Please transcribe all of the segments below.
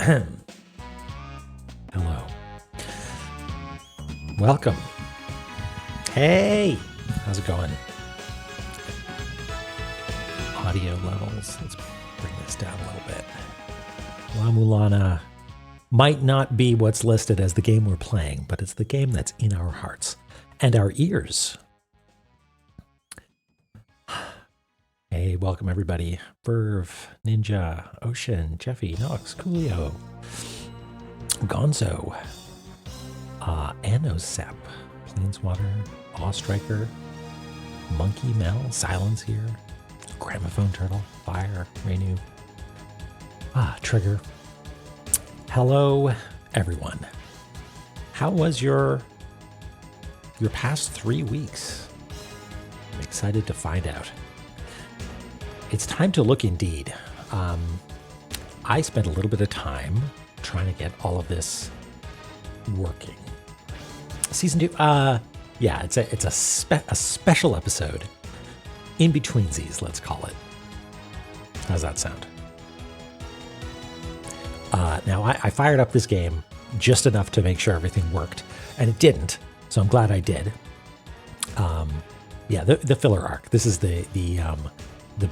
Hello. Welcome. Hey, how's it going? Audio levels. Let's bring this down a little bit. La Mulana might not be what's listed as the game we're playing, but it's the game that's in our hearts and our ears. Hey, welcome everybody. Verve, Ninja, Ocean, Jeffy, Nox, Coolio, Gonzo, Anosep, Planeswater, Awstriker, Monkey Mel, Silence here, Gramophone Turtle, Fire, Renew, Trigger. Hello, everyone. How was your past 3 weeks? I'm excited to find out. It's time to look indeed. I spent a little bit of time trying to get all of this working. Season 2, yeah, it's a special episode in between these, let's call it. How's that sound? Now, I fired up this game just enough to make sure everything worked, and it didn't, so I'm glad I did. Yeah, the filler arc. This is the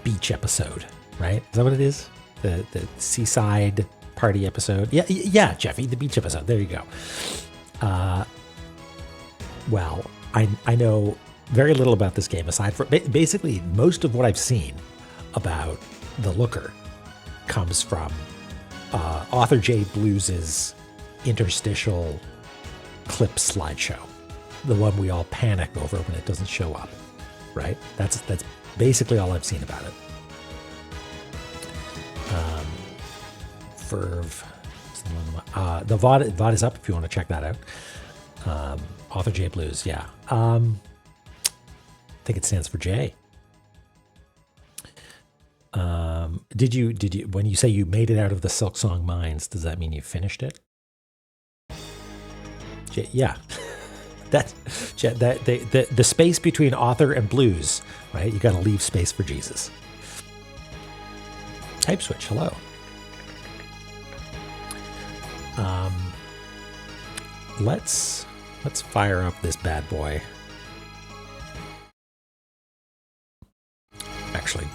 beach episode, right? Is that what it is? The seaside party episode? Yeah, Jeffy, the beach episode. There you go. Well, I know very little about this game aside from basically most of what I've seen about the Looker comes from Author J Blues's interstitial clip slideshow, the one we all panic over when it doesn't show up, right? That's basically all I've seen about it. Verve, the VOD is up if you want to check that out. Author J Blues, yeah. I think it stands for J. Did you when you say you made it out of the Silksong mines, does that mean you finished it? Yeah. The space between author and blues, right? You got to leave space for Jesus. Type switch, hello. Let's fire up this bad boy. Actually,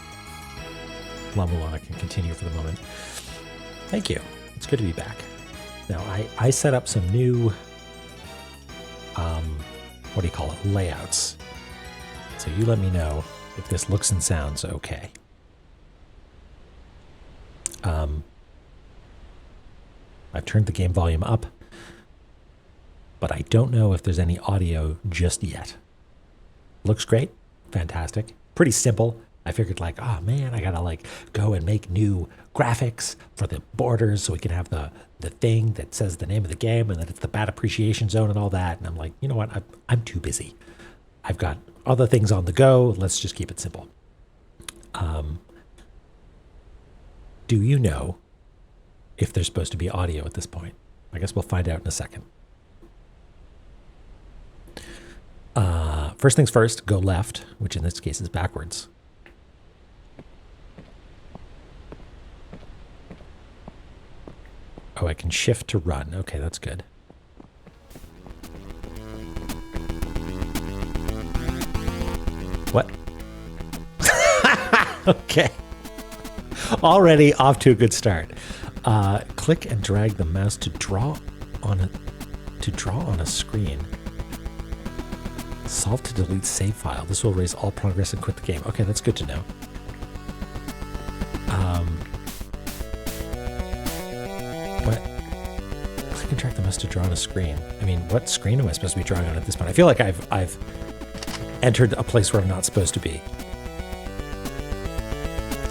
La Mulana can continue for the moment. Thank you. It's good to be back. Now, I set up some new, what do you call it, layouts. So you let me know if this looks and sounds okay. I've turned the game volume up, but I don't know if there's any audio just yet. Looks great. Fantastic. Pretty simple. I figured like, oh man, I gotta go and make new graphics for the borders so we can have the thing that says the name of the game and that it's the bad appreciation zone and all that. And I'm like, you know what? I'm too busy. I've got other things on the go. Let's just keep it simple. Do you know if there's supposed to be audio at this point? I guess we'll find out in a second. First things first, go left, which in this case is backwards. Oh, I can shift to run. Okay, that's good. What? Okay. Already off to a good start. Click and drag the mouse to draw on a screen. Solve to delete save file. This will erase all progress and quit the game. Okay, that's good to know. What? Click and drag the mouse to draw on a screen. I mean, what screen am I supposed to be drawing on at this point? I feel like I've entered a place where I'm not supposed to be.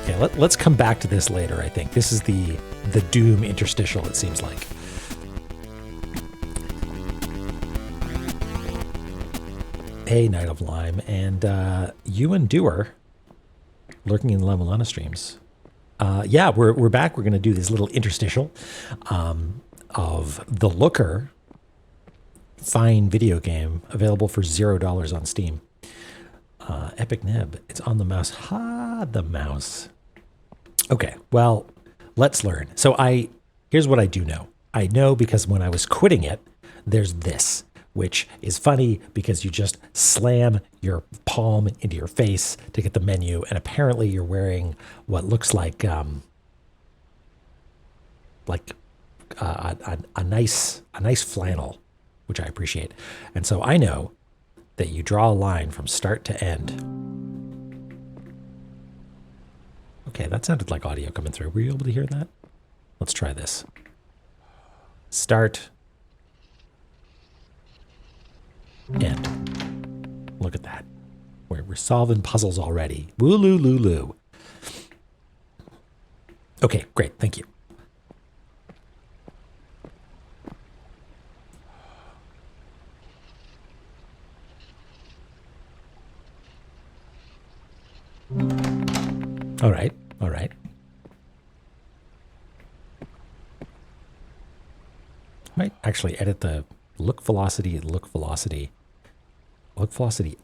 Okay, let's come back to this later, I think. This is the Doom interstitial, it seems like. Hey, Night of Lime, and you and Doer lurking in the La Mulana streams. Yeah, we're back. We're going to do this little interstitial of The Looker, fine video game, available for $0 on Steam. Epic Neb, it's on the mouse. Ha, the mouse. Okay, well, let's learn. So I Here's what I do know. I know because when I was quitting it, there's this, which is funny because you just slam your palm into your face to get the menu, and apparently you're wearing what looks like a nice flannel, which I appreciate. And so I know that you draw a line from start to end. Okay, that sounded like audio coming through. Were you able to hear that? Let's try this. Start. End. Look at that. We're solving puzzles already. Woo-loo-loo-loo. Okay, great. Thank you. All right. All right. I might actually edit the look velocity, look velocity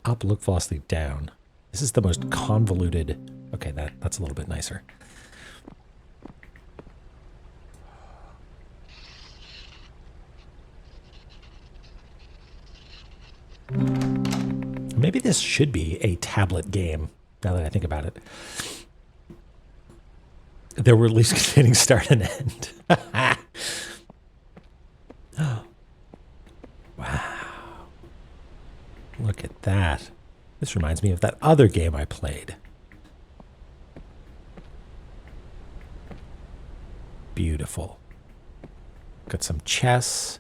up, look velocity down. This is the most convoluted. Okay, that's a little bit nicer. Maybe this should be a tablet game, now that I think about it. There were at least containing start and end. Wow. Look at that. This reminds me of that other game I played. Beautiful. Got some chess,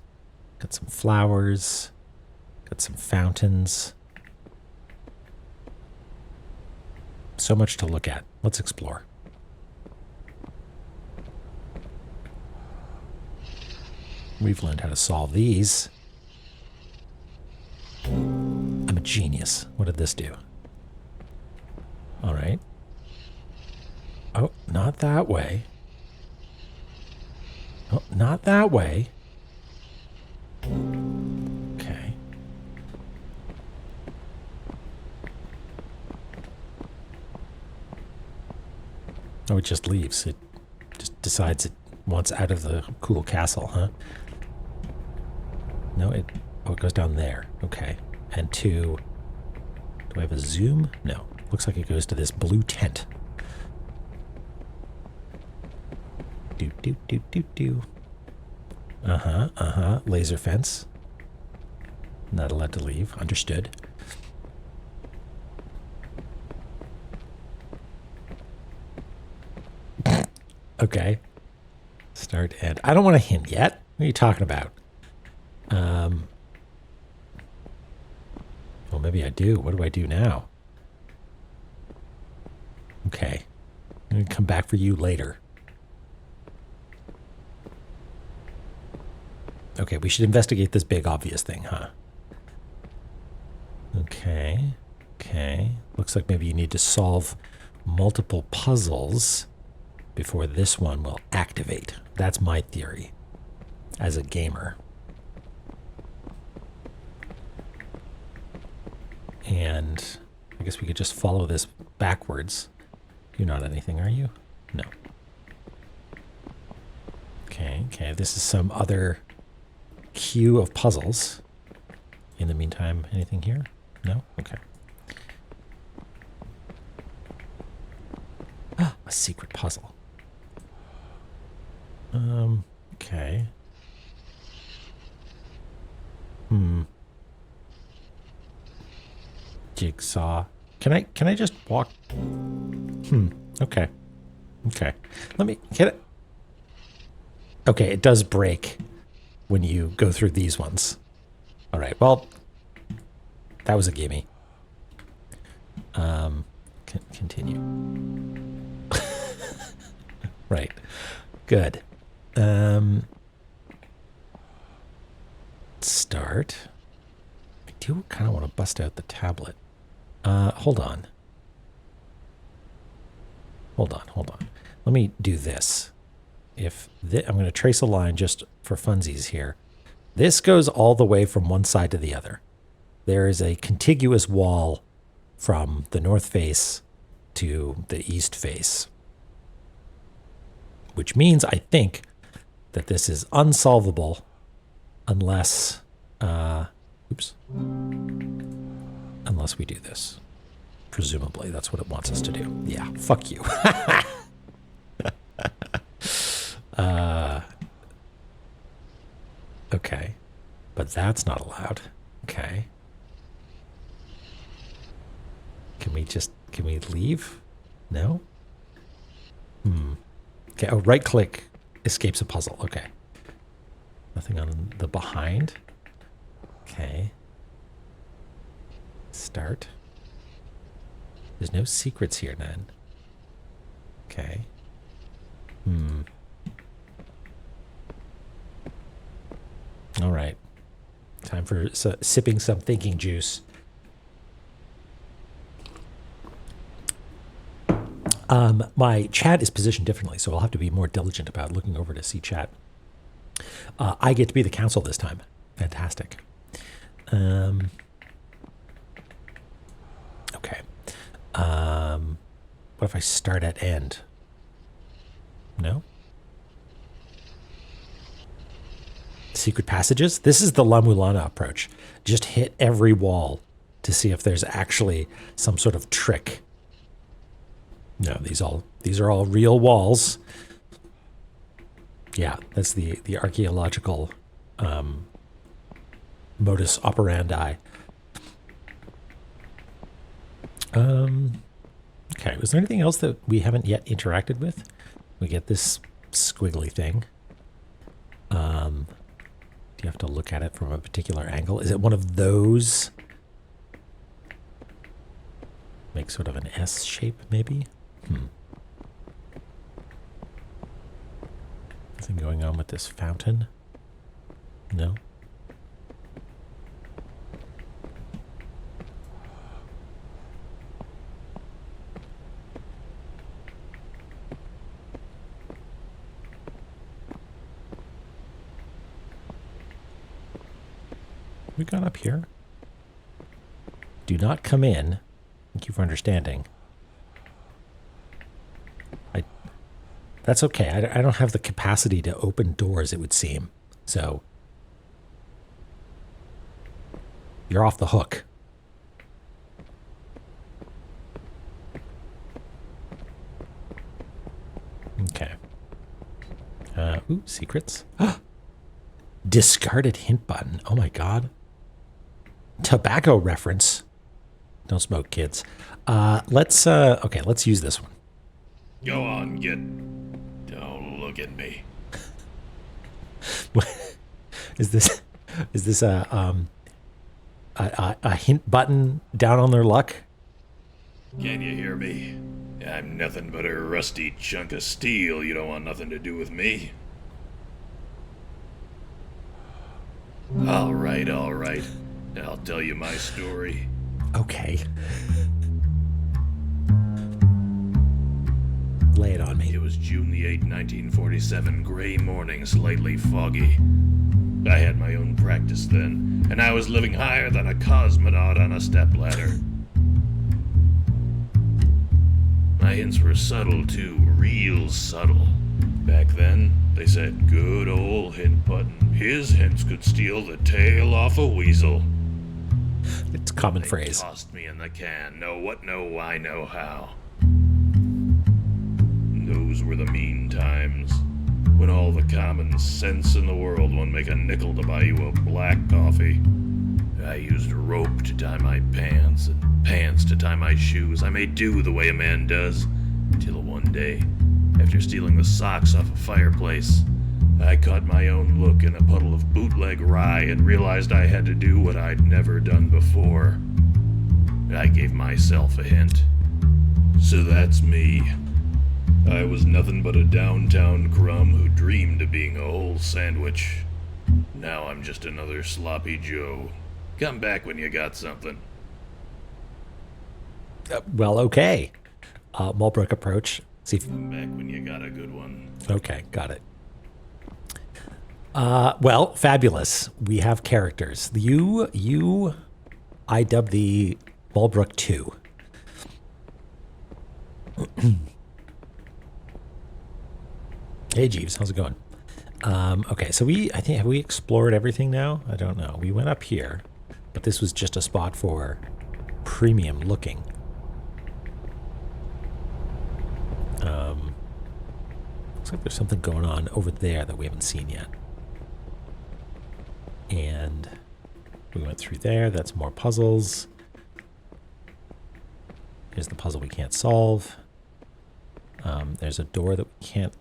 got some flowers, got some fountains. So much to look at. Let's explore. We've learned how to solve these. I'm a genius. What did this do? All right. Oh, not that way. Oh, not that way. Okay. Oh, it just leaves. It just decides it wants out of the cool castle, huh? No, it goes down there. Okay. And do I have a zoom? No. Looks like it goes to this blue tent. Do. Laser fence. Not allowed to leave. Understood. Okay. Start and I don't want to hint yet. What are you talking about? Well, maybe I do. What do I do now? Okay. I'm going to come back for you later. Okay, we should investigate this big obvious thing, huh? Okay. Okay. Looks like maybe you need to solve multiple puzzles before this one will activate. That's my theory as a gamer. And I guess we could just follow this backwards. You're not anything, are you? No. Okay, okay. This is some other queue of puzzles. In the meantime, anything here? No? Okay. Ah, a secret puzzle. Okay. Jigsaw. Can I just walk? Okay. Okay. Let me get it. Okay, it does break when you go through these ones. All right. Well, that was a gimme. Continue. Right. Good. Start. I do kind of want to bust out the tablet. Hold on. Hold on. Let me do this. I'm going to trace a line just for funsies here. This goes all the way from one side to the other. There is a contiguous wall from the north face to the east face, which means I think that this is unsolvable unless, unless we do this. Presumably, that's what it wants us to do. Yeah, fuck you. Okay, but that's not allowed. Okay. Can we leave? No? Okay, oh, right click escapes a puzzle. Okay. Nothing on the behind. Okay. Start. There's no secrets here, then. Okay. All right. Time for sipping some thinking juice. My chat is positioned differently, so I'll have to be more diligent about looking over to see chat. I get to be the council this time. Fantastic. Okay. What if I start at end? No? Secret passages? This is the La Mulana approach. Just hit every wall to see if there's actually some sort of trick. No, these are all real walls. Yeah, that's the archaeological modus operandi. Okay, was there anything else that we haven't yet interacted with? We get this squiggly thing. Do you have to look at it from a particular angle? Is it one of those? Make sort of an S shape, maybe? Nothing going on with this fountain? No? We got up here. Do not come in. Thank you for understanding. That's okay. I don't have the capacity to open doors, it would seem. So, you're off the hook. Okay. Ooh, secrets. Discarded hint button. Oh my god. Tobacco reference. Don't smoke, kids. Let's use this one. Go on, don't look at me. Is this a hint button down on their luck? Can you hear me? I'm nothing but a rusty chunk of steel. You don't want nothing to do with me. All right. I'll tell you my story. Okay. Lay it on me. It was June the 8th, 1947, gray morning, slightly foggy. I had my own practice then, and I was living higher than a cosmonaut on a stepladder. My hints were subtle too, real subtle. Back then, they said good old hint button. His hints could steal the tail off a weasel. It's a common They phrase. Tossed me in the can. Know what, know why, know how. Those were the mean times, when all the common sense in the world won't make a nickel to buy you a black coffee. I used rope to tie my pants and pants to tie my shoes. I made do the way a man does, till one day, after stealing the socks off a fireplace, I caught my own look in a puddle of bootleg rye and realized I had to do what I'd never done before. I gave myself a hint. So that's me. I was nothing but a downtown crumb who dreamed of being a whole sandwich. Now I'm just another sloppy Joe. Come back when you got something. Well, okay. Mulbrook approach. See if... Come back when you got a good one. Okay, got it. Well, fabulous. We have characters. I dub the Mulbrook 2. Hey, Jeeves, how's it going? Okay, so I think, have we explored everything now? I don't know. We went up here, but this was just a spot for premium looking. Looks like there's something going on over there that we haven't seen yet. And we went through there. That's more puzzles. Here's the puzzle we can't solve. There's a door that we can't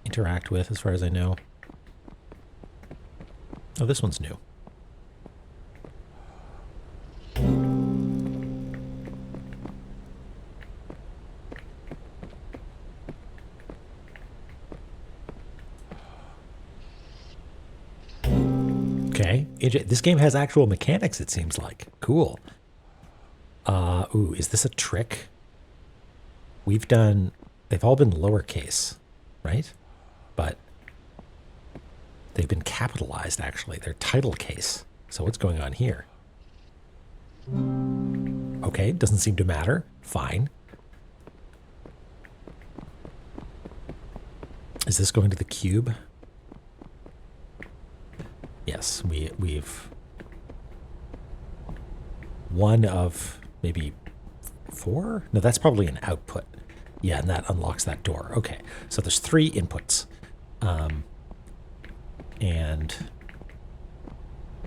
interact with, as far as I know. Oh, this one's new. Okay, this game has actual mechanics, it seems like. Cool. Ooh, is this a trick? They've all been lowercase, right? But they've been capitalized, actually. They're title case. So what's going on here? Okay, doesn't seem to matter. Fine. Is this going to the cube? Yes, we've one of maybe 4? No, that's probably an output. Yeah, and that unlocks that door. Okay, so there's 3 inputs. And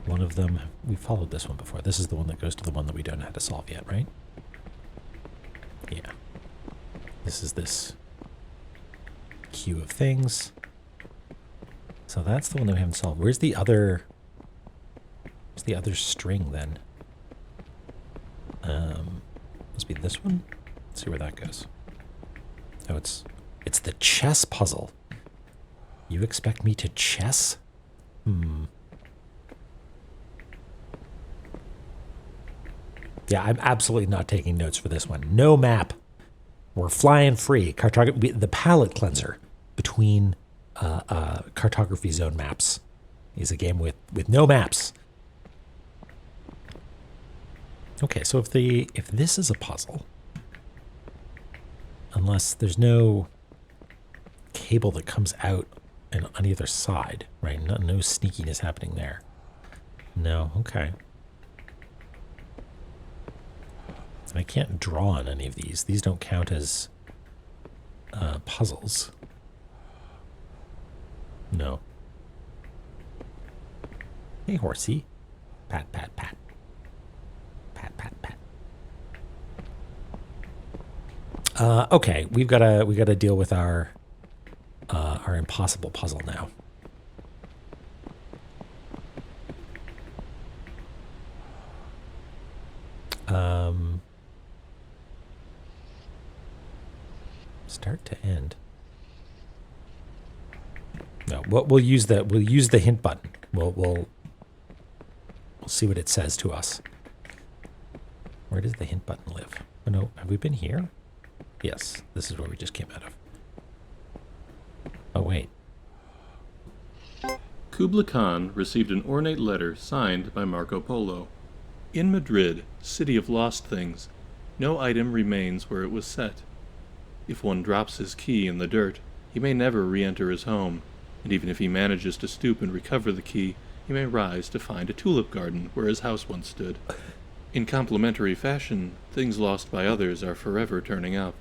one of them, we followed this one before. This is the one that goes to the one that we don't know how to solve yet, right? Yeah. This is this queue of things. So that's the one that we haven't solved. Where's the other string then? Must be this one. Let's see where that goes. Oh, it's the chess puzzle. You expect me to chess? Yeah, I'm absolutely not taking notes for this one. No map. We're flying free. The palette cleanser between cartography zone maps is a game with no maps. Okay, so if this is a puzzle, unless there's no cable that comes out and on either side, right? No sneakiness happening there. No, okay. And I can't draw on any of these. These don't count as puzzles. No. Hey, horsey. Pat, pat, pat. Pat, pat, pat. Okay, we gotta deal with our impossible puzzle now. Start to end. No, we'll use the hint button. We'll see what it says to us. Where does the hint button live? Oh no, have we been here? Yes, this is where we just came out of. Oh wait. Kubla Khan received an ornate letter signed by Marco Polo. In Madrid, city of lost things, no item remains where it was set. If one drops his key in the dirt, he may never re-enter his home, and even if he manages to stoop and recover the key, he may rise to find a tulip garden where his house once stood. In complementary fashion, things lost by others are forever turning up.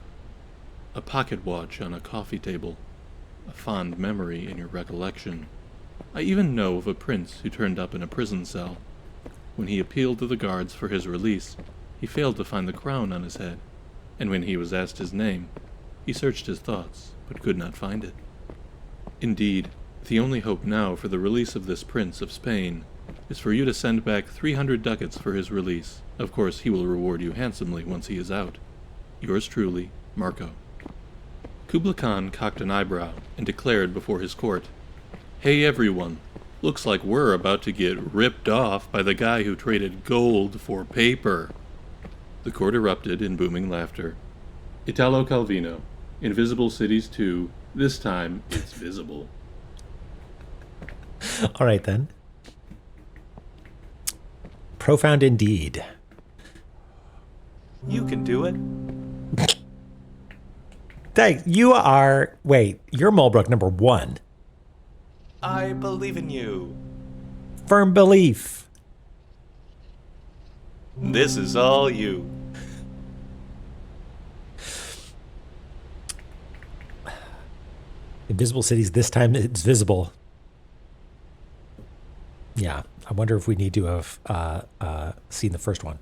A pocket watch on a coffee table, a fond memory in your recollection. I even know of a prince who turned up in a prison cell. When he appealed to the guards for his release, he failed to find the crown on his head, and when he was asked his name, he searched his thoughts, but could not find it. Indeed, the only hope now for the release of this prince of Spain is for you to send back 300 ducats for his release. Of course, he will reward you handsomely once he is out. Yours truly, Marco. Kubla Khan cocked an eyebrow and declared before his court, "Hey everyone, looks like we're about to get ripped off by the guy who traded gold for paper." The court erupted in booming laughter. Italo Calvino, Invisible Cities 2, this time it's visible. All right then. Profound indeed. You can do it. You're Mulbrook number 1. I believe in you. Firm belief. This is all you. Invisible cities, this time it's visible. Yeah, I wonder if we need to have seen the first one.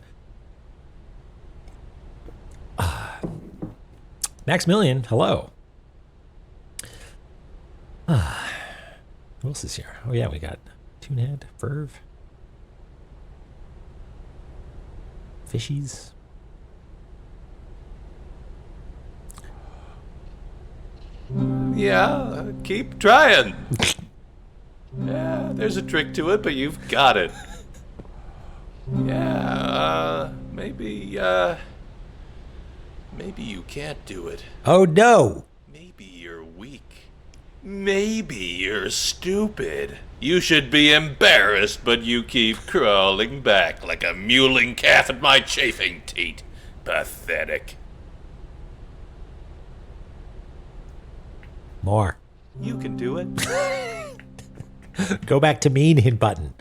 Maximilian, hello. Who else is here? Oh yeah, we got Toonhead, Verve, Fishies. Yeah, keep trying. Yeah, there's a trick to it, but you've got it. Yeah, maybe you can't do it. Oh no! Maybe you're weak. Maybe you're stupid. You should be embarrassed, but you keep crawling back like a mewling calf at my chafing teat. Pathetic. More. You can do it. Go back to mean hit button.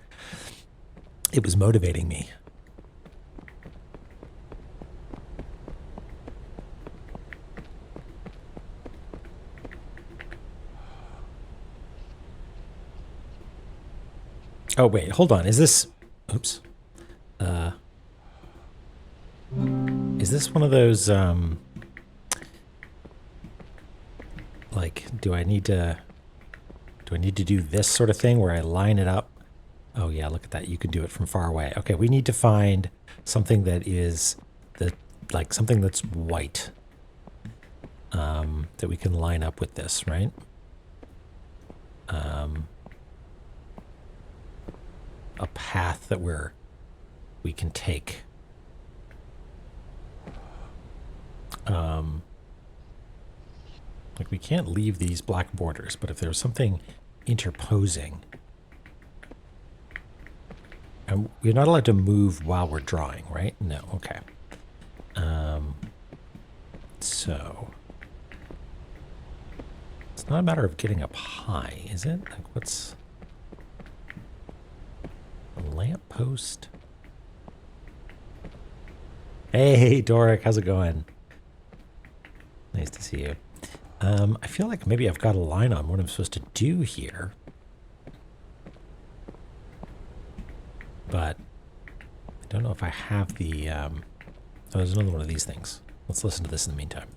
It was motivating me. Oh wait, hold on. Is this oops. Is this one of those like do I need to do this sort of thing where I line it up? Oh yeah, look at that. You can do it from far away. Okay, we need to find something that is like something that's white. That we can line up with this, right? A path that we can take. Like we can't leave these black borders, but if there's something interposing, and we're not allowed to move while we're drawing, right? No, okay. So it's not a matter of getting up high, is it? Like what's a lamppost? Hey, Doric, how's it going? Nice to see you. I feel like maybe I've got a line on what I'm supposed to do here. But I don't know if I have the... oh, there's another one of these things. Let's listen to this in the meantime.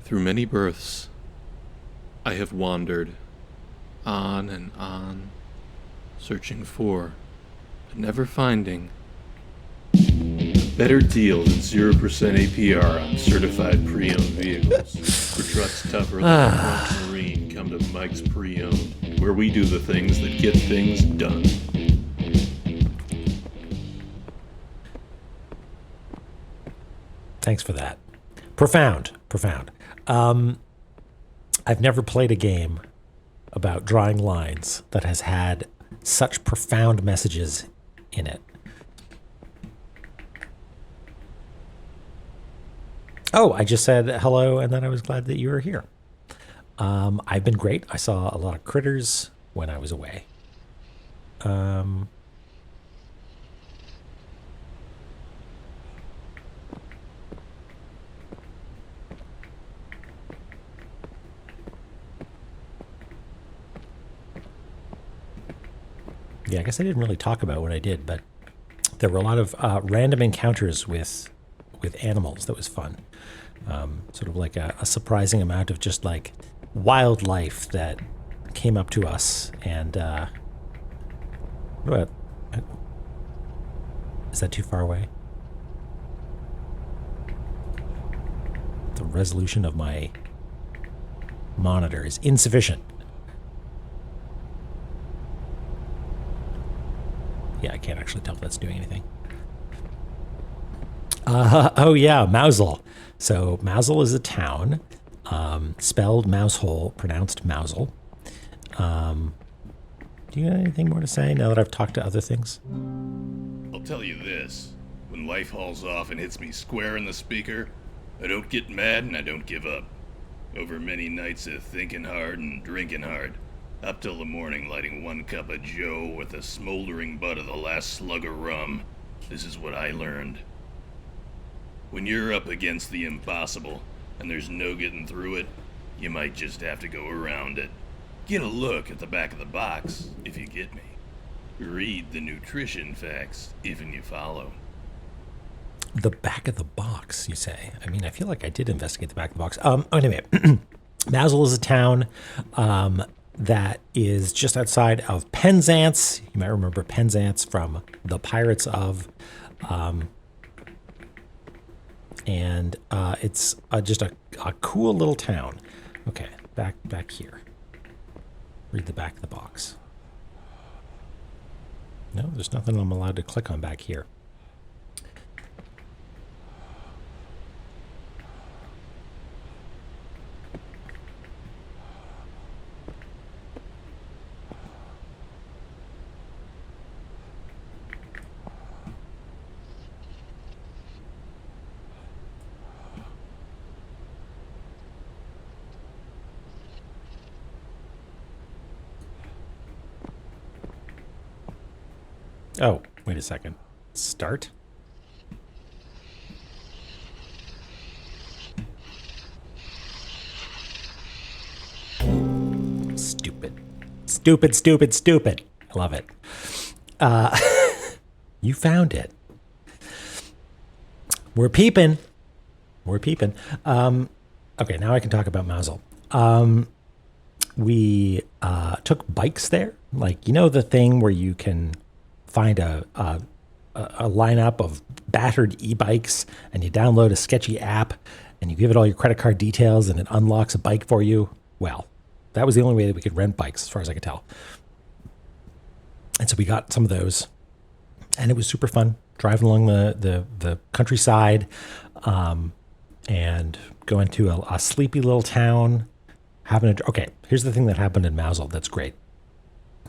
Through many births, I have wandered on and on, searching for, but never finding, a better deal than 0% APR on certified pre-owned vehicles. For trucks tougher than a Bronx Marine, come to Mike's Pre-Owned, where we do the things that get things done. Thanks for that. Profound. I've never played a game about drawing lines that has had such profound messages in it. Oh, I just said hello, and then I was glad that you were here. I've been great. I saw a lot of critters when I was away. Yeah, I guess I didn't really talk about what I did, but there were a lot of random encounters with animals that was fun. Sort of like a surprising amount of just like wildlife that came up to us. And what? Is that too far away? The resolution of my monitor is insufficient. Yeah, I can't actually tell if that's doing anything. Oh yeah, Mousel. So Mousel is a town, spelled Mousehole, pronounced Mousel. Do you have anything more to say now that I've talked to other things? I'll tell you this. When life hauls off and hits me square in the speaker, I don't get mad and I don't give up. Over many nights of thinking hard and drinking hard, up till the morning lighting one cup of joe with the smoldering butt of the last slug of rum. This is what I learned. When you're up against the impossible, and there's no getting through it, you might just have to go around it. Get a look at the back of the box, if you get me. Read the nutrition facts, if and you follow. The back of the box, you say? I mean, I feel like I did investigate the back of the box. Anyway, Mazel is a town that is just outside of Penzance. You might remember Penzance from the Pirates of... and it's just a cool little town. Okay, back here. Read the back of the box. No, there's nothing I'm allowed to click on back here. Oh, wait a second. Start? Stupid. Stupid, stupid, stupid. I love it. You found it. We're peeping. We're peeping. Okay, now I can talk about Mazel. We took bikes there. Like, you know the thing where you can find a lineup of battered e-bikes and you download a sketchy app and you give it all your credit card details and it unlocks a bike for you? Well, that was the only way that we could rent bikes as far as I could tell. And so we got some of those and it was super fun driving along the countryside and going to a sleepy little town. Okay, here's the thing that happened in Mazel that's great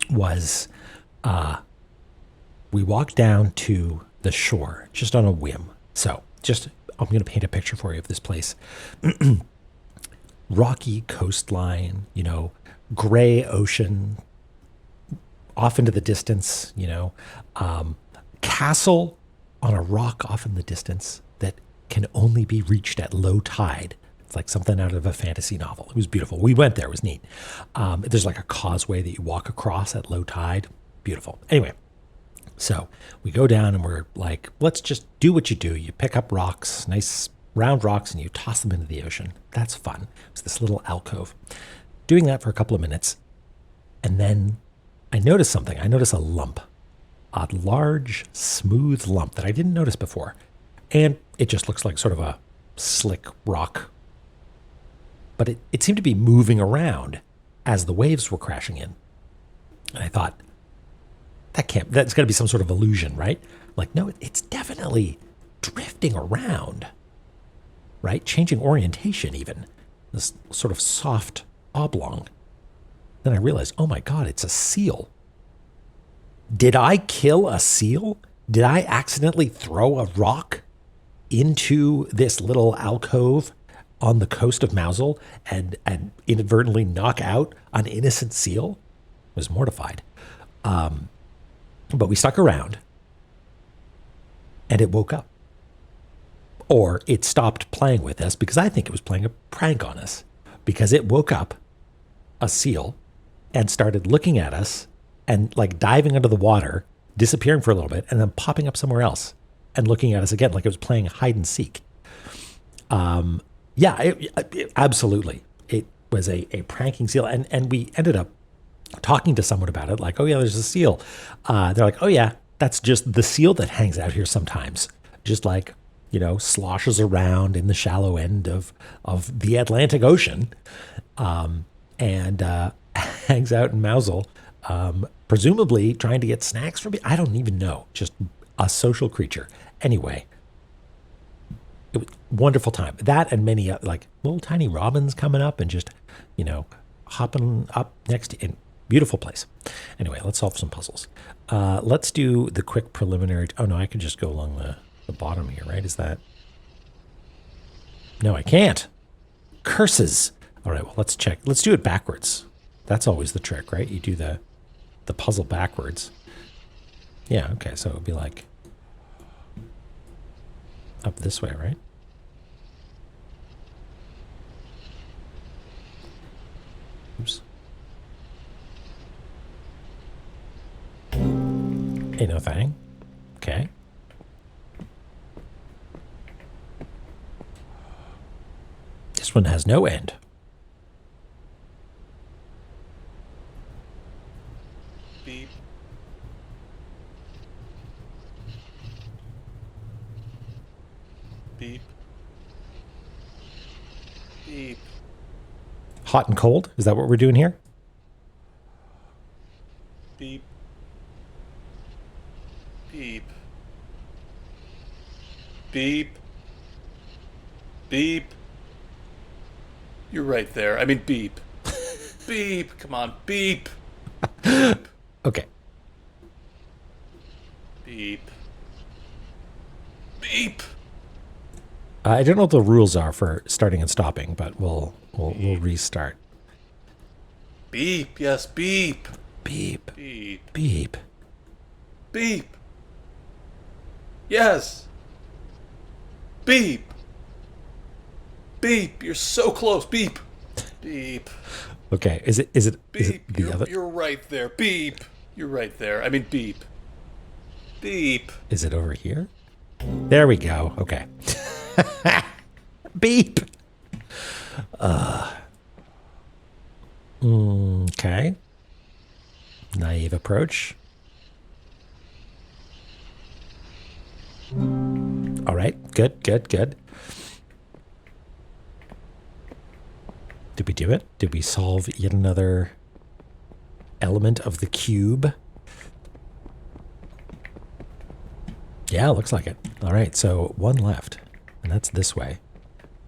was we walked down to the shore just on a whim. So I'm going to paint a picture for you of this place. Rocky coastline, gray ocean, off into the distance, castle on a rock off in the distance that can only be reached at low tide. It's like something out of a fantasy novel. It was beautiful. We went there. It was neat. There's like a causeway that you walk across at low tide. Beautiful. Anyway, so we go down and we're like, let's just do what you do. You pick up rocks, nice round rocks, and you toss them into the ocean. That's fun. It's this little alcove. Doing that for a couple of minutes. And then I noticed something. I noticed a lump, a large, smooth lump that I didn't notice before. And it just looks like sort of a slick rock. But it seemed to be moving around as the waves were crashing in. And I thought, that's got to be some sort of illusion, right? Like, no, it's definitely drifting around, right? Changing orientation even. This sort of soft oblong. Then I realized, oh my God, it's a seal. Did I kill a seal? Did I accidentally throw a rock into this little alcove on the coast of Mazel and inadvertently knock out an innocent seal? I was mortified. But we stuck around and it woke up. Or it stopped playing with us because I think it was playing a prank on us because it woke up a seal and started looking at us and like diving under the water, disappearing for a little bit and then popping up somewhere else and looking at us again like it was playing hide and seek. Absolutely. It was a pranking seal. And we ended up talking to someone about it, like, oh yeah, there's a seal. They're like, oh yeah, that's just the seal that hangs out here sometimes. Just like, sloshes around in the shallow end of the Atlantic Ocean and hangs out in Mazel, presumably trying to get snacks from me. I don't even know. Just a social creature. Anyway, it was a wonderful time. That and many like little tiny robins coming up and just, hopping up next to it. Beautiful place. Anyway, let's solve some puzzles. Let's do the quick preliminary. Oh, no, I can just go along the bottom here, right? Is that? No, I can't. Curses. All right, well, let's check. Let's do it backwards. That's always the trick, right? You do the puzzle backwards. Yeah, okay, so it would be like up this way, right? Oops. Ain't no thing. Okay. This one has no end. Beep. Beep. Beep. Hot and cold? Is that what we're doing here? Beep. Beep. Beep. Beep. You're right there. I mean, beep. Beep. Come on, beep. Beep. Okay. Beep. Beep. I don't know what the rules are for starting and stopping, but we'll restart. Beep. Yes, beep. Beep. Beep. Beep. Beep. Yes. Beep. Beep. You're so close. Beep. Beep. Okay. Is it Beep. the other? You're right there. Beep. You're right there. I mean, beep. Beep. Is it over here? There we go. Okay. Beep. Okay. Naive approach. All right. Good, good, good. Did we do it? Did we solve yet another element of the cube? Yeah, looks like it. All right, so one left, and that's this way.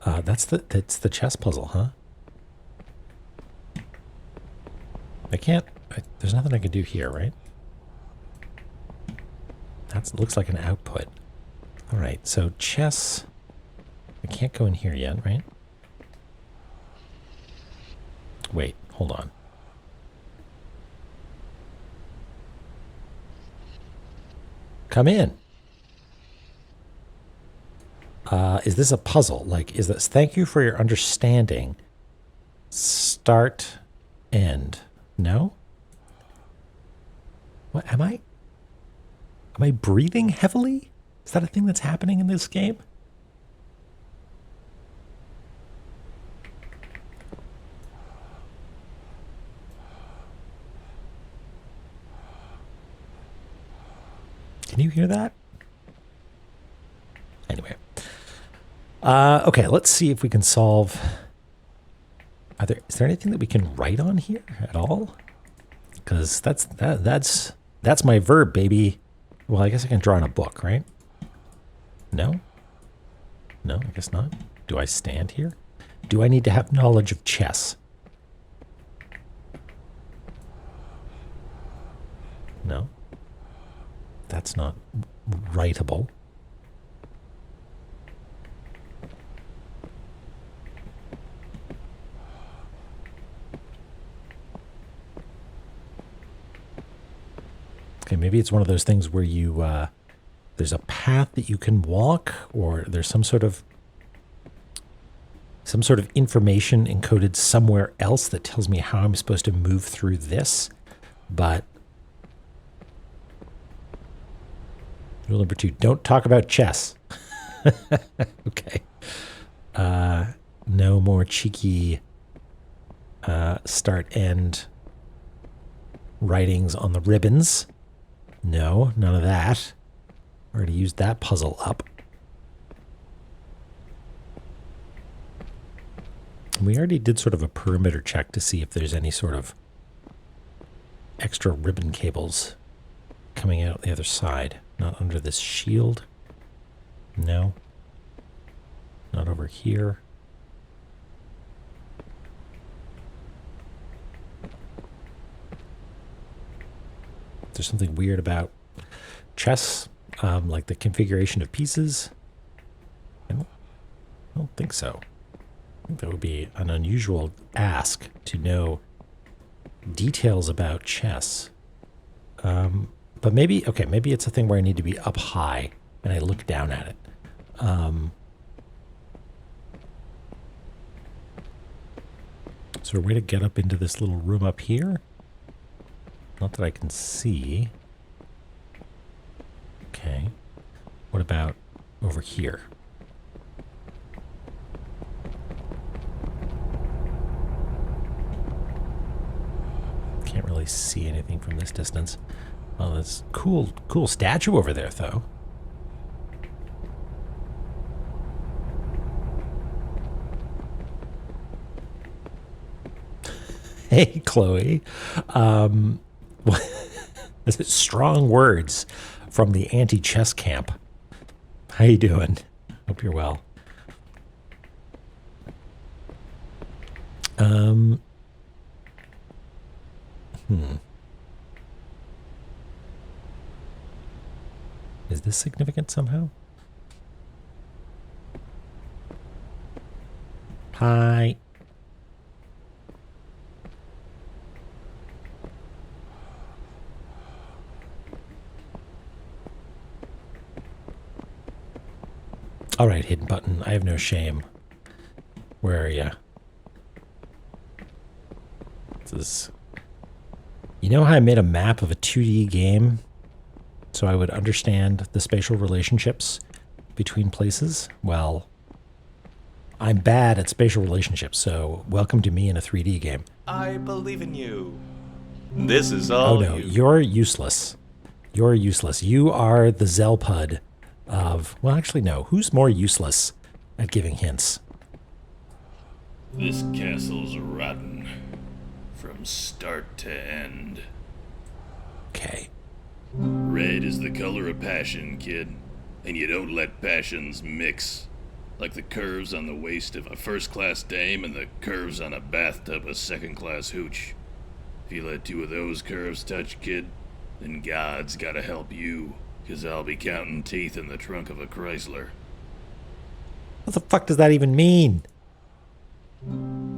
That's the chess puzzle, huh? There's nothing I can do here, right? Looks like an output. All right, so chess. I can't go in here yet, right? Wait, hold on. Come in. Is this a puzzle? Like, is this, thank you for your understanding. Start, end. No? What, am I breathing heavily? Is that a thing that's happening in this game? Can you hear that? Anyway. Okay, let's see if we can solve. Is there anything that we can write on here at all? Because that's my verb, baby. Well, I guess I can draw in a book, right? No? No, I guess not. Do I stand here? Do I need to have knowledge of chess? No. That's not writable. Okay, maybe it's one of those things where you there's a path that you can walk, or there's some sort of information encoded somewhere else that tells me how I'm supposed to move through this. But rule number 2, don't talk about chess. Okay. No more cheeky start end writings on the ribbons. No, none of that. Already used that puzzle up. We already did sort of a perimeter check to see if there's any sort of extra ribbon cables coming out the other side. Not under this shield. No. Not over here. There's something weird about chess, like the configuration of pieces. I don't think so. think that would be an unusual ask to know details about chess. But maybe, okay, maybe it's a thing where I need to be up high and I look down at it. Is there a way to get up into this little room up here? Not that I can see. Okay. What about over here? Can't really see anything from this distance. Oh, that's cool statue over there, though. Hey, Chloe. This is strong words from the anti-chess camp. How you doing? Hope you're well. Is this significant somehow? Hi. All right, hidden button. I have no shame. Where are you? This is... You know how I made a map of a 2D game so I would understand the spatial relationships between places? Well, I'm bad at spatial relationships, so welcome to me in a 3D game. I believe in you. This is all Oh no, you. you're useless. You're useless. You are the Zelpud of... Well, actually, no. Who's more useless at giving hints? This castle's rotten. From start to end. Okay. Red is the color of passion, kid. And you don't let passions mix. Like the curves on the waist of a first-class dame and the curves on a bathtub of second-class hooch. If you let two of those curves touch, kid, then God's gotta help you. 'Cause I'll be counting teeth in the trunk of a Chrysler. What the fuck does that even mean?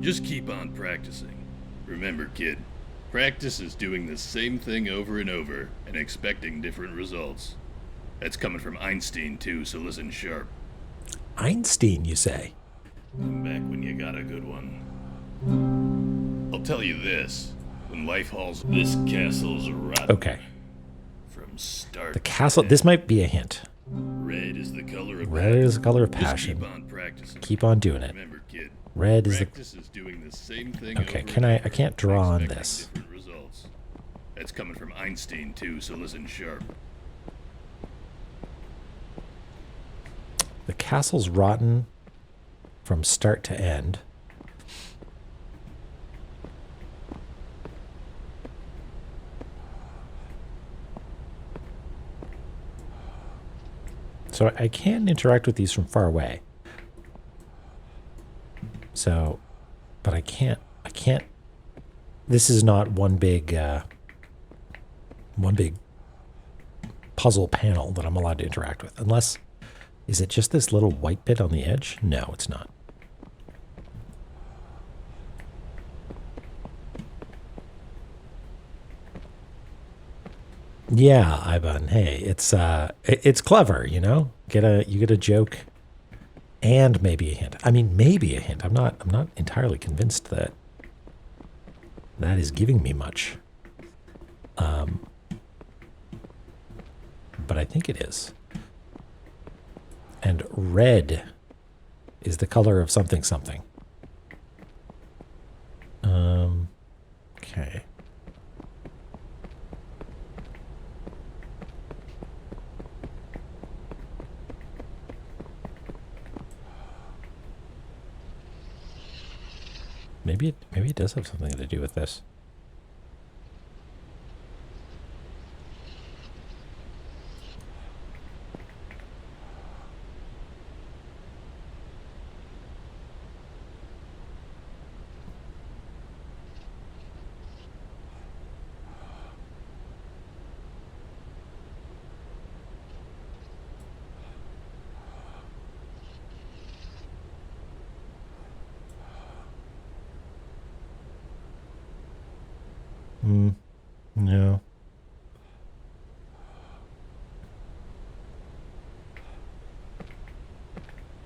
Just keep on practicing. Remember, kid, practice is doing the same thing over and over and expecting different results. That's coming from Einstein, too, so listen sharp. Einstein, you say? Come back when you got a good one. I'll tell you this. When life hauls this castle's rotten. Okay. From start The castle... This might be a hint. Red is the color of Red is the color of Just passion. keep on practicing. Keep on doing it. Remember, kid. Red is the... Practice is doing the same thing Okay, over can and I over can't draw on expecting this. different results. That's coming from Einstein, too, so listen sharp. The castle's rotten from start to end. So I can interact with these from far away. So, but I can't, this is not one big puzzle panel that I'm allowed to interact with. Unless, is it just this little white bit on the edge? No, it's not. Yeah, Ivan. Hey, it's clever, you know. You get a joke, and maybe a hint. I mean, maybe a hint. I'm not entirely convinced that that is giving me much. But I think it is. And red is the color of something something. Okay. Maybe it does have something to do with this. No.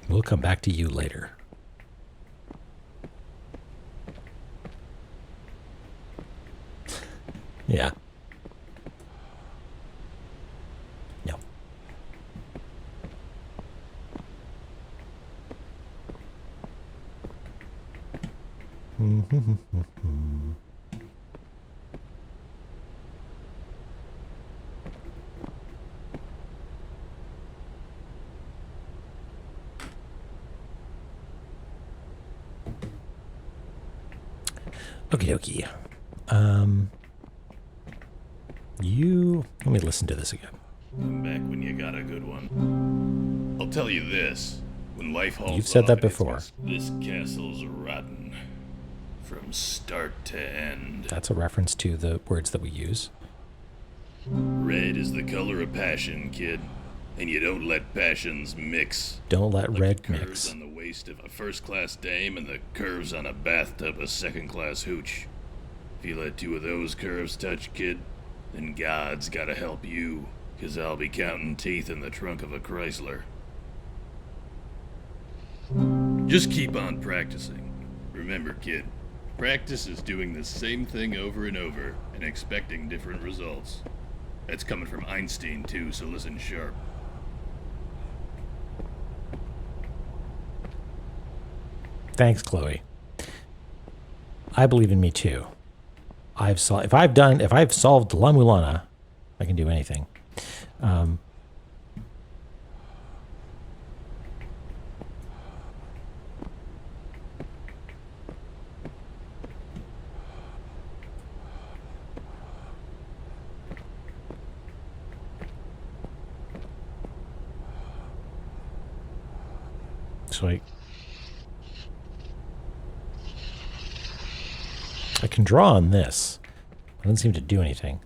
We'll come back to you later. Yeah. No. Okie dokie. Let me listen to this again. Come back when you got a good one. I'll tell you this. When life hauls You've said off that and it's before. This castle's rotten. From start to end. That's a reference to the words that we use. Red is the color of passion, kid. And you don't let passions mix. Don't let Like red the curves mix. on the waist of a first-class dame and the curves on a bathtub of second-class hooch. If you let two of those curves touch, kid, then God's gotta help you, 'cause I'll be counting teeth in the trunk of a Chrysler. Just keep on practicing. Remember, kid, practice is doing the same thing over and over and expecting different results. That's coming from Einstein, too, so listen sharp. Thanks, Chloe. I believe in me too. If I've solved La Mulana, I can do anything. So I can draw on this. It doesn't seem to do anything.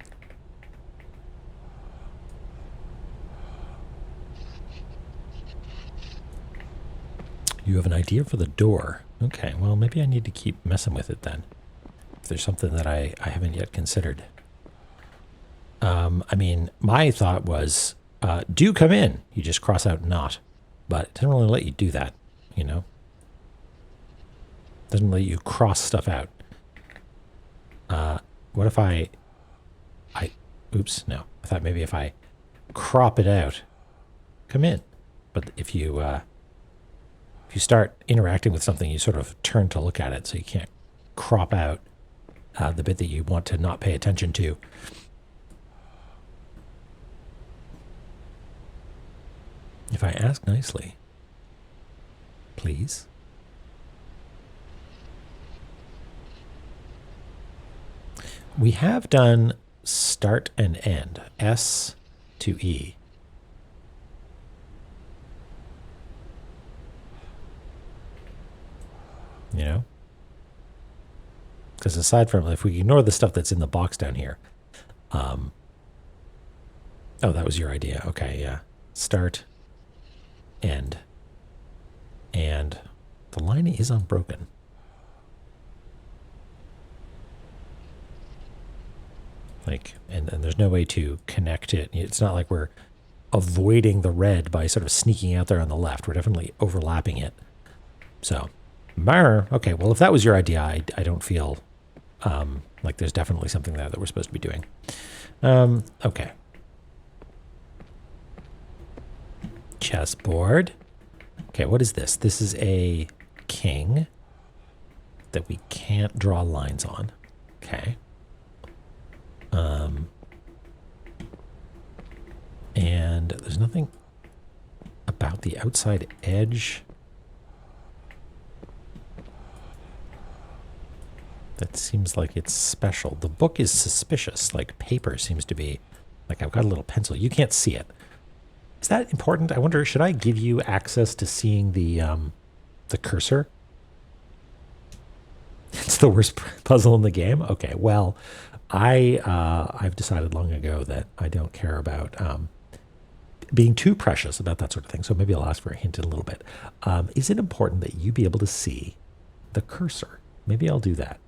You have an idea for the door. Okay, well, maybe I need to keep messing with it then. If there's something that I haven't yet considered. I mean, my thought was, do come in. You just cross out not. But it doesn't really let you do that, you know? It doesn't let you cross stuff out. What if oops, no. I thought maybe if I crop it out, come in. But if you start interacting with something, you sort of turn to look at it, so you can't crop out the bit that you want to not pay attention to. If I ask nicely, please. We have done start and end, S to E. You know? Because aside from, if we ignore the stuff that's in the box down here. Oh, that was your idea. Okay, yeah. Start, end. And the line is unbroken. And there's no way to connect it. It's not like we're avoiding the red by sort of sneaking out there on the left. We're definitely overlapping it. So, okay, well, if that was your idea, I don't feel like there's definitely something there that we're supposed to be doing. Okay. Chessboard. Okay, what is this? This is a king that we can't draw lines on. Okay. And there's nothing about the outside edge that seems like it's special. The book is suspicious, like paper seems to be, like I've got a little pencil. You can't see it. Is that important? I wonder, should I give you access to seeing the cursor? It's the worst puzzle in the game? Okay, well, I've decided long ago that I don't care about being too precious about that sort of thing, so maybe I'll ask for a hint in a little bit. Is it important that you be able to see the cursor? Maybe I'll do that.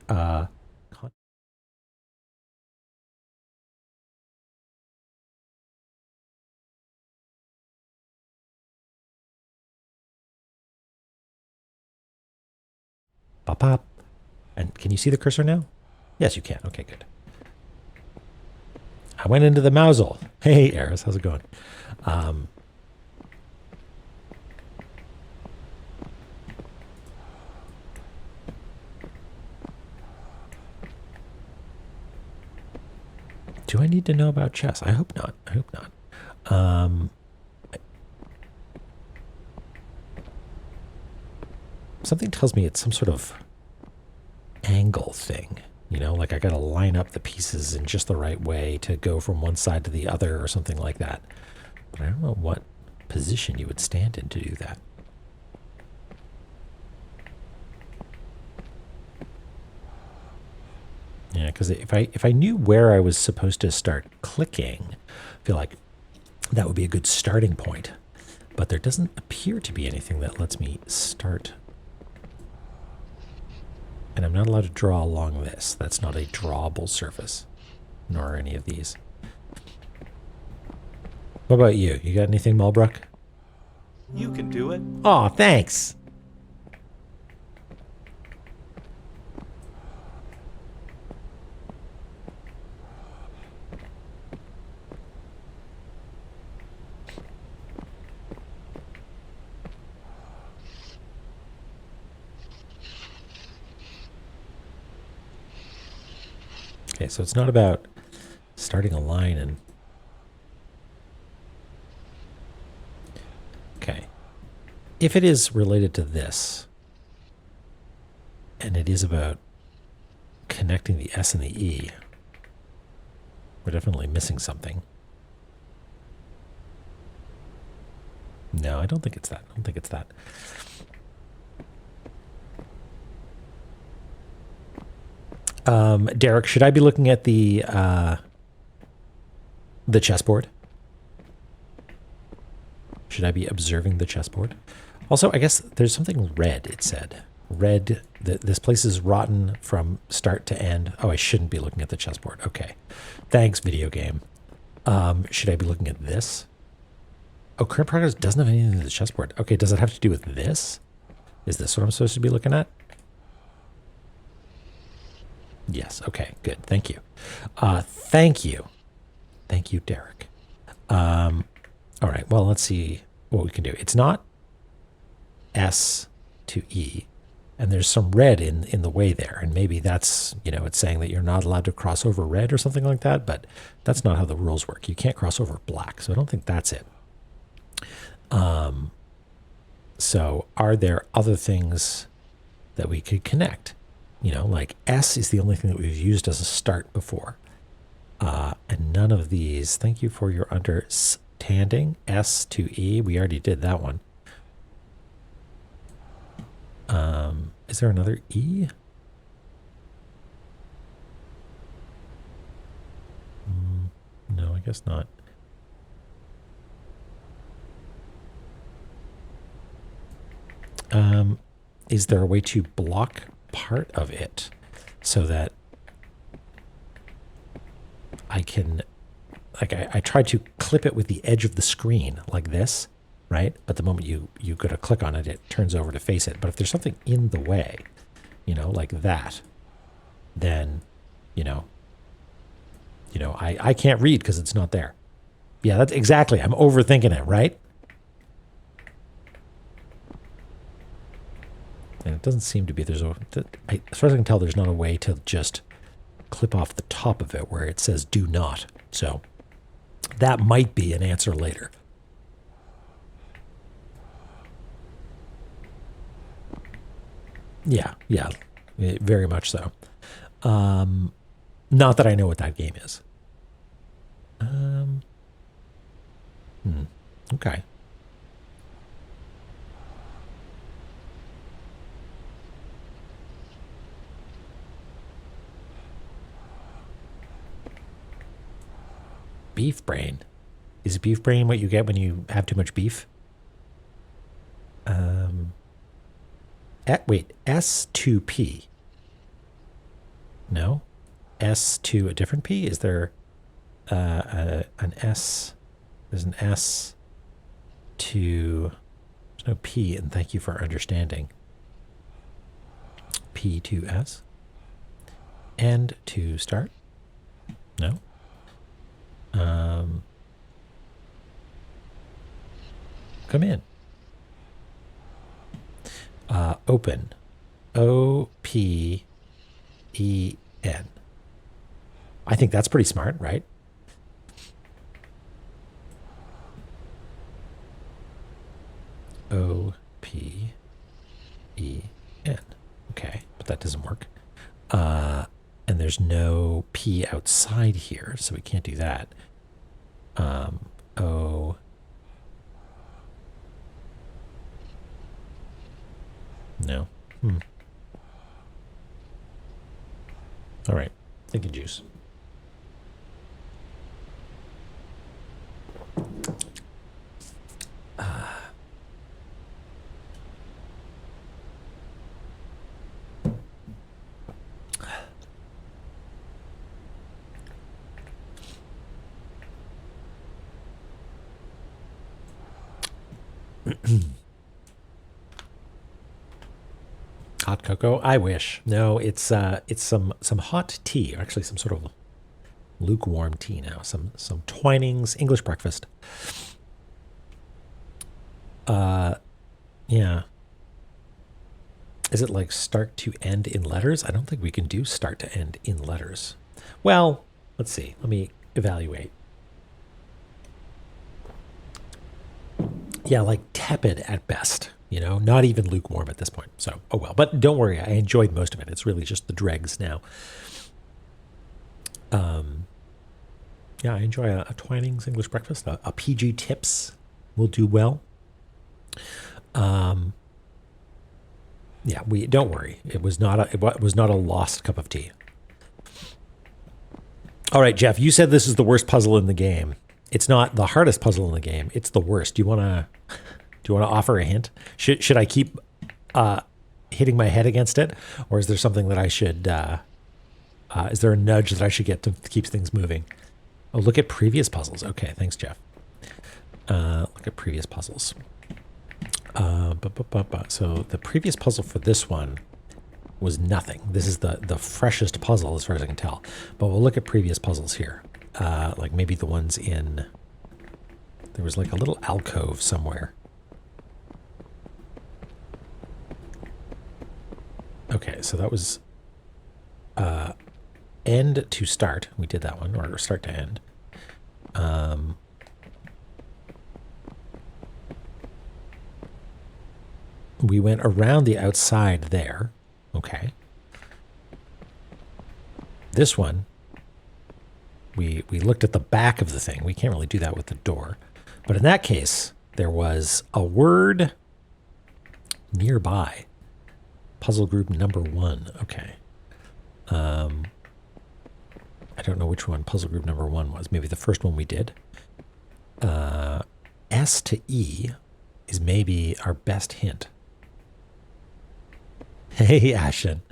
pop, pop. And can you see the cursor now? Yes, you can. Okay, good. I went into the Mousel. Hey, Eris, how's it going? Do I need to know about chess? I hope not. I hope not. Something tells me it's some sort of angle thing. You know, like I got to line up the pieces in just the right way to go from one side to the other or something like that. But I don't know what position you would stand in to do that. Yeah, because if I knew where I was supposed to start clicking, I feel like that would be a good starting point. But there doesn't appear to be anything that lets me start. And I'm not allowed to draw along this. That's not a drawable surface, nor are any of these. What about you? You got anything, Mulbrook? You can do it. Aw, thanks. Okay, so it's not about starting a line and... Okay. If it is related to this, and it is about connecting the S and the E, we're definitely missing something. No, I don't think it's that. I don't think it's that. Derek, should I be looking at the chessboard? Should I be observing the chessboard? Also, I guess there's something red, it said. Red, this place is rotten from start to end. Oh, I shouldn't be looking at the chessboard. Okay. Thanks, video game. Should I be looking at this? Oh, current progress doesn't have anything to do with the chessboard. Okay, does it have to do with this? Is this what I'm supposed to be looking at? Yes. Okay, good. Thank you. Thank you. Thank you, Derek. All right. Well, let's see what we can do. It's not S to E, and there's some red in the way there, and maybe that's, you know, it's saying that you're not allowed to cross over red or something like that, but that's not how the rules work. You can't cross over black, so I don't think that's it. So are there other things that we could connect? You know, like S is the only thing that we've used as a start before. And none of these, thank you for your understanding. S to E, we already did that one. Is there another E? No, I guess not. Is there a way to block part of it so that I can, like, I tried to clip it with the edge of the screen like this, right? But the moment you go to click on it, it turns over to face it. But if there's something in the way, you know, like that, then, you know, I can't read because it's not there. Yeah, that's exactly. I'm overthinking it, right? And it doesn't seem to be, as far as I can tell, there's not a way to just clip off the top of it where it says do not. So that might be an answer later. Yeah, very much so. Not that I know what that game is. Okay. Beef brain. Is beef brain what you get when you have too much beef? Wait, S2P. No? S to a different P? Is there an S? There's an S to... There's no P, and thank you for understanding. P to S. End to start. No. Come in. Open. OPEN. I think that's pretty smart, right? OPEN. Okay, but that doesn't work. And there's no P outside here, so we can't do that. O. No. All right. Thinking juice. Hot cocoa? I wish. No, it's some hot tea, actually some sort of lukewarm tea now. Some Twinings English breakfast. Yeah. Is it like start to end in letters? I don't think we can do start to end in letters. Well, let's see. Let me evaluate. Yeah, like tepid at best. Not even lukewarm at this point. So, oh well. But don't worry, I enjoyed most of it. It's really just the dregs now. Yeah, I enjoy a Twinings English breakfast. A PG Tips will do well. Yeah, don't worry. It was not a lost cup of tea. All right, Jeff, you said this is the worst puzzle in the game. It's not the hardest puzzle in the game. It's the worst. Do you want to offer a hint? Should I keep hitting my head against it, or is there something that I should? Is there a nudge that I should get to keep things moving? Oh, look at previous puzzles. Okay, thanks, Jeff. Look at previous puzzles. So the previous puzzle for this one was nothing. This is the freshest puzzle as far as I can tell. But we'll look at previous puzzles here. Like maybe the ones in... There was like a little alcove somewhere. Okay, so that was end to start. We did that one, or start to end. We went around the outside there. Okay. This one, we looked at the back of the thing. We can't really do that with the door. But in that case, there was a word nearby. Puzzle group number 1. Okay. I don't know which one puzzle group number 1 was. Maybe the first one we did. S to E is maybe our best hint. Hey, Ashen.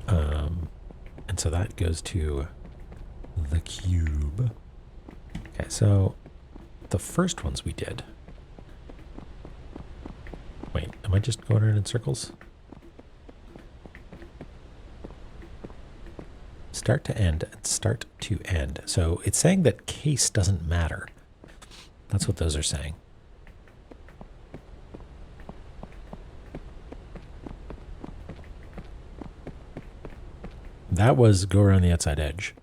And so that goes to the cube. Okay, so the first ones we did. Wait, am I just going around in circles? Start to end and start to end. So it's saying that case doesn't matter. That's what those are saying. That was go around the outside edge.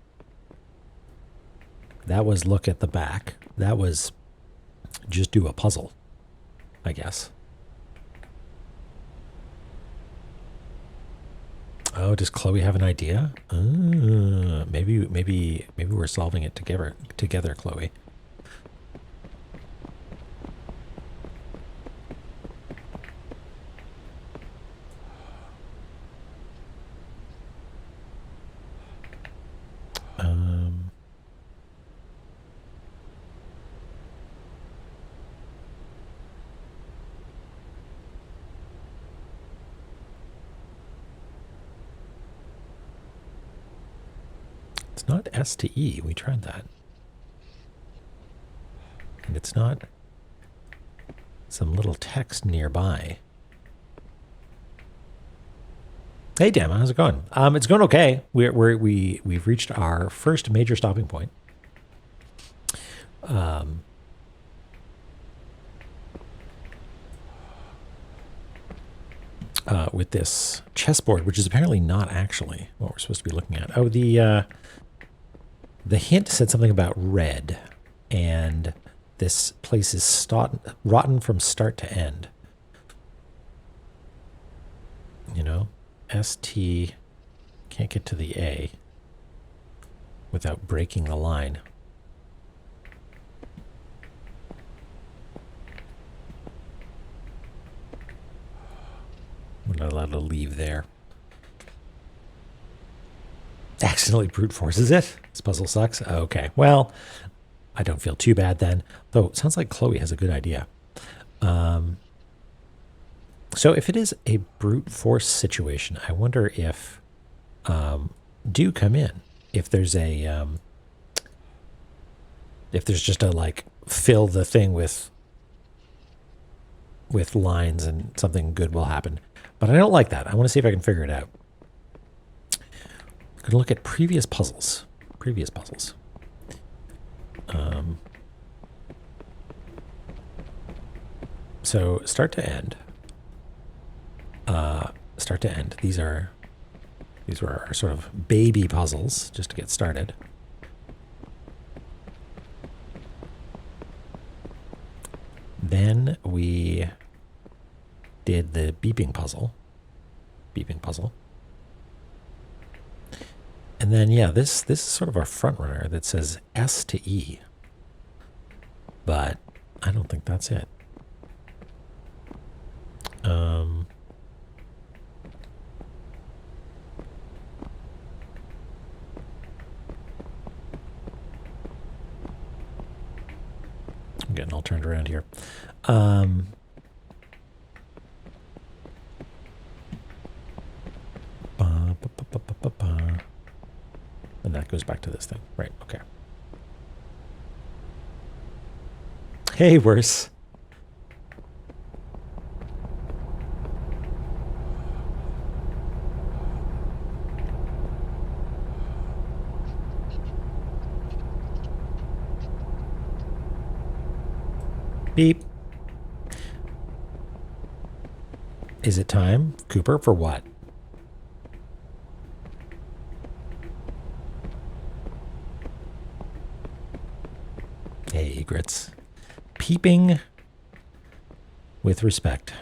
That was look at the back. That was just do a puzzle, I guess. Oh, does Chloe have an idea? Maybe we're solving it together, Chloe. It's not S to E. We tried that. And it's not some little text nearby. Hey, Dan, how's it going? It's going okay. We've reached our first major stopping point. With this chessboard, which is apparently not actually what we're supposed to be looking at. Oh, the hint said something about red, and this place is rotten from start to end. You know, ST can't get to the A without breaking the line. We're not allowed to leave there. Accidentally brute forces it? This puzzle sucks? Okay, well, I don't feel too bad then. Though, it sounds like Chloe has a good idea. So if it is a brute force situation, I wonder if do come in. If there's a if there's just a like fill the thing with lines and something good will happen. But I don't like that. I want to see if I can figure it out. I'm going to look at previous puzzles. So start to end. These were our sort of baby puzzles just to get started. Then we did the beeping puzzle. And then, yeah, this is sort of our front runner that says S to E. But I don't think that's it. I'm getting all turned around here. And that goes back to this thing. Right, okay. Hey, worse. Beep. Is it time, Cooper, for what? Hey, egrets. Peeping with respect.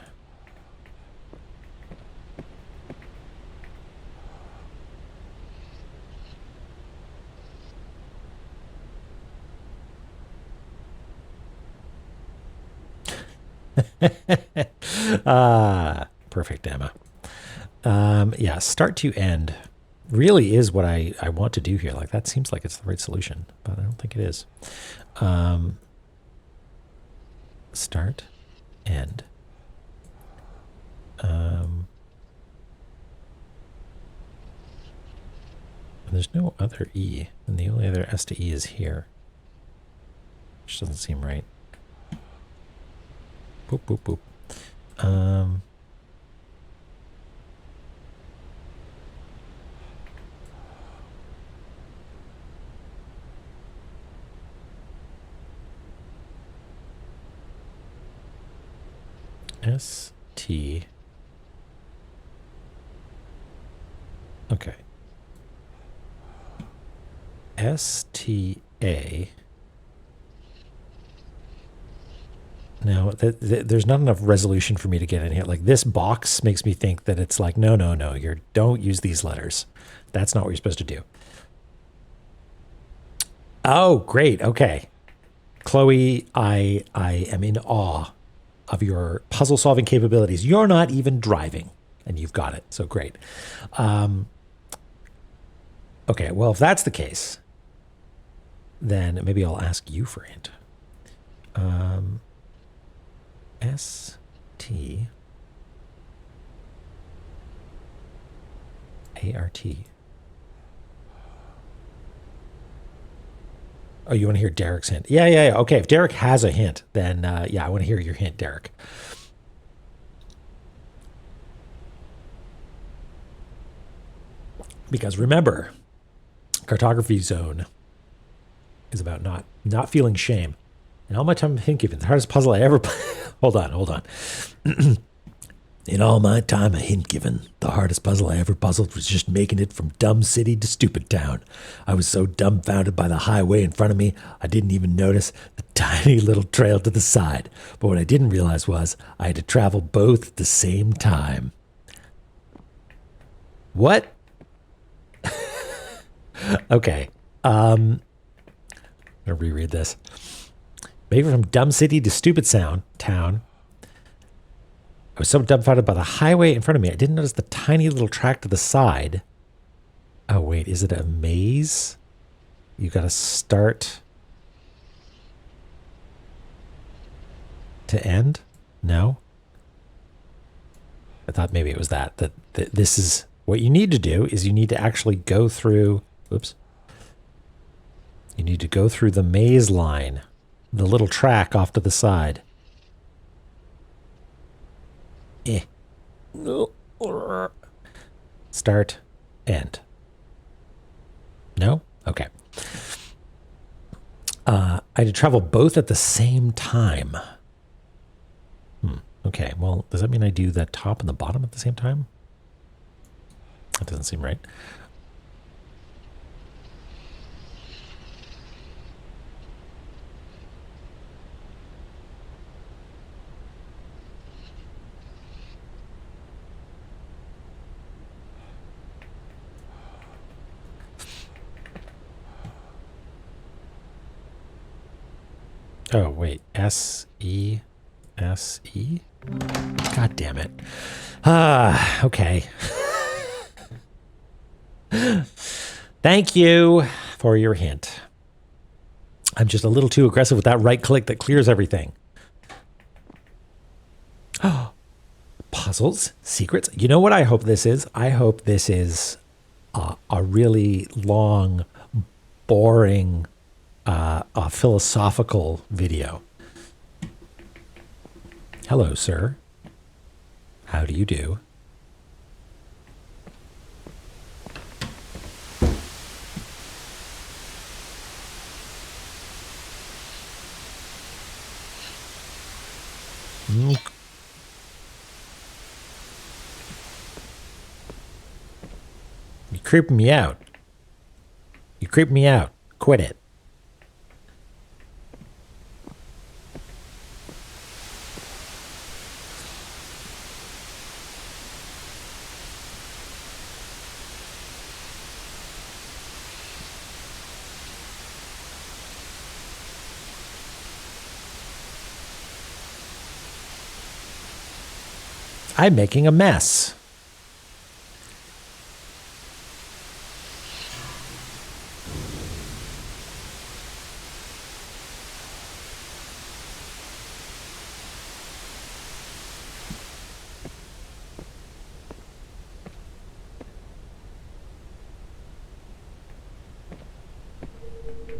Perfect, Emma. Yeah, start to end really is what I want to do here. Like, that seems like it's the right solution, but I don't think it is. Start, end. And there's no other E, and the only other S to E is here, which doesn't seem right. Boop, boop, boop. S T. Okay. S T A. Now, there's not enough resolution for me to get in here. Like, this box makes me think that it's like, no, don't use these letters. That's not what you're supposed to do. Oh, great. Okay. Chloe, I am in awe of your puzzle solving capabilities. You're not even driving and you've got it. So great. Okay. Well, if that's the case, then maybe I'll ask you for a hint. S T A R T. Oh, you want to hear Derek's hint? Yeah. Okay, if Derek has a hint, then yeah, I want to hear your hint, Derek. Because remember, Cartography Zone is about not feeling shame. In all my time of hint giving, the hardest puzzle I ever hold on. In all my time of hint giving, the hardest puzzle I ever puzzled was just making it from dumb city to stupid town. I was so dumbfounded by the highway in front of me, I didn't even notice the tiny little trail to the side. But what I didn't realize was I had to travel both at the same time. What? Okay. I'm going to reread this. Maybe from dumb city to stupid town. I was so dumbfounded by the highway in front of me, I didn't notice the tiny little track to the side. Oh, wait, is it a maze? You got to start to end? No? I thought maybe it was that this is what you need to do is you need to actually go through, oops. You need to go through the maze line, the little track off to the side. Start, end. No? Okay. I had to travel both at the same time. Okay, well, does that mean I do the top and the bottom at the same time? That doesn't seem right. Oh, wait. S-E? S-E? God damn it. Okay. Thank you for your hint. I'm just a little too aggressive with that right click that clears everything. Oh, puzzles, secrets. You know what I hope this is? I hope this is a really long, boring, a philosophical video. Hello, sir. How do you do? You creeping me out. You creep me out. Quit it. I'm making a mess.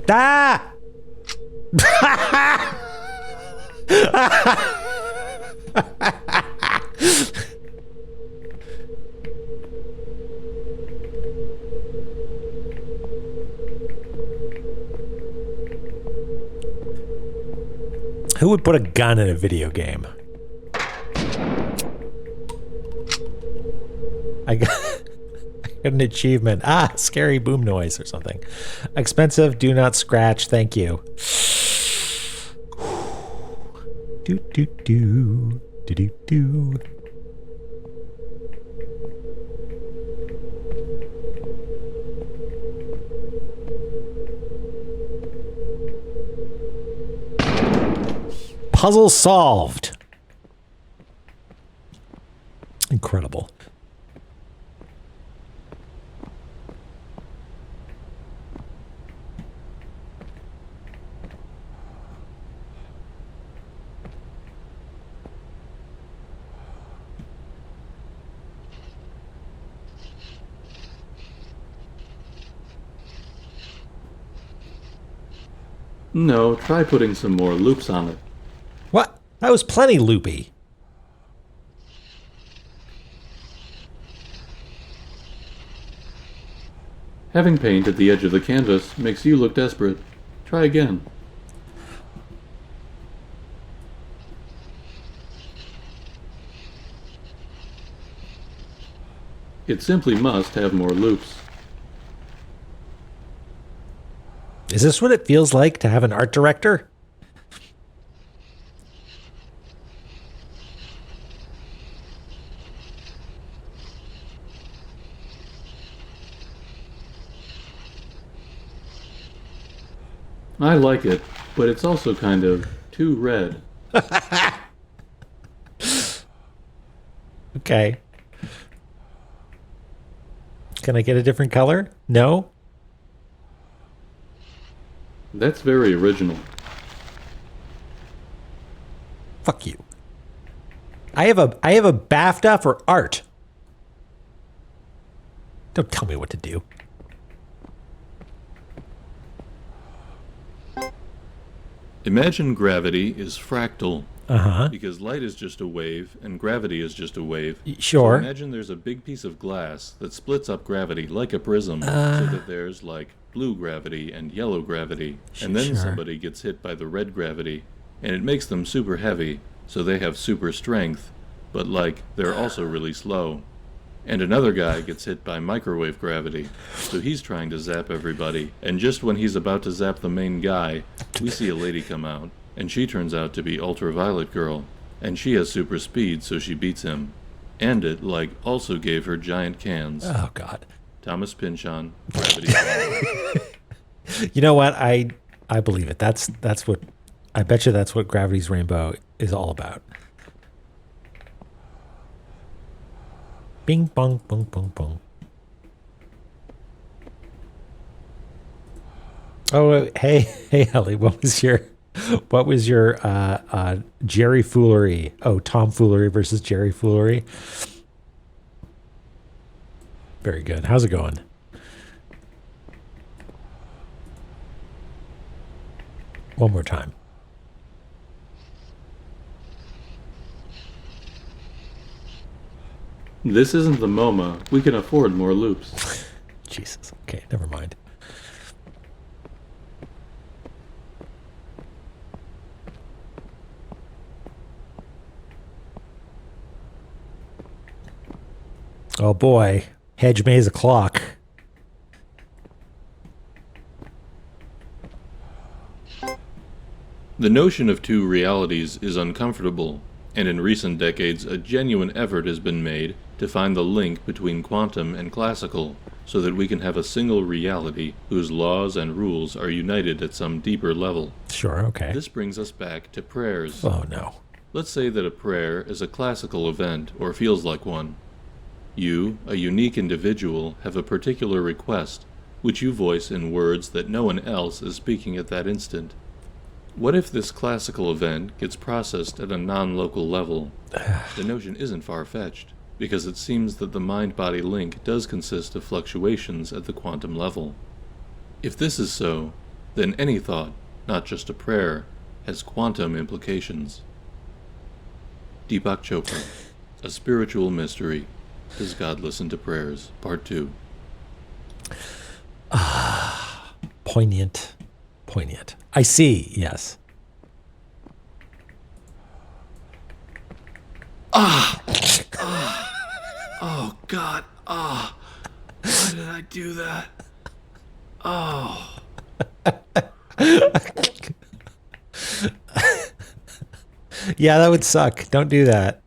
Ah! Who would put a gun in a video game? I got an achievement. Scary boom noise or something. Expensive, do not scratch. Thank you. Do do do do do do. Puzzle solved. Incredible. No, try putting some more loops on it. What? That was plenty loopy. Having paint at the edge of the canvas makes you look desperate. Try again. It simply must have more loops. Is this what it feels like to have an art director? I like it, but it's also kind of too red. Okay. Can I get a different color? No? That's very original. Fuck you. I have a BAFTA for art. Don't tell me what to do. Imagine gravity is fractal, Uh-huh. because light is just a wave and gravity is just a wave. Sure. So imagine there's a big piece of glass that splits up gravity like a prism, so that there's like blue gravity and yellow gravity, and then Sure. somebody gets hit by the red gravity, and it makes them super heavy, so they have super strength, but like they're also really slow. And another guy gets hit by microwave gravity, so he's trying to zap everybody, and just when he's about to zap the main guy, we see a lady come out, and she turns out to be Ultraviolet Girl, and she has super speed, so she beats him. And it, like, also gave her giant cans. Oh, God. Thomas Pynchon, Gravity. You know what? I believe it. That's what... I bet you that's what Gravity's Rainbow is all about. Bing, bong, bong, bong, bong. Oh, hey, Ellie, what was your Jerry Foolery? Oh, Tom Foolery versus Jerry Foolery. Very good. How's it going? One more time. This isn't the MoMA. We can afford more loops. Jesus. Okay, never mind. Oh boy. Hedge maze o'clock. The notion of two realities is uncomfortable, and in recent decades a genuine effort has been made to find the link between quantum and classical, so that we can have a single reality whose laws and rules are united at some deeper level. Sure, okay. This brings us back to prayers. Oh no. Let's say that a prayer is a classical event, or feels like one. You, a unique individual, have a particular request, which you voice in words that no one else is speaking at that instant. What if this classical event gets processed at a non-local level? The notion isn't far-fetched, because it seems that the mind-body link does consist of fluctuations at the quantum level. If this is so, then any thought, not just a prayer, has quantum implications. Deepak Chopra, A Spiritual Mystery. Does God Listen to Prayers? Part 2. Poignant. Poignant. I see, yes. Oh, God. Why did I do that? Yeah, that would suck. Don't do that.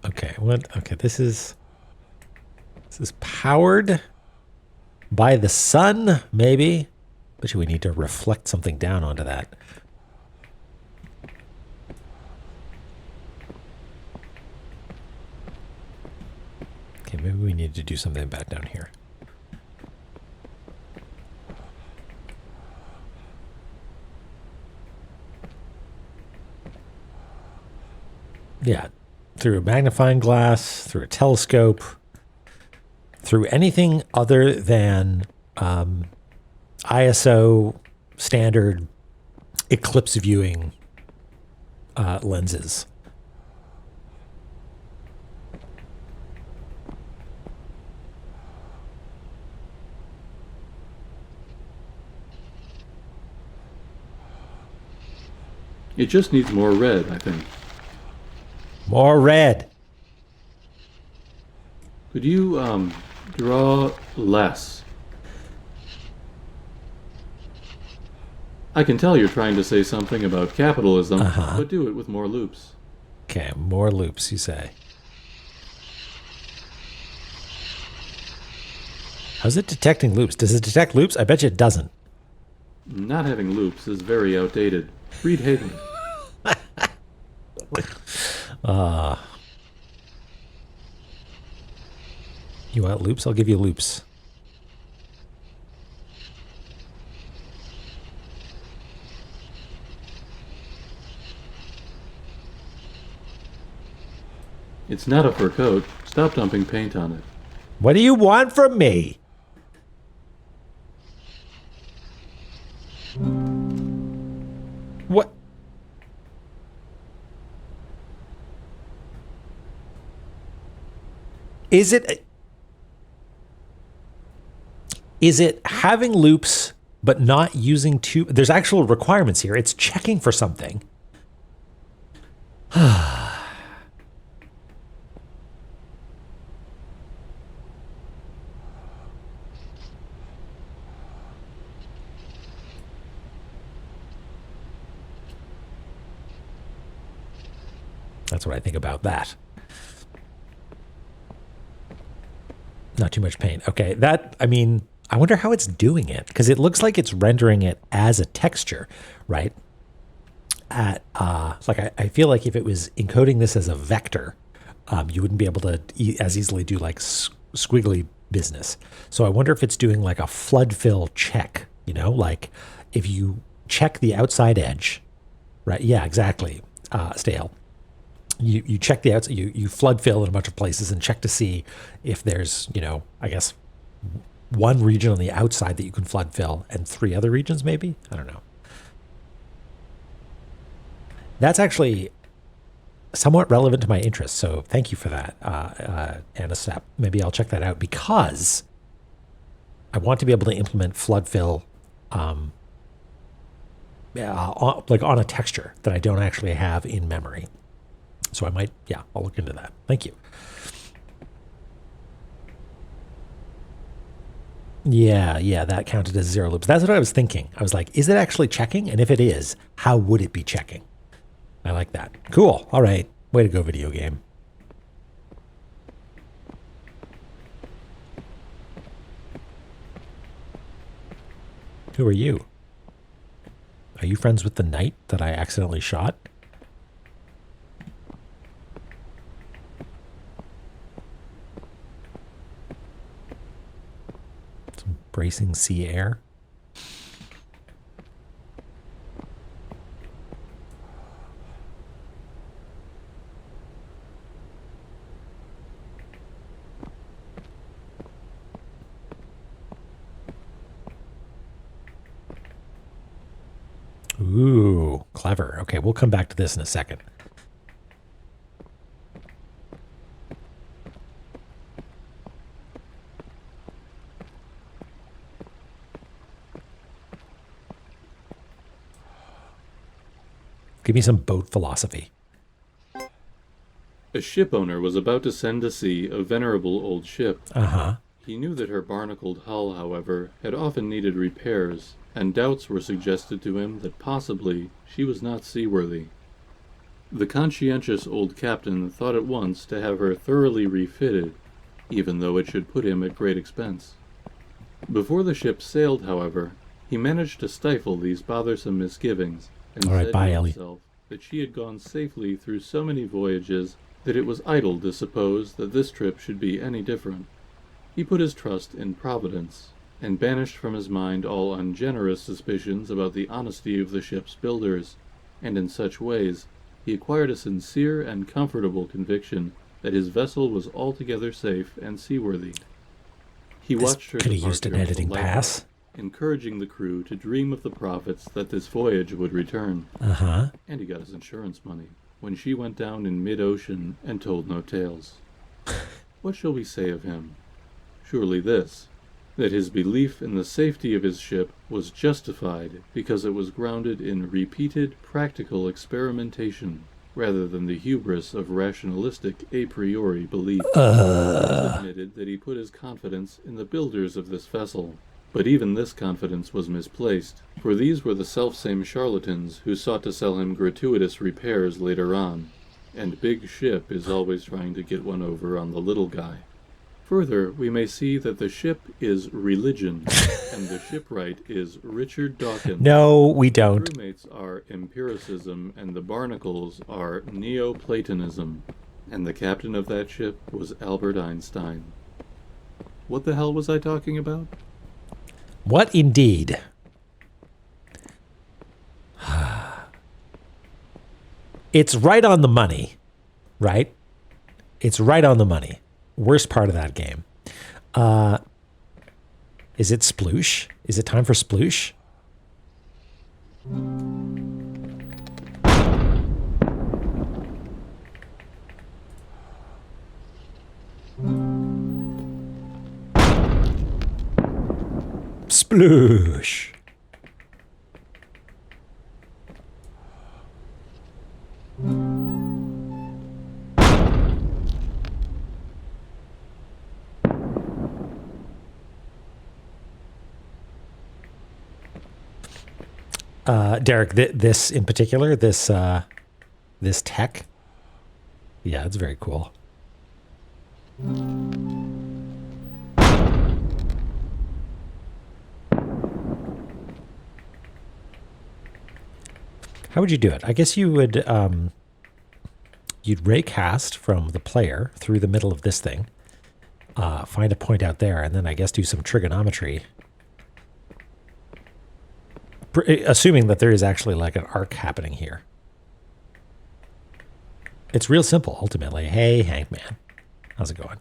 Okay, what? Okay, this is powered by the sun, maybe. Bet you we need to reflect something down onto that. Okay, maybe we need to do something back down here. Yeah, through a magnifying glass, through a telescope, through anything other than ISO standard eclipse viewing lenses. It just needs more red, I think. More red. Could you, draw less? I can tell you're trying to say something about capitalism, but do it with more loops. Okay, more loops, you say. How's it detecting loops? Does it detect loops? I bet you it doesn't. Not having loops is very outdated. Read Hagen. You want loops? I'll give you loops. It's not a fur coat. Stop dumping paint on it. What do you want from me? What? Is it having loops but not using two? There's actual requirements here. It's checking for something. That's what I think about that. Not too much paint. Okay, that, I mean, I wonder how it's doing it, because it looks like it's rendering it as a texture, right? At I feel like if it was encoding this as a vector, you wouldn't be able to as easily do like squiggly business. So I wonder if it's doing like a flood fill check, you know, like if you check the outside edge, right? Yeah, exactly. Stale. You check the outside, you flood fill in a bunch of places and check to see if there's, you know, I guess one region on the outside that you can flood fill and 3 other regions maybe? I don't know. That's actually somewhat relevant to my interest, so thank you for that, Anasep. Maybe I'll check that out because I want to be able to implement flood fill like on a texture that I don't actually have in memory. So I might, yeah, I'll look into that. Thank you. Yeah, that counted as 0 loops. That's what I was thinking. I was like, is it actually checking? And if it is, how would it be checking? I like that. Cool. All right. Way to go, video game. Who are you? Are you friends with the knight that I accidentally shot? Some bracing sea air. Ooh, clever. Okay, we'll come back to this in a second. Give me some boat philosophy. A ship owner was about to send to sea a venerable old ship. Uh-huh. He knew that her barnacled hull, however, had often needed repairs, and doubts were suggested to him that possibly she was not seaworthy. The conscientious old captain thought at once to have her thoroughly refitted, even though it should put him at great expense. Before the ship sailed, however, he managed to stifle these bothersome misgivings, and said to himself that she had gone safely through so many voyages that it was idle to suppose that this trip should be any different. He put his trust in Providence, and banished from his mind all ungenerous suspicions about the honesty of the ship's builders, and in such ways he acquired a sincere and comfortable conviction that his vessel was altogether safe and seaworthy. He watched her could have used an editing pass. encouraging the crew to dream of the profits that this voyage would return. Uh-huh. And he got his insurance money when she went down in mid-ocean and told no tales. What shall we say of him? Surely this, that his belief in the safety of his ship was justified because it was grounded in repeated practical experimentation rather than the hubris of rationalistic a priori belief. He admitted that he put his confidence in the builders of this vessel. But even this confidence was misplaced, for these were the selfsame charlatans who sought to sell him gratuitous repairs later on, and Big Ship is always trying to get one over on the little guy. Further, we may see that the ship is religion, and the shipwright is Richard Dawkins. No, we don't. Crewmates are empiricism, and the barnacles are Neoplatonism, and the captain of that ship was Albert Einstein. What the hell was I talking about? What indeed? It's right on the money, right? It's right on the money. Worst part of that game. Is it sploosh? Is it time for sploosh? Sploosh. Derek, this in particular, this tech, yeah, it's very cool. How would you do it? I guess you would, you'd raycast from the player through the middle of this thing, find a point out there, and then I guess do some trigonometry. Assuming that there is actually like an arc happening here. It's real simple, ultimately. Hey, Hank Man. How's it going?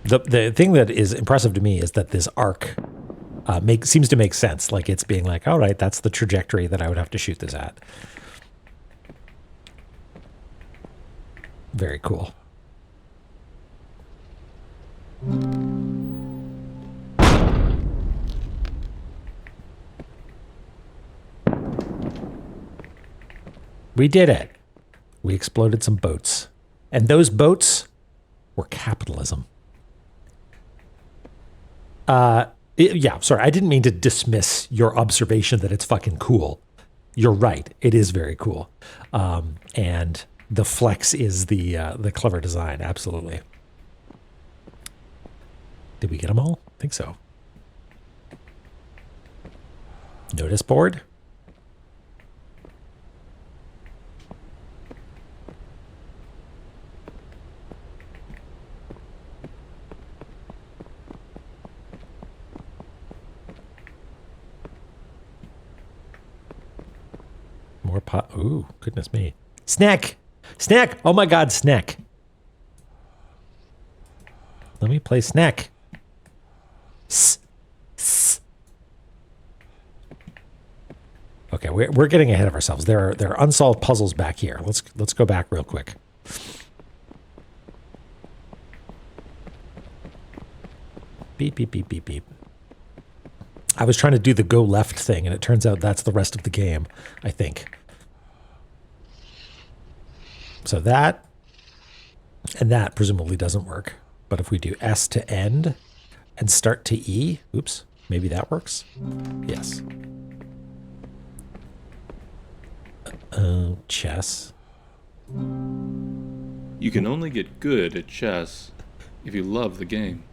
The thing that is impressive to me is that this arc seems to make sense. Like it's being like, all right, that's the trajectory that I would have to shoot this at. Very cool. We did it. We exploded some boats. And those boats were capitalism. Yeah, sorry. I didn't mean to dismiss your observation that it's fucking cool. You're right. It is very cool. And the flex is the clever design. Absolutely. Did we get them all? I think so. Notice board. More pot. Ooh, goodness me. Snack! Snack! Oh my god, snack. Let me play snack. Okay, we're getting ahead of ourselves. There are unsolved puzzles back here. Let's go back real quick. Beep beep beep beep beep. I was trying to do the go left thing, and it turns out that's the rest of the game, I think. So that and that presumably doesn't work. But if we do S to end and start to E, oops, maybe that works. Yes. Chess. You can only get good at chess if you love the game.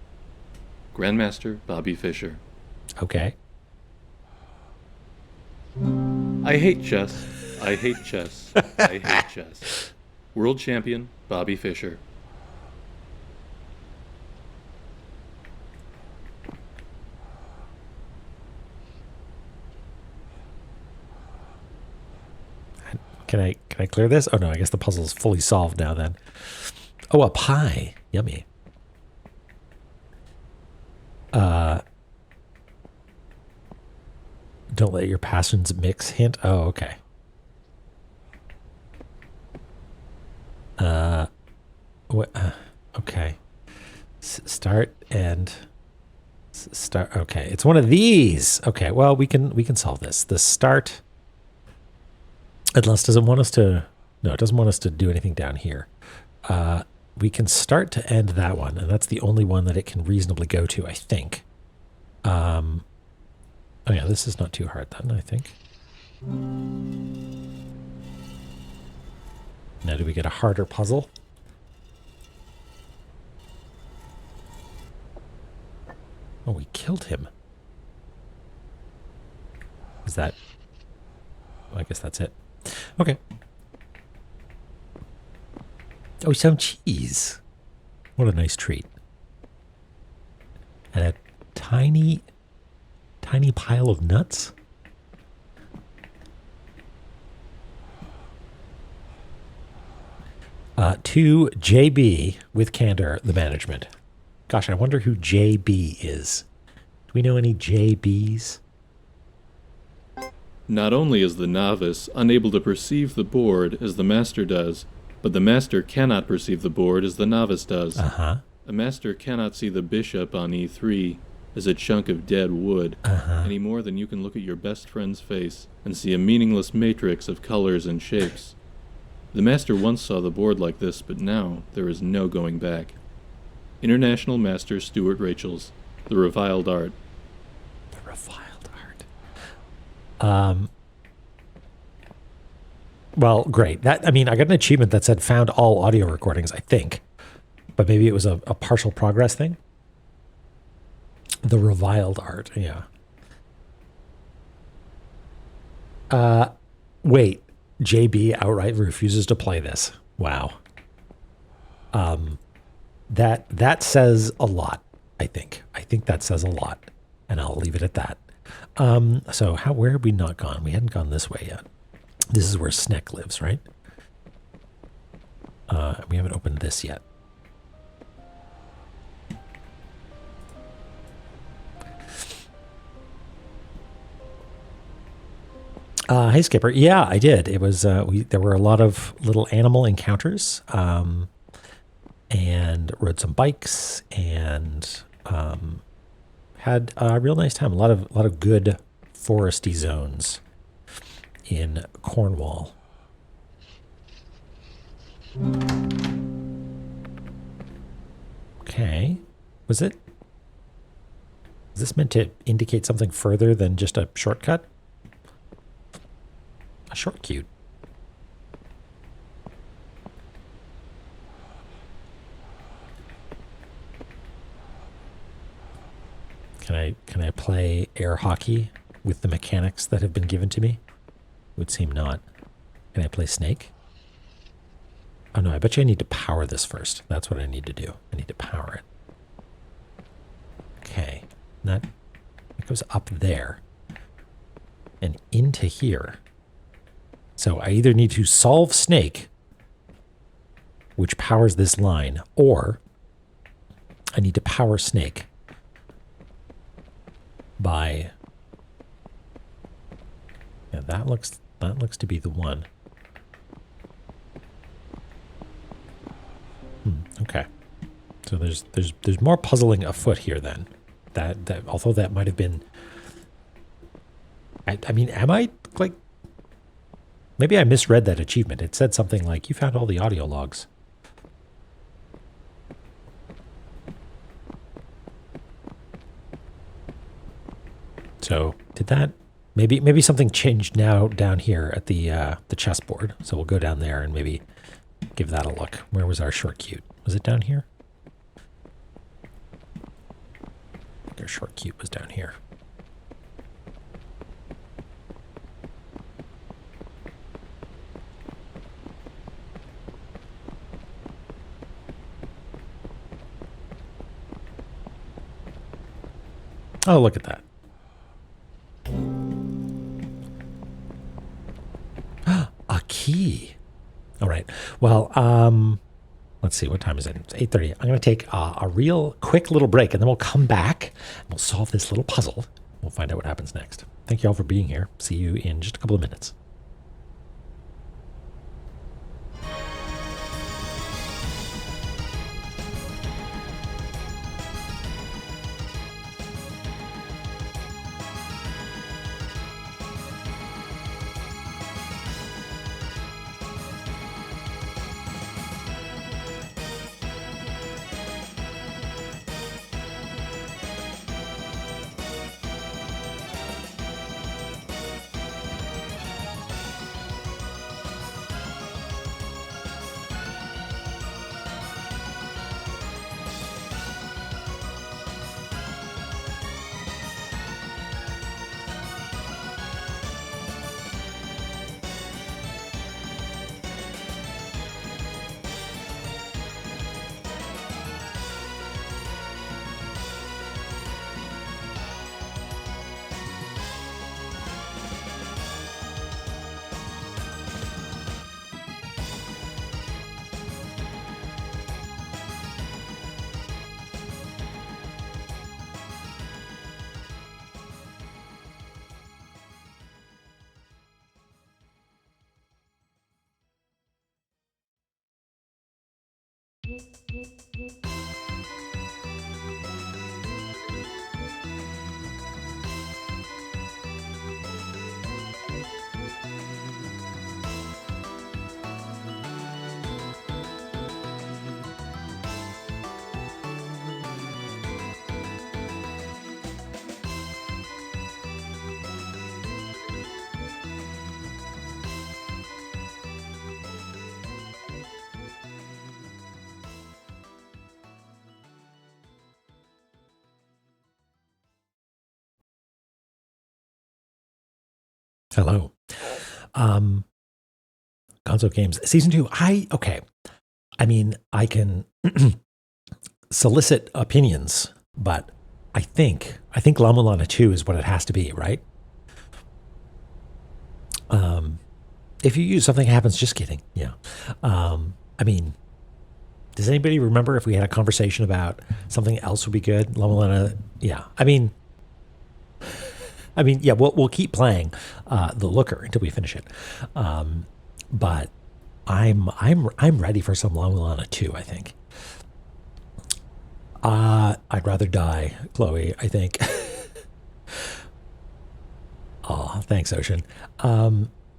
Grandmaster Bobby Fischer. Okay. I hate chess. I hate chess. I hate chess. World champion Bobby Fischer. Can I clear this? Oh no, I guess the puzzle is fully solved now then. Oh, a pie. Yummy. Don't let your passions mix hint. Oh, okay. What? Okay. Start and start. Okay, it's one of these. Okay, well we can solve this. The start. Unless doesn't want us to. No, it doesn't want us to do anything down here. We can start to end that one, and that's the only one that it can reasonably go to, I think. Oh yeah, this is not too hard then, I think. Now do we get a harder puzzle? Oh, we killed him. Is that... Well, I guess that's it. Okay. Oh, some cheese. What a nice treat. And a tiny pile of nuts. To JB with Candor, the management. Gosh, I wonder who JB is. Do we know any JBs? Not only is the novice unable to perceive the board as the master does, but the master cannot perceive the board as the novice does. Uh-huh. A master cannot see the bishop on e3 as a chunk of dead wood, any more than you can look at your best friend's face and see a meaningless matrix of colors and shapes. The master once saw the board like this, but now there is no going back. International Master Stuart Rachels, The Reviled Art. The Reviled Art. Well, great. I got an achievement that said found all audio recordings, I think. But maybe it was a partial progress thing. The Reviled Art, yeah. Wait. JB outright refuses to play this. Wow. That says a lot, I think. I think that says a lot. And I'll leave it at that. So where have we not gone? We hadn't gone this way yet. This is where Sneck lives, right? We haven't opened this yet. Hey Skipper, yeah, I did. It was there were a lot of little animal encounters, and rode some bikes and had a real nice time. A lot of good foresty zones in Cornwall. Okay, was this meant to indicate something further than just a shortcut? A short cute. Can I play air hockey with the mechanics that have been given to me? Would seem not. Can I play Snake? Oh no, I bet you I need to power this first. That's what I need to do. I need to power it. Okay. That goes up there. And into here. So I either need to solve Snake, which powers this line, or I need to power Snake by... Yeah, that looks to be the one. Okay. So there's more puzzling afoot here then. That although that might have been... I mean, am I like... Maybe I misread that achievement. It said something like, you found all the audio logs. So did that... Maybe something changed now down here at the chessboard. So we'll go down there and maybe give that a look. Where was our short cute? Was it down here? I think our short cute was down here. Oh, look at that. A key. All right. Well, let's see, what time is it? It's 8:30. I'm going to take a real quick little break, and then we'll come back and we'll solve this little puzzle. We'll find out what happens next. Thank you all for being here. See you in just a couple of minutes. Hello. Gonzo Games Season 2. Okay. I mean, I can solicit opinions, but I think La Mulana 2 is what it has to be, right? If you use something happens, just kidding. Yeah. I mean, does anybody remember if we had a conversation about something else would be good? La Mulana, yeah. I mean, yeah, we'll keep playing the Looker until we finish it. But I'm ready for some La Mulana 2, I think. I'd rather die, Chloe, I think. Oh, thanks, Ocean.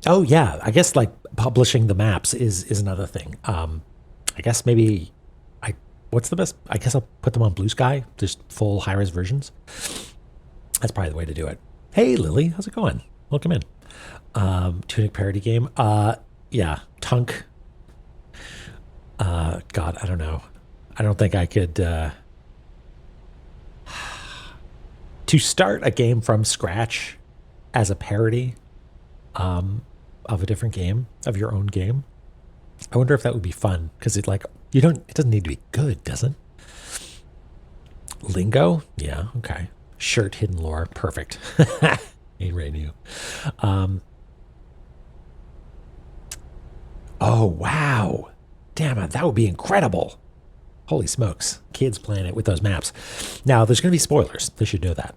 Oh yeah, I guess like publishing the maps is another thing. I guess maybe what's the best? I guess I'll put them on Blue Sky, just full high-res versions. That's probably the way to do it. Hey, Lily, how's it going? Welcome in. Tunic parody game. Yeah, Tunk. God, I don't know. I don't think I could. To start a game from scratch as a parody of a different game, of your own game. I wonder if that would be fun, because it doesn't need to be good, does it? Lingo? Yeah, okay. Shirt, hidden lore, perfect. Hey, Rainu. Oh, wow. Damn it, that would be incredible. Holy smokes. Kids playing it with those maps. Now, there's going to be spoilers. They should know that.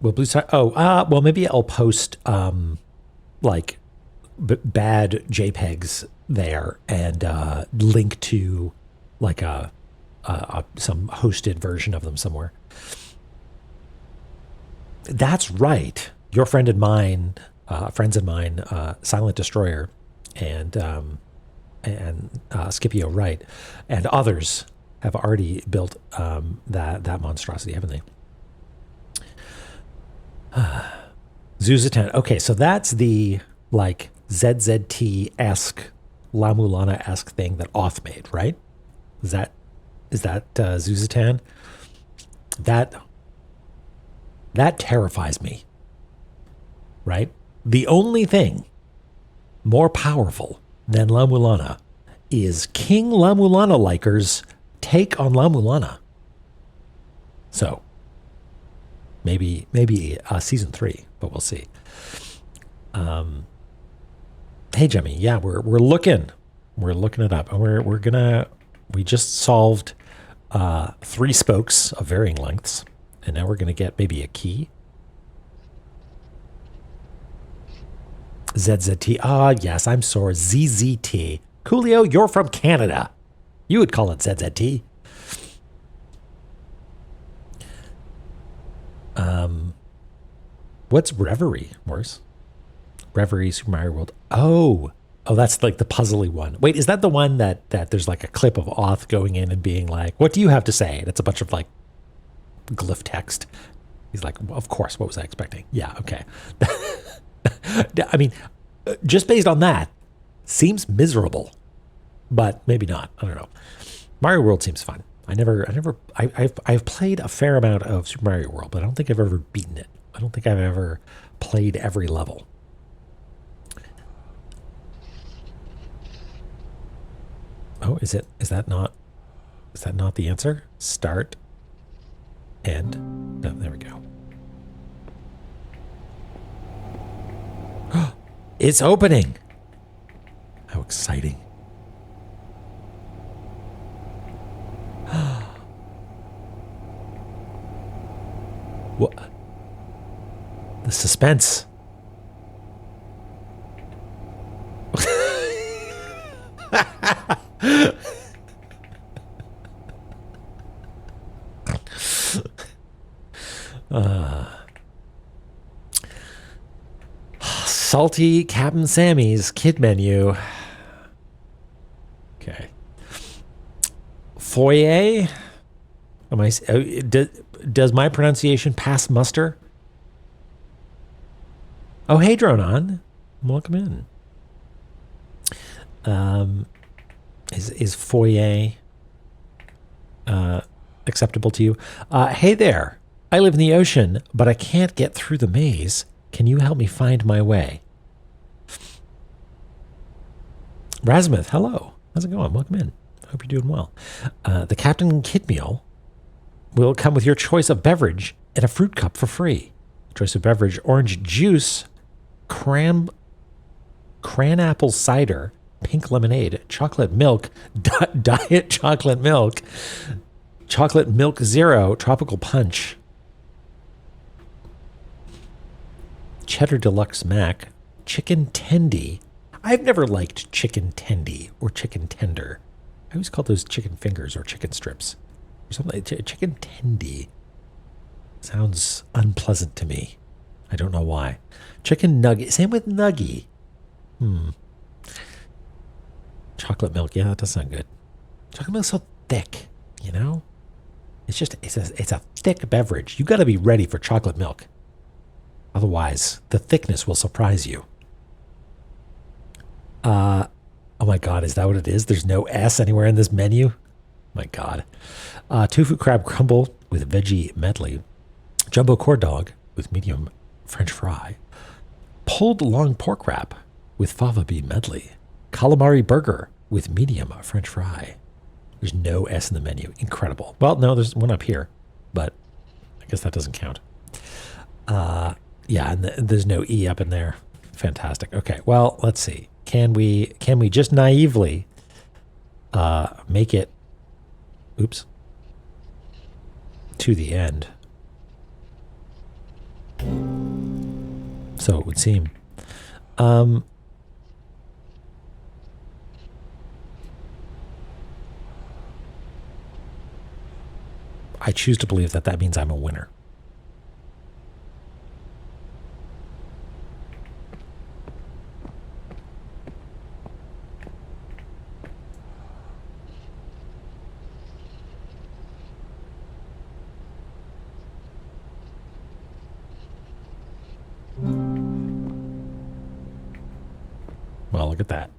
Will Blue Sky? Well, maybe I'll post like bad JPEGs there and link to like some hosted version of them somewhere. That's right. Your friends and mine, Silent Destroyer, and Scipio Wright, and others have already built that monstrosity, haven't they? Zuzatan. Okay, so that's the like ZZT-esque, La Mulana-esque thing that Oth made, right? Is that Zuzatan? That terrifies me, right? The only thing more powerful than La Mulana is King La Mulana likers' take on La Mulana. So maybe season 3, but we'll see. Hey Jemmy, yeah, we're looking We're looking it up, and we just solved 3 spokes of varying lengths, and now we're gonna get maybe a key. ZZT. Ah, yes, I'm sorry. ZZT. Coolio, you're from Canada. You would call it ZZT. What's Reverie, Morris? Reverie, Super Mario World. Oh, that's like the puzzly one. Wait, is that the one that there's like a clip of Oth going in and being like, "What do you have to say?" And it's a bunch of like glyph text. He's like, "Of course. What was I expecting?" Yeah, okay. I mean, just based on that, seems miserable, but maybe not. I don't know. Mario World seems fun. I've played a fair amount of Super Mario World, but I don't think I've ever beaten it. I don't think I've ever played every level. Oh, is that not the answer? Start, end. No, there we go. It's opening. How exciting. What? The suspense. Salty Captain Sammy's kid menu. Okay. Foyer. Does my pronunciation pass muster? Oh, hey, Dronon. Welcome in. Is foyer acceptable to you? Hey there. I live in the ocean, but I can't get through the maze. Can you help me find my way? Razmuth, hello. How's it going? Welcome in. Hope you're doing well. The Captain Kid Meal will come with your choice of beverage and a fruit cup for free. Choice of beverage: orange juice, cran apple cider, pink lemonade, chocolate milk, diet chocolate milk zero, tropical punch, cheddar deluxe mac, chicken tendy. I've never liked chicken tendy or chicken tender. I always call those chicken fingers or chicken strips or something. Chicken tendy sounds unpleasant to me. I don't know why. Chicken nugget. Same with nuggy. Chocolate milk. Yeah, that does sound good. Chocolate milk's so thick, you know? It's a thick beverage. You got to be ready for chocolate milk. Otherwise, the thickness will surprise you. Oh my God, is that what it is? There's no S anywhere in this menu? My God. Tofu crab crumble with veggie medley. Jumbo corn dog with medium French fry. Pulled long pork wrap with fava bean medley. Calamari burger with medium French fry. There's no S in the menu. Incredible. Well, no, there's one up here, but I guess that doesn't count. Yeah, and there's no E up in there. Fantastic. Okay, well, let's see. Can we just naively make it, oops, to the end? So it would seem. I choose to believe that means I'm a winner. Well, look at that.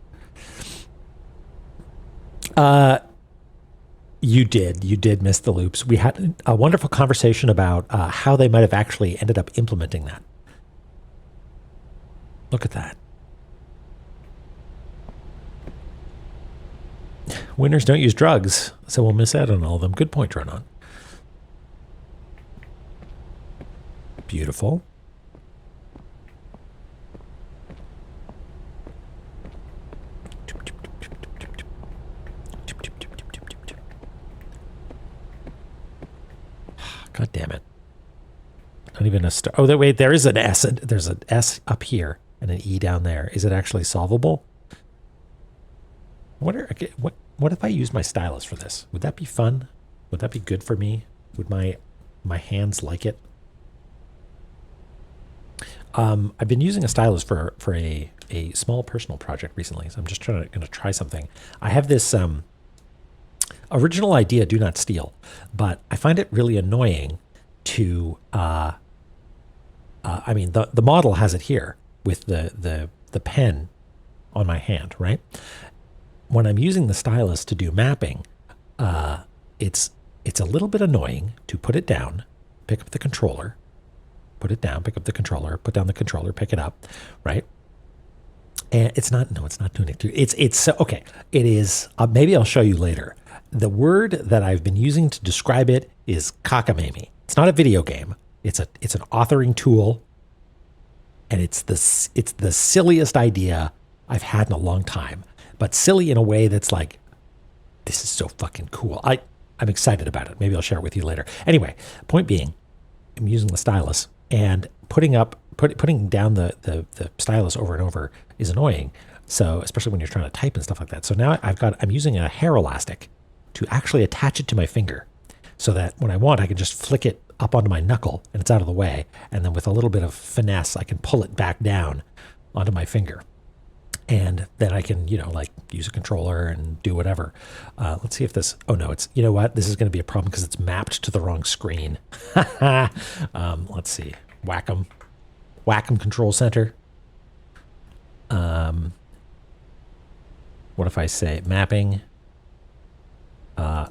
You did miss the loops. We had a wonderful conversation about how they might have actually ended up implementing that. Look at that. Winners don't use drugs, so we'll miss out on all of them. Good point, Dronon. Beautiful. damn it. Not even a star. Oh, wait, there is an S. There's an S up here and an E down there. Is it actually solvable? What if I use my stylus for this? Would that be fun? Would that be good for me? Would my hands like it? I've been using a stylus for a small personal project recently, so I'm just going to try something. I have this original idea, do not steal, but I find it really annoying to I mean, the model has it here with the pen on my hand, right? When I'm using the stylus to do mapping, it's a little bit annoying to put it down, pick up the controller, put it down, pick up the controller, put down the controller, pick it up, right? And it's not doing it. It's okay. It is, maybe I'll show you later. The word that I've been using to describe it is cockamamie. It's not a video game. It's an authoring tool, and it's the silliest idea I've had in a long time. But silly in a way that's like, this is so fucking cool. I'm excited about it. Maybe I'll share it with you later. Anyway, point being, I'm using the stylus, and putting down the stylus over and over is annoying. So especially when you're trying to type and stuff like that. So now I'm using a hair elastic to actually attach it to my finger, so that when I want, I can just flick it up onto my knuckle and it's out of the way. And then with a little bit of finesse, I can pull it back down onto my finger. And then I can, like use a controller and do whatever. Let's see if this, oh no, you know what? This is going to be a problem because it's mapped to the wrong screen. Let's see. Wacom Control Center. What if I say mapping? How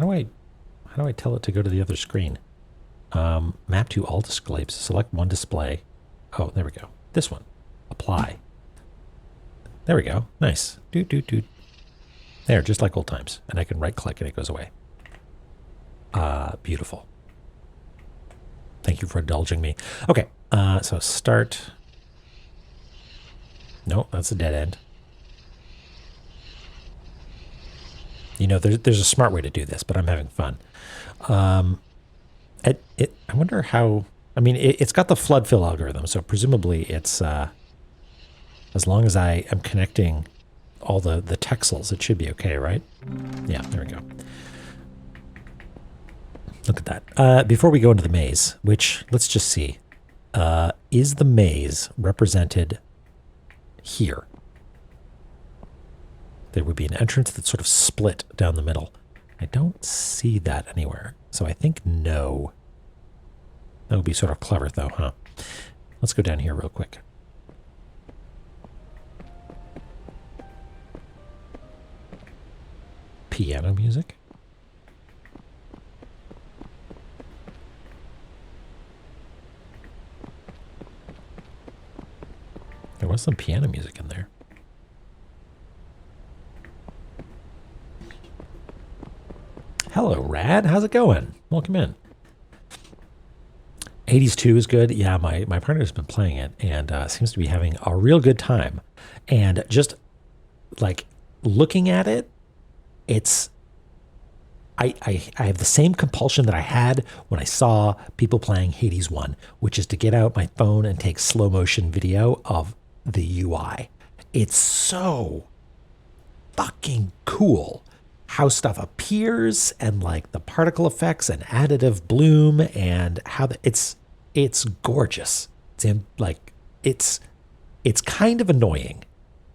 do I tell it to go to the other screen? Map to all displays. Select one display. Oh, there we go. This one. Apply. There we go. Nice. Doot. There, just like old times. And I can right click and it goes away. Beautiful. Thank you for indulging me. Okay, so start. No, that's a dead end. There's a smart way to do this, but I'm having fun. I wonder how. I mean, it's got the flood fill algorithm, so presumably it's as long as I am connecting all the texels, it should be okay, right? Yeah, there we go. Look at that. Before we go into the maze, which let's just see, is the maze represented here? There would be an entrance that's sort of split down the middle. I don't see that anywhere, so I think no. That would be sort of clever, though, huh? Let's go down here real quick. Piano music. There was some piano music in there. Hello, Rad. How's it going? Welcome in. Hades 2 is good. Yeah, my partner's been playing it and seems to be having a real good time. And just like looking at it, I have the same compulsion that I had when I saw people playing Hades 1, which is to get out my phone and take slow motion video of the UI. It's so fucking cool how stuff appears and like the particle effects and additive bloom and how it's gorgeous. It's kind of annoying.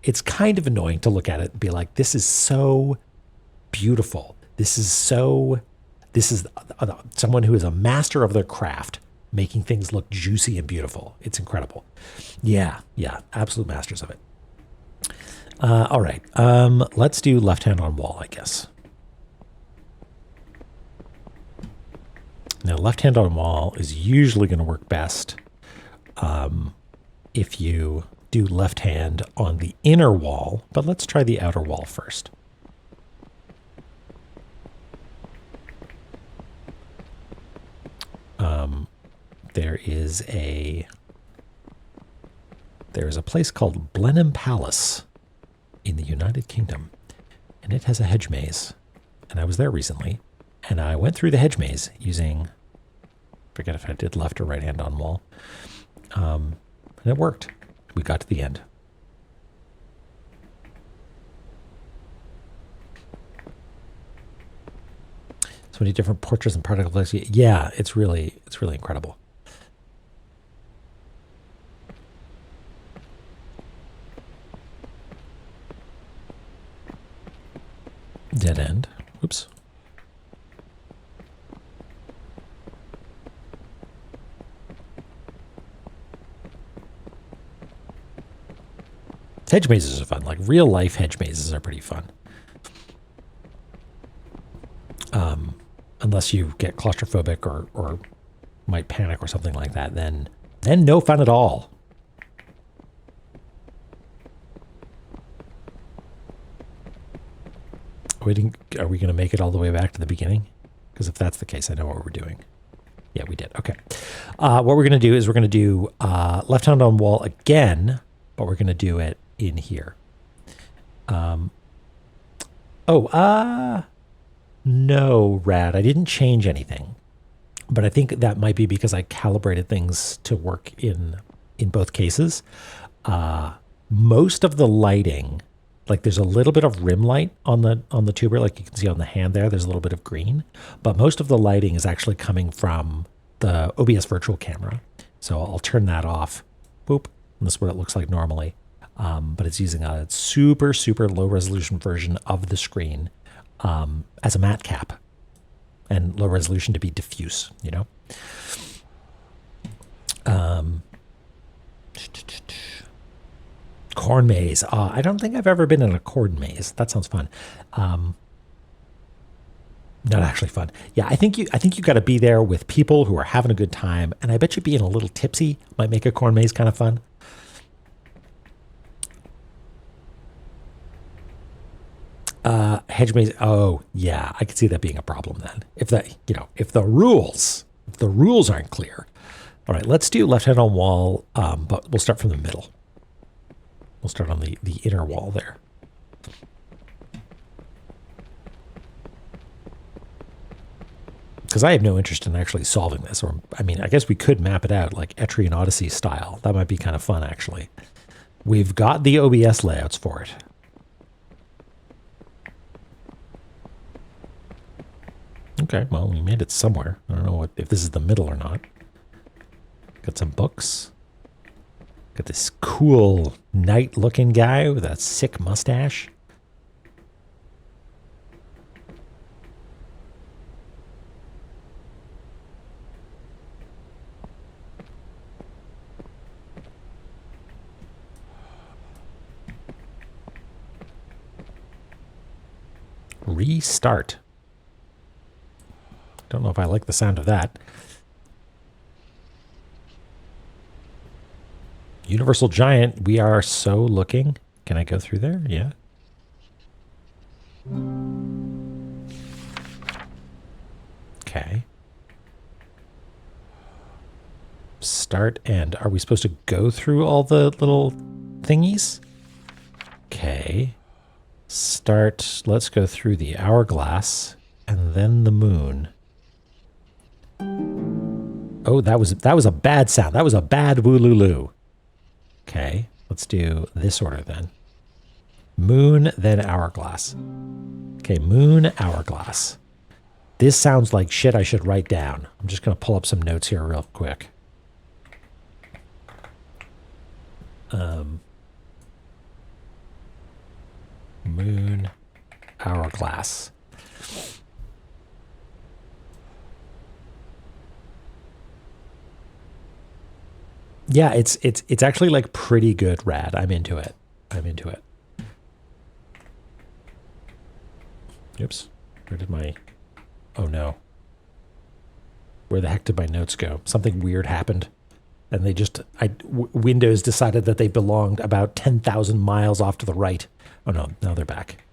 It's kind of annoying to look at it and be like, this is so beautiful. This is someone who is a master of their craft, making things look juicy and beautiful. It's incredible. Yeah, absolute masters of it. All right, let's do left hand on wall, I guess. Now, left hand on wall is usually going to work best if you do left hand on the inner wall, but let's try the outer wall first. There is a place called Blenheim Palace in the United Kingdom, and it has a hedge maze. And I was there recently, And I went through the hedge maze using, forget if I did left or right hand on wall. And it worked. We got to the end. So many different portraits and particle effects. Yeah, it's really incredible. Dead end. Oops. Hedge mazes are fun. Like real life hedge mazes are pretty fun. Unless you get claustrophobic or might panic or something like that, then no fun at all. Are we going to make it all the way back to the beginning? Because if that's the case, I know what we're doing. Yeah, we did. Okay. What we're going to do is we're going to do left hand on wall again, but we're going to do it in here. No, Rad, I didn't change anything. But I think that might be because I calibrated things to work in both cases. Most of the lighting, like there's a little bit of rim light on the tuber, like you can see on the hand there's a little bit of green, but most of the lighting is actually coming from the OBS virtual camera. So I'll turn that off. Boop. And this is what it looks like normally. But it's using a super, super low resolution version of the screen as a matte cap, and low resolution to be diffuse, you know? Corn maze. I don't think I've ever been in a corn maze. That sounds fun. Not actually fun. Yeah, I think you got to be there with people who are having a good time, and I bet you being a little tipsy might make a corn maze kind of fun. Hedge maze. Oh yeah, I could see that being a problem then. If the rules aren't clear. All right, let's do left hand on wall, but we'll start from the middle. We'll start on the inner wall there. Because I have no interest in actually solving this. Or, I mean, I guess we could map it out like Etrian Odyssey style. That might be kind of fun, actually. We've got the OBS layouts for it. Okay, well, we made it somewhere. I don't know if this is the middle or not. Got some books. Got this cool knight-looking guy with a sick mustache. Restart. Don't know if I like the sound of that. Universal Giant, we are so looking. Can I go through there? Yeah. Okay. Start end. Are we supposed to go through all the little thingies? Okay. Start. Let's go through the hourglass and then the moon. Oh, that was a bad sound. That was a bad woolulu. Okay, let's do this order then. Moon, then hourglass. Okay, moon, hourglass. This sounds like shit I should write down. I'm just going to pull up some notes here real quick. Moon, hourglass. Yeah, it's actually like pretty good, Rad. I'm into it. Oops. Where did my... Oh no. Where the heck did my notes go? Something weird happened. And they just... Windows decided that they belonged about 10,000 miles off to the right. Oh no, now they're back.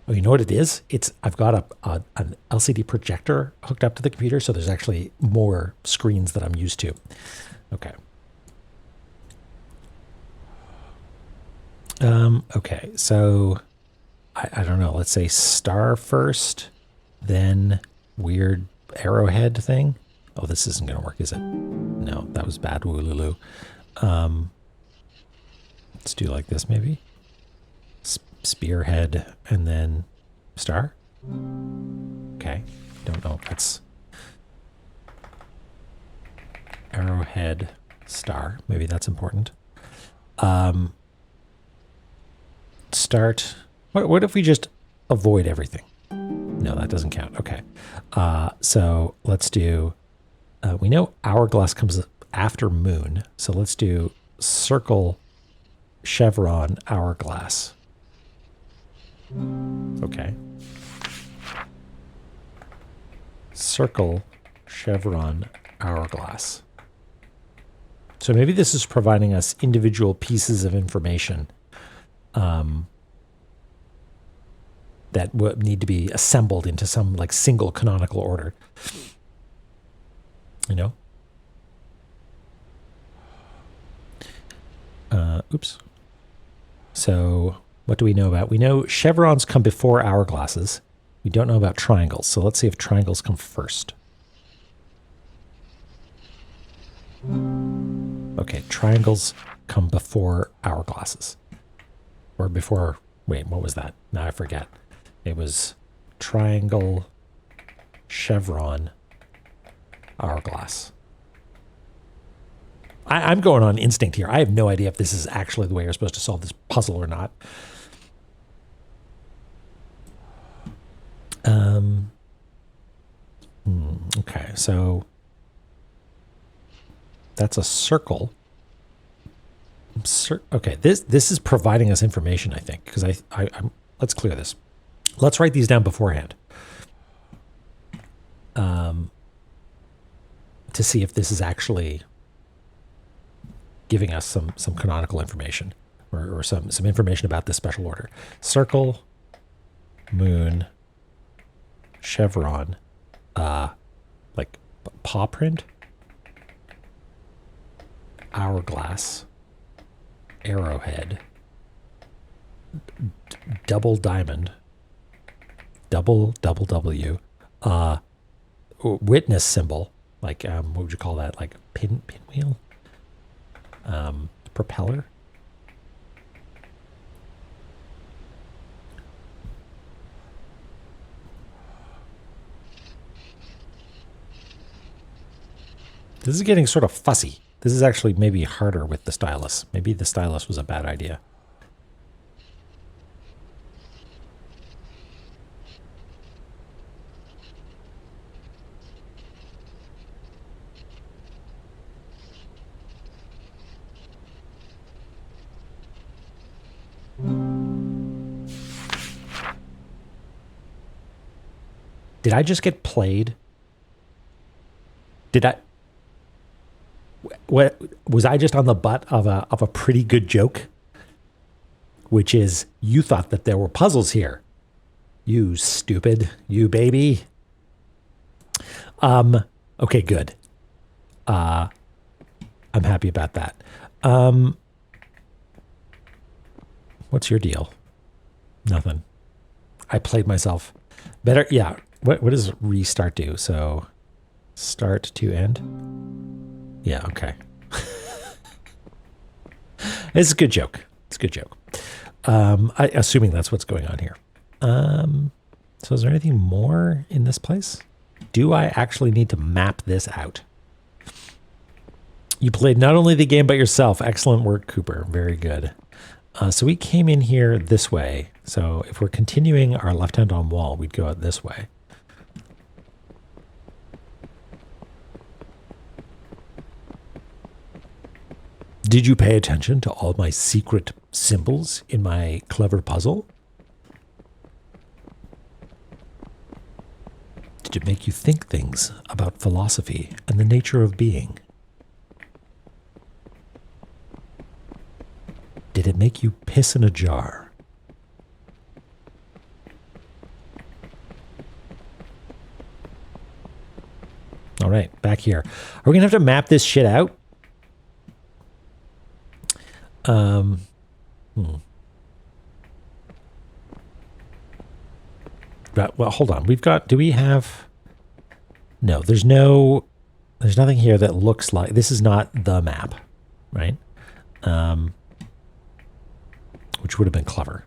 Oh, you know what it is? I've got an LCD projector hooked up to the computer, so there's actually more screens that I'm used to. Okay. Okay, so I don't know. Let's say star first, then weird arrowhead thing. Oh, this isn't going to work, is it? No, that was bad. Woolulu. Let's do like this, maybe. Spearhead and then star. Okay. Don't know if that's arrowhead star. Maybe that's important. Start. What if we just avoid everything? No, that doesn't count. Okay. So let's do, we know hourglass comes after moon. So let's do circle, chevron, hourglass. Okay. Circle, chevron, hourglass. So maybe this is providing us individual pieces of information that would need to be assembled into some like single canonical order. You know? Oops. So what do we know about? We know chevrons come before hourglasses. We don't know about triangles. So let's see if triangles come first. Okay, triangles come before hourglasses. Or before, wait, what was that? Now I forget. It was triangle, chevron, hourglass. I'm going on instinct here. I have no idea if this is actually the way you're supposed to solve this puzzle or not. Okay, so that's a circle. Okay, this is providing us information, I think, because I'm let's clear this. Let's write these down beforehand. To see if this is actually giving us some canonical information or some information about this special order. Circle, moon, chevron, like paw print, hourglass, arrowhead, double diamond, double W, witness symbol, like what would you call that? Like pinwheel, propeller. This is getting sort of fussy. This is actually maybe harder with the stylus. Maybe the stylus was a bad idea. Did I just get played? Did I? What was I just on the butt of a pretty good joke? Which is, you thought that there were puzzles here. You stupid, you baby. Okay, good. I'm happy about that. What's your deal? Nothing. I played myself. Better, yeah. What does restart do? So, start to end? Yeah, okay. It's a good joke. It's a good joke. Assuming that's what's going on here. So is there anything more in this place? Do I actually need to map this out? You played not only the game, but yourself. Excellent work, Cooper. Very good. So we came in here this way. So if we're continuing our left hand on wall, we'd go out this way. Did you pay attention to all my secret symbols in my clever puzzle? Did it make you think things about philosophy and the nature of being? Did it make you piss in a jar? All right, back here. Are we going to have to map this shit out? But, well, hold on. We've got, do we have No, there's nothing here that looks like, this is not the map, right? Which would have been clever.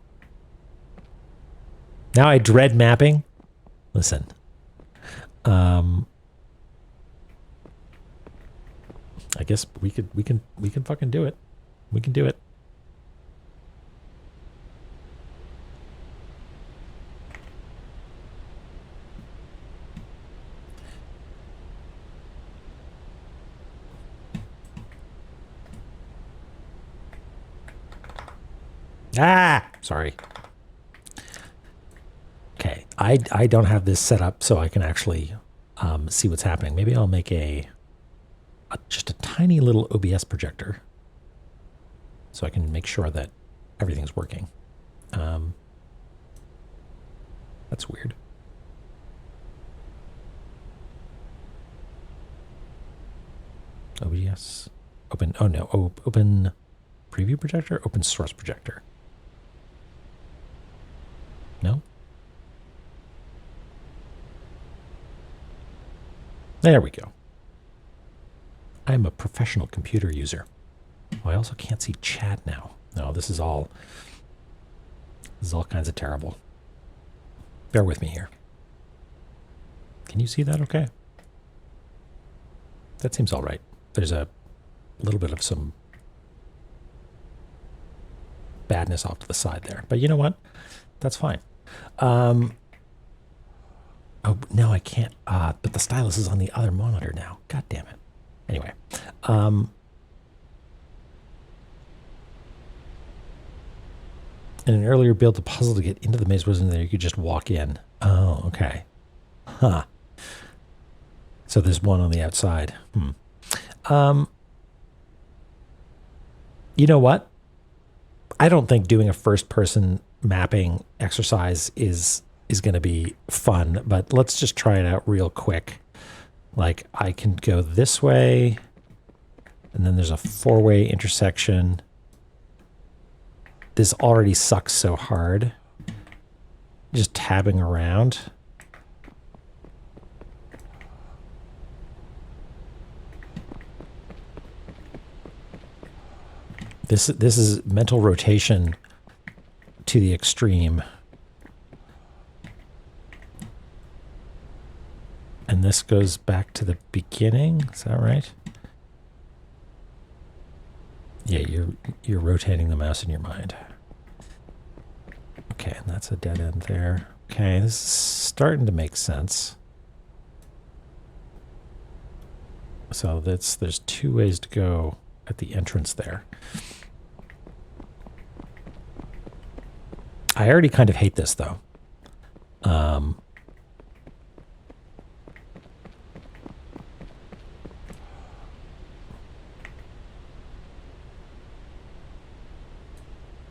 Now I dread mapping. Listen. I guess we can fucking do it. We can do it. Sorry. Okay, I don't have this set up so I can actually see what's happening. Maybe I'll make just a tiny little OBS projector so I can make sure that everything's working. That's weird. OBS. Open preview projector, open source projector. No? There we go. I'm a professional computer user. Oh, I also can't see chat now. No, this is all kinds of terrible. Bear with me here. Can you see that okay? That seems all right. There's a little bit of some badness off to the side there. But you know what? That's fine. Oh, no, I can't. But the stylus is on the other monitor now. God damn it. Anyway. In an earlier build, the puzzle to get into the maze wasn't there. You could just walk in. Oh, okay. Huh. So there's one on the outside. You know what? I don't think doing a first-person mapping exercise is going to be fun, but let's just try it out real quick. Like, I can go this way, and then there's a four-way intersection. This already sucks so hard. Just tabbing around. This is mental rotation to the extreme. And this goes back to the beginning. Is that right? Yeah, you're rotating the mouse in your mind. Okay, and that's a dead end there. Okay, this is starting to make sense. So there's two ways to go at the entrance there. I already kind of hate this, though.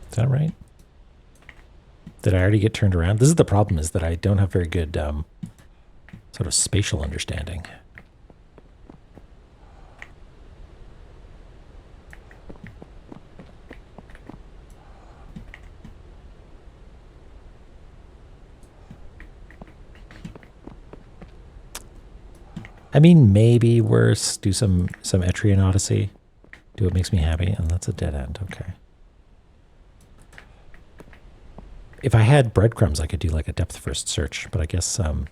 Is that right? Did I already get turned around? This is the problem, is that I don't have very good sort of spatial understanding. I mean, maybe worse, do some Etrian Odyssey. Do what makes me happy, and that's a dead end. Okay. If I had breadcrumbs, I could do like a depth first search, but I guess, oh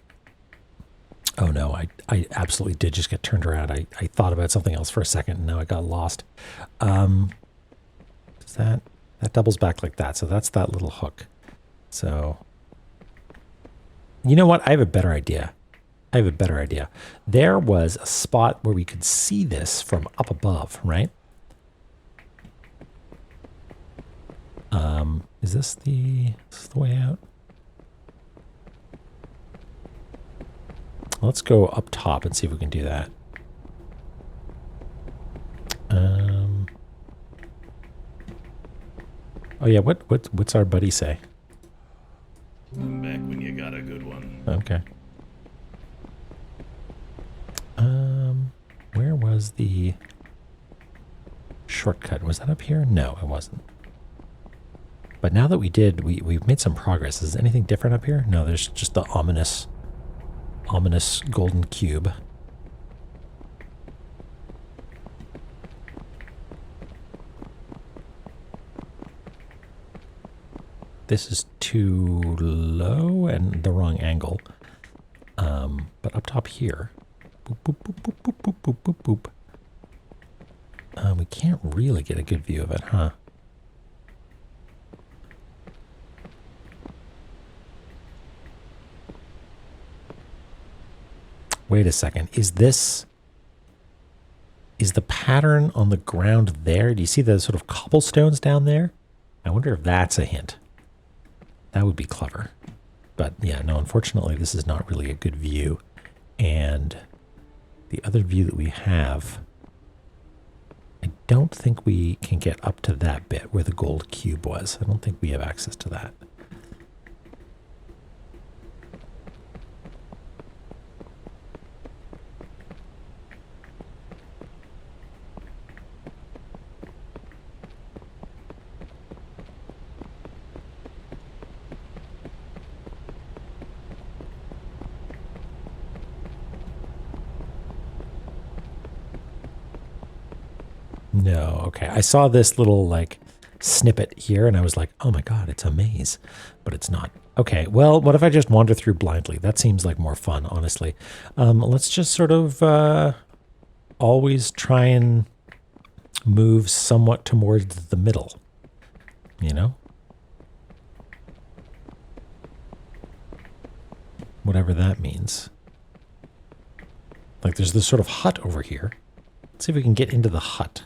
no, I absolutely did just get turned around. I thought about something else for a second, and now I got lost. Does that doubles back like that, so that's that little hook. So, you know what? I have a better idea. There was a spot where we could see this from up above, right? Is this the way out? Let's go up top and see if we can do that. Oh yeah, what's our buddy say? Come back when you got a good one. Okay. Where was the shortcut? Was that up here? No, it wasn't. But now that we did, we've made some progress. Is anything different up here? No, there's just the ominous ominous golden cube. This is too low and the wrong angle. But up top here, boop, boop, boop, boop, boop, boop, boop, boop, boop. We can't really get a good view of it, huh? Wait a second. Is the pattern on the ground there? Do you see the sort of cobblestones down there? I wonder if that's a hint. That would be clever. But yeah, no, unfortunately, this is not really a good view. And the other view that we have, I don't think we can get up to that bit where the gold cube was. I don't think we have access to that. No, okay. I saw this little like snippet here and I was like, oh my God, it's a maze, but it's not. Okay, well, what if I just wander through blindly? That seems like more fun, honestly. Let's just sort of always try and move somewhat towards the middle, you know? Whatever that means. Like there's this sort of hut over here. Let's see if we can get into the hut.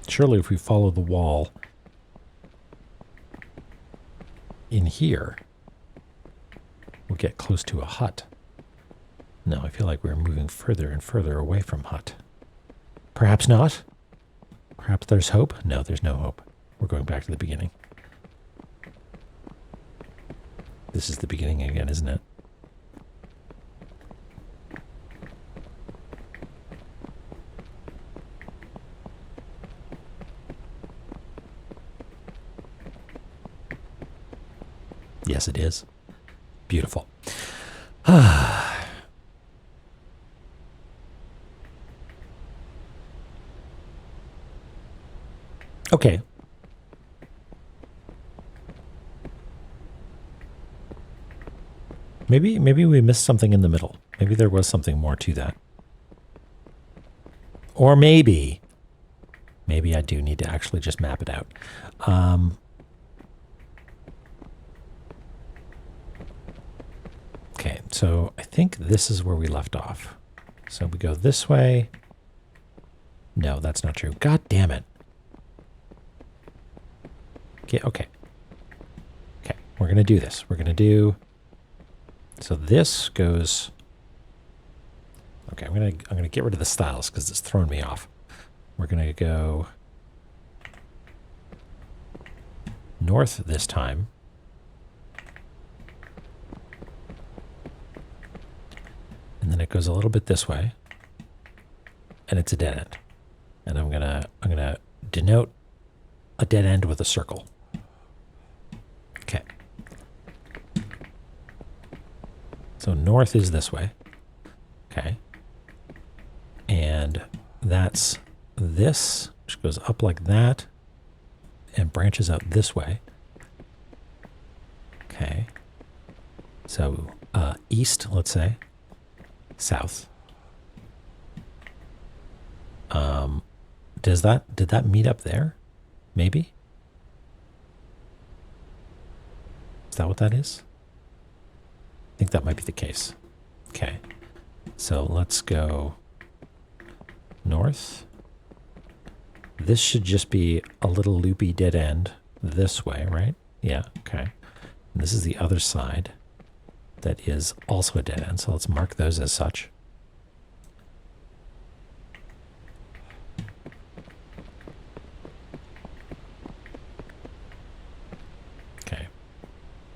Surely if we follow the wall in here, we'll get close to a hut. No, I feel like we're moving further and further away from hut. Perhaps not. Perhaps there's hope. No, there's no hope. We're going back to the beginning. This is the beginning again, isn't it? Yes, it is. Beautiful. Okay. Maybe we missed something in the middle. Maybe there was something more to that. Or maybe I do need to actually just map it out. Okay, so I think this is where we left off. So we go this way. No, that's not true. God damn it. Okay. Okay, we're going to do this. We're going to do... So this goes... Okay, I'm gonna get rid of the styles because it's thrown me off. We're going to go north this time. And then it goes a little bit this way. And it's a dead end. And I'm gonna denote a dead end with a circle. Okay. So north is this way. Okay. And that's this, which goes up like that and branches out this way. Okay. So east, let's say. South. Did that meet up there? Maybe? Is that what that is? I think that might be the case. Okay. So let's go north. This should just be a little loopy dead end this way, right? Yeah, okay. And this is the other side that is also a dead end, so let's mark those as such. Okay.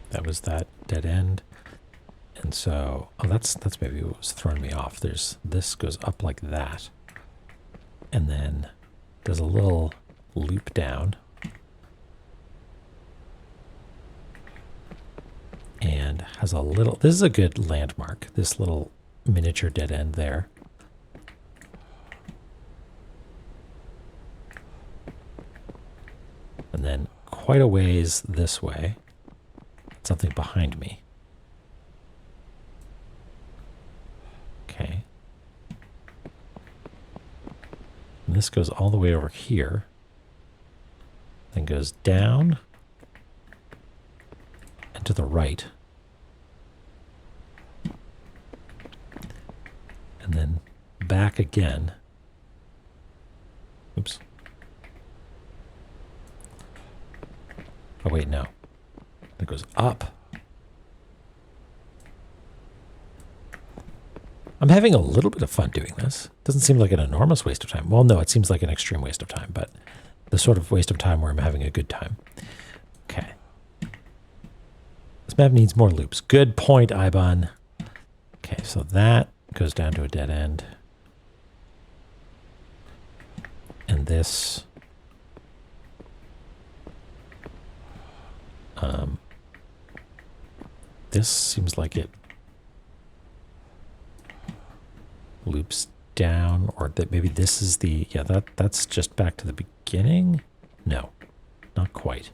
That was that dead end. And so, oh, that's maybe what was throwing me off. This goes up like that. And then does a little loop down. And has a little, this is a good landmark, this little miniature dead end there. And then quite a ways this way, something behind me. Okay. And this goes all the way over here. Then goes down and to the right. And then back again. Oops. Oh, wait, no. It goes up. I'm having a little bit of fun doing this. Doesn't seem like an enormous waste of time. Well, no, it seems like an extreme waste of time, but the sort of waste of time where I'm having a good time. Okay. This map needs more loops. Good point, Iban. Okay, so that goes down to a dead end. And this... this seems like it loops down, or that maybe this is the, yeah, that's just back to the beginning? No, not quite.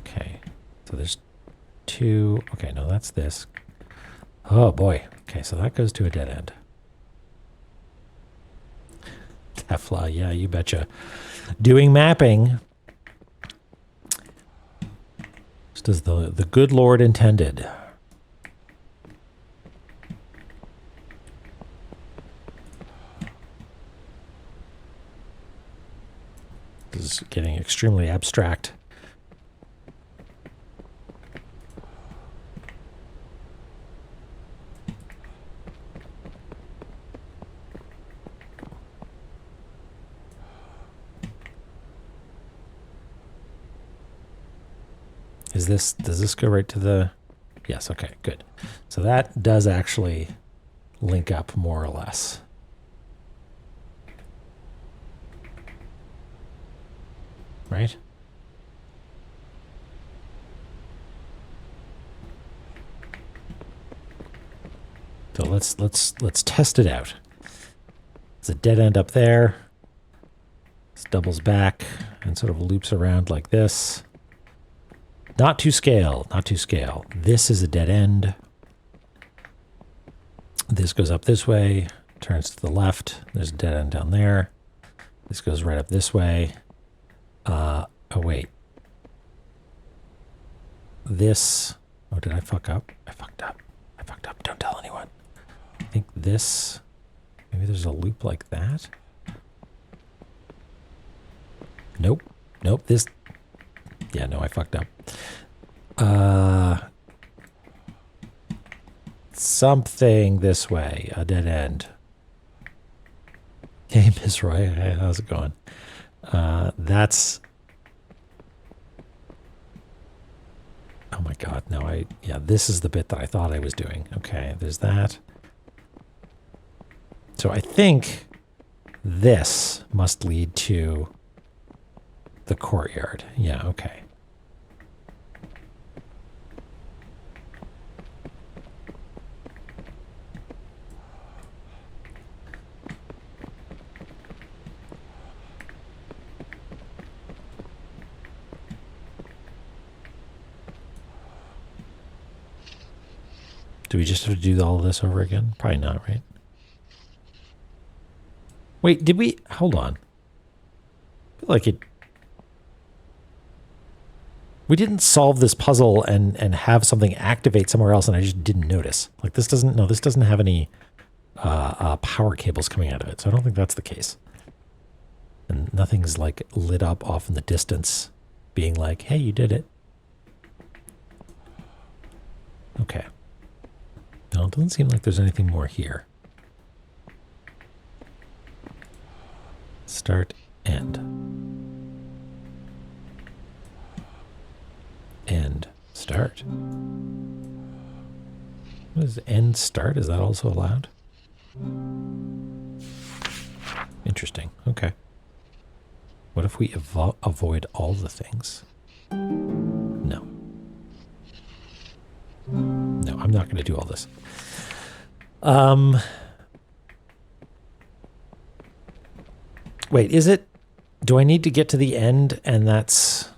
Okay, so there's two, okay, no, that's this. Oh boy, okay, so that goes to a dead end. Tefla, yeah, you betcha. Doing mapping, just as the good Lord intended. This is getting extremely abstract. Is this, does this go right to the, yes, okay, good. So that does actually link up more or less. Right? So let's test it out. There's a dead end up there. This doubles back and sort of loops around like this. Not to scale, not to scale. This is a dead end. This goes up this way, turns to the left. There's a dead end down there. This goes right up this way. Oh, wait. This, oh, did I fuck up? I fucked up. I fucked up. Don't tell anyone. I think this, maybe there's a loop like that. Nope. Nope. This, yeah, no, I fucked up. Something this way, a dead end. Hey, Miss Roy, hey, how's it going? That's, oh my God, no, yeah, this is the bit that I thought I was doing. Okay, there's that. So I think this must lead to the courtyard. Yeah, okay. Do we just have to do all of this over again? Probably not, right? Wait, did we? Hold on. I feel like it. We didn't solve this puzzle and have something activate somewhere else, and I just didn't notice. Like this doesn't. No, this doesn't have any power cables coming out of it, so I don't think that's the case. And nothing's like lit up off in the distance, being like, "Hey, you did it." Okay. No, it doesn't seem like there's anything more here. Start, end. End, start. What is end start? Is that also allowed? Interesting. Okay. What if we avoid all the things? No. No, I'm not going to do all this. Wait, is it... Do I need to get to the end and that's...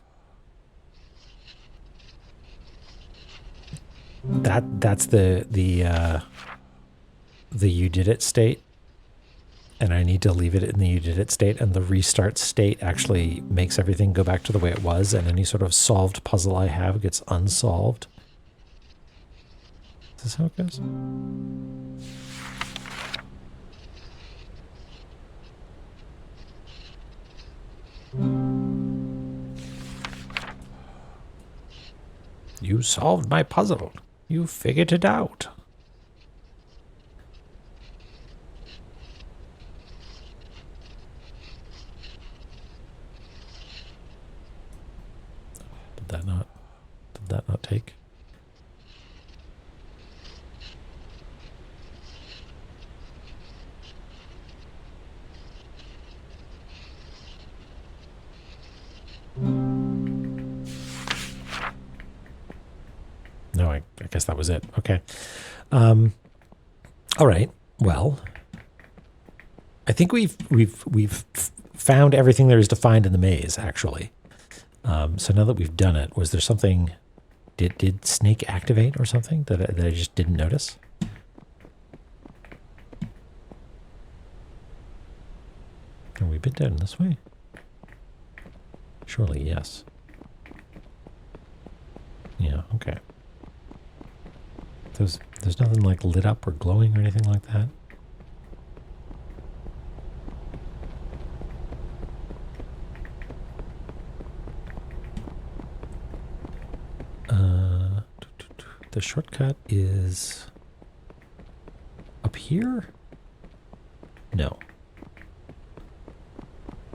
That's the you did it state? And I need to leave it in the you did it state, and the restart state actually makes everything go back to the way it was, and any sort of solved puzzle I have gets unsolved. Is this how it goes? You solved my puzzle. You figured it out. Did that not take? No, I guess that was it. Okay. All right. Well, I think we've found everything there is to find in the maze, actually. So now that we've done it, was there something? Did Snake activate or something that I just didn't notice? Have we been down this way? Surely, yes. Yeah, okay. There's nothing like lit up or glowing or anything like that? The shortcut is up here? No.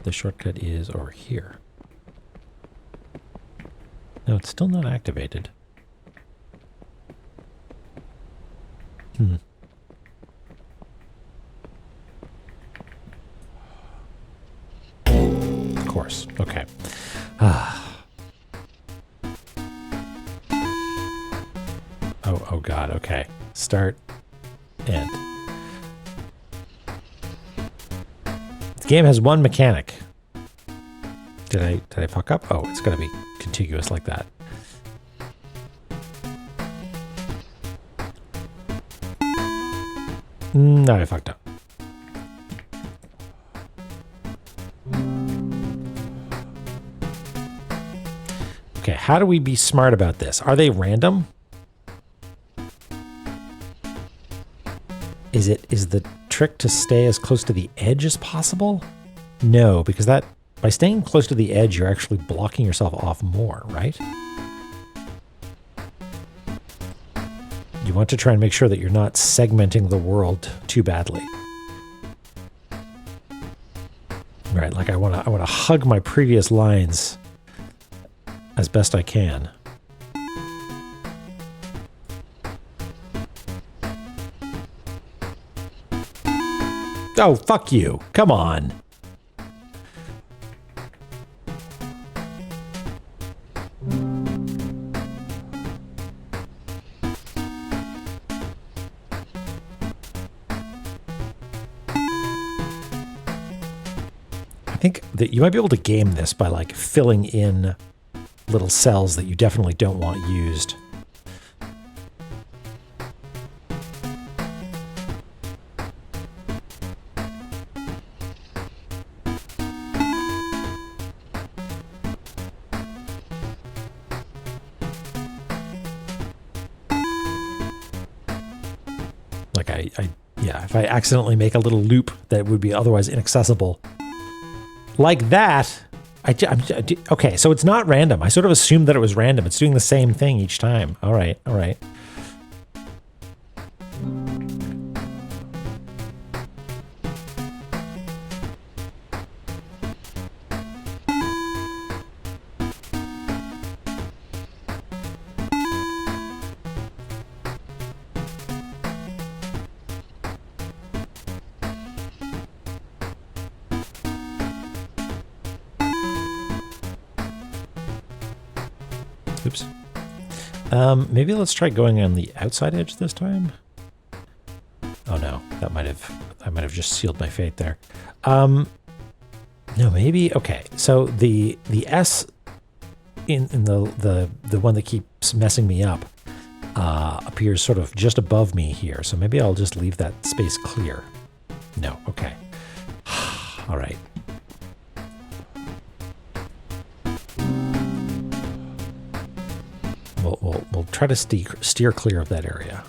The shortcut is over here. No, it's still not activated. Of course. Okay. Oh God. Okay. Start. End. The game has one mechanic. Did I fuck up? Oh, it's gotta be contiguous like that. No, I fucked up. Okay, how do we be smart about this? Are they random? Is the trick to stay as close to the edge as possible? No, because that by staying close to the edge, you're actually blocking yourself off more, right? You want to try and make sure that you're not segmenting the world too badly. Right, like I want to hug my previous lines as best I can. Oh, fuck you. Come on. I think that you might be able to game this by like filling in little cells that you definitely don't want used. Yeah, if I accidentally make a little loop that would be otherwise inaccessible, like that, okay, so it's not random. I sort of assumed that it was random. It's doing the same thing each time. All right, all right. Oops. Maybe let's try going on the outside edge this time. Oh no, I might have just sealed my fate there. No, maybe. Okay, so the S in the one that keeps messing me up appears sort of just above me here. So maybe I'll just leave that space clear. No, okay. All right. We'll try to steer clear of that area.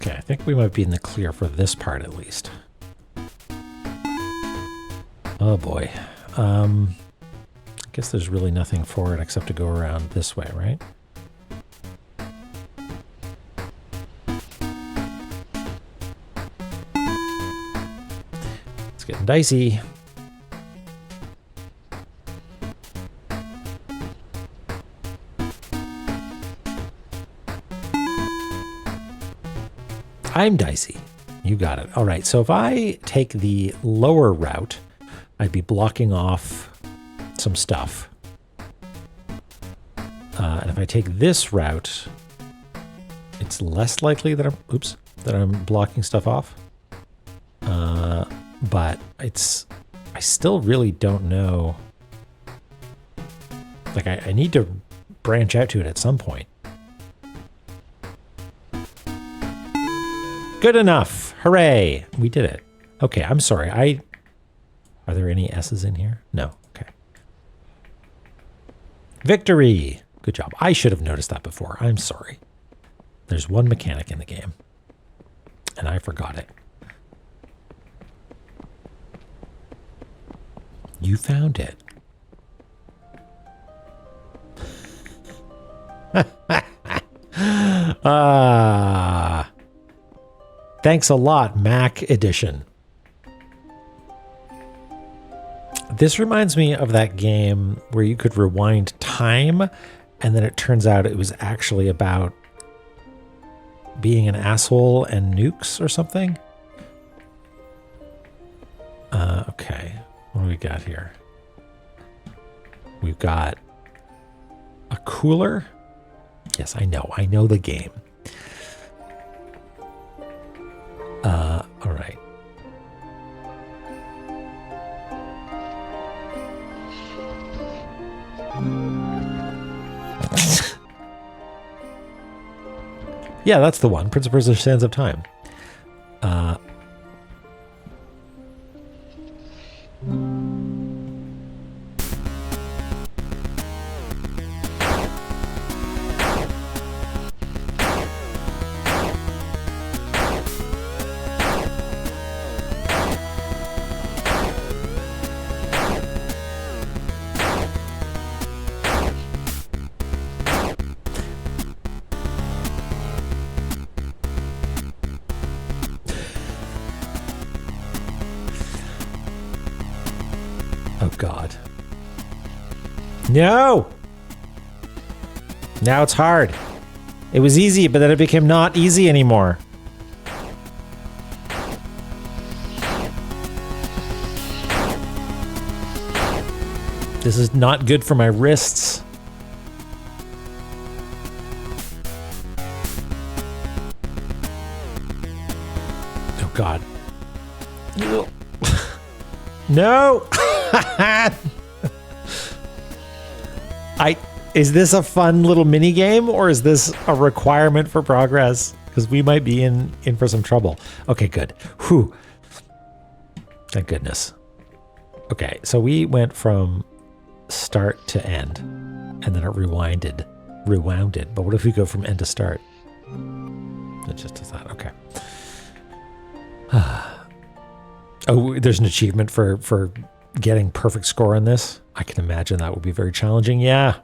Okay, I think we might be in the clear for this part at least. Oh boy. I guess there's really nothing for it except to go around this way, right? It's getting dicey. I'm dicey. You got it. All right, so if I take the lower route, I'd be blocking off some stuff. And if I take this route, it's less likely that I'm blocking stuff off. But I still really don't know. Like I need to branch out to it at some point. Good enough. Hooray. We did it. Okay, I'm sorry. Are there any S's in here? No. Okay. Victory. Good job. I should have noticed that before. I'm sorry. There's one mechanic in the game, and I forgot it. You found it. Thanks a lot, Mac Edition. This reminds me of that game where you could rewind time, and then it turns out it was actually about being an asshole and nukes or something. Okay, what do we got here? We've got a cooler. Yes, I know the game. All right. Yeah, that's the one. Prince of Persia: Sands of Time. Oh, God. No! Now it's hard. It was easy, but then it became not easy anymore. This is not good for my wrists. Oh, God. No! Is this a fun little mini game, or is this a requirement for progress? Because we might be in for some trouble. Okay, good. Whew. Thank goodness. Okay, so we went from start to end, and then it rewounded. But what if we go from end to start? It just does that. Okay. Oh, there's an achievement for getting perfect score on this. I can imagine that would be very challenging. Yeah.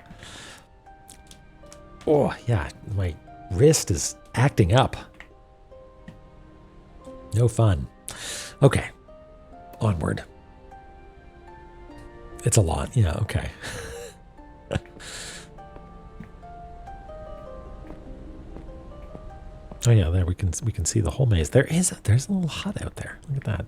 Oh, yeah. My wrist is acting up. No fun. Okay. Onward. It's a lot. Yeah, okay. Oh yeah, there we can see the whole maze. There's a little hut out there. Look at that.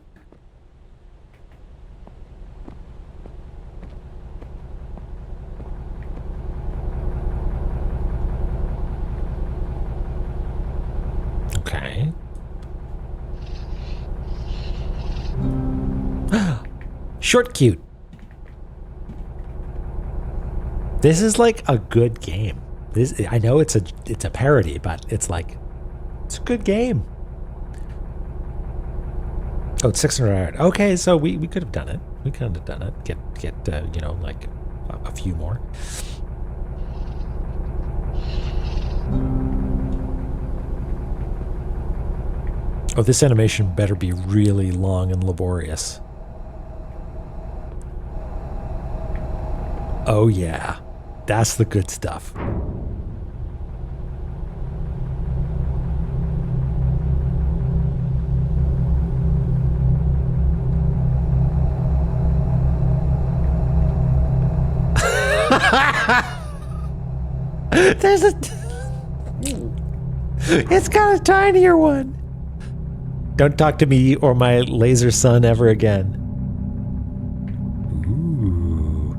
Okay. Short cute. This is like a good game. I know it's a parody, but it's like it's a good game. Oh, it's 600. Okay, so we could have done it. We could have done it. Get you know, like a few more. Oh, this animation better be really long and laborious. Oh yeah, that's the good stuff. There's a... It's got a tinier one. Don't talk to me or my laser son ever again. Ooh.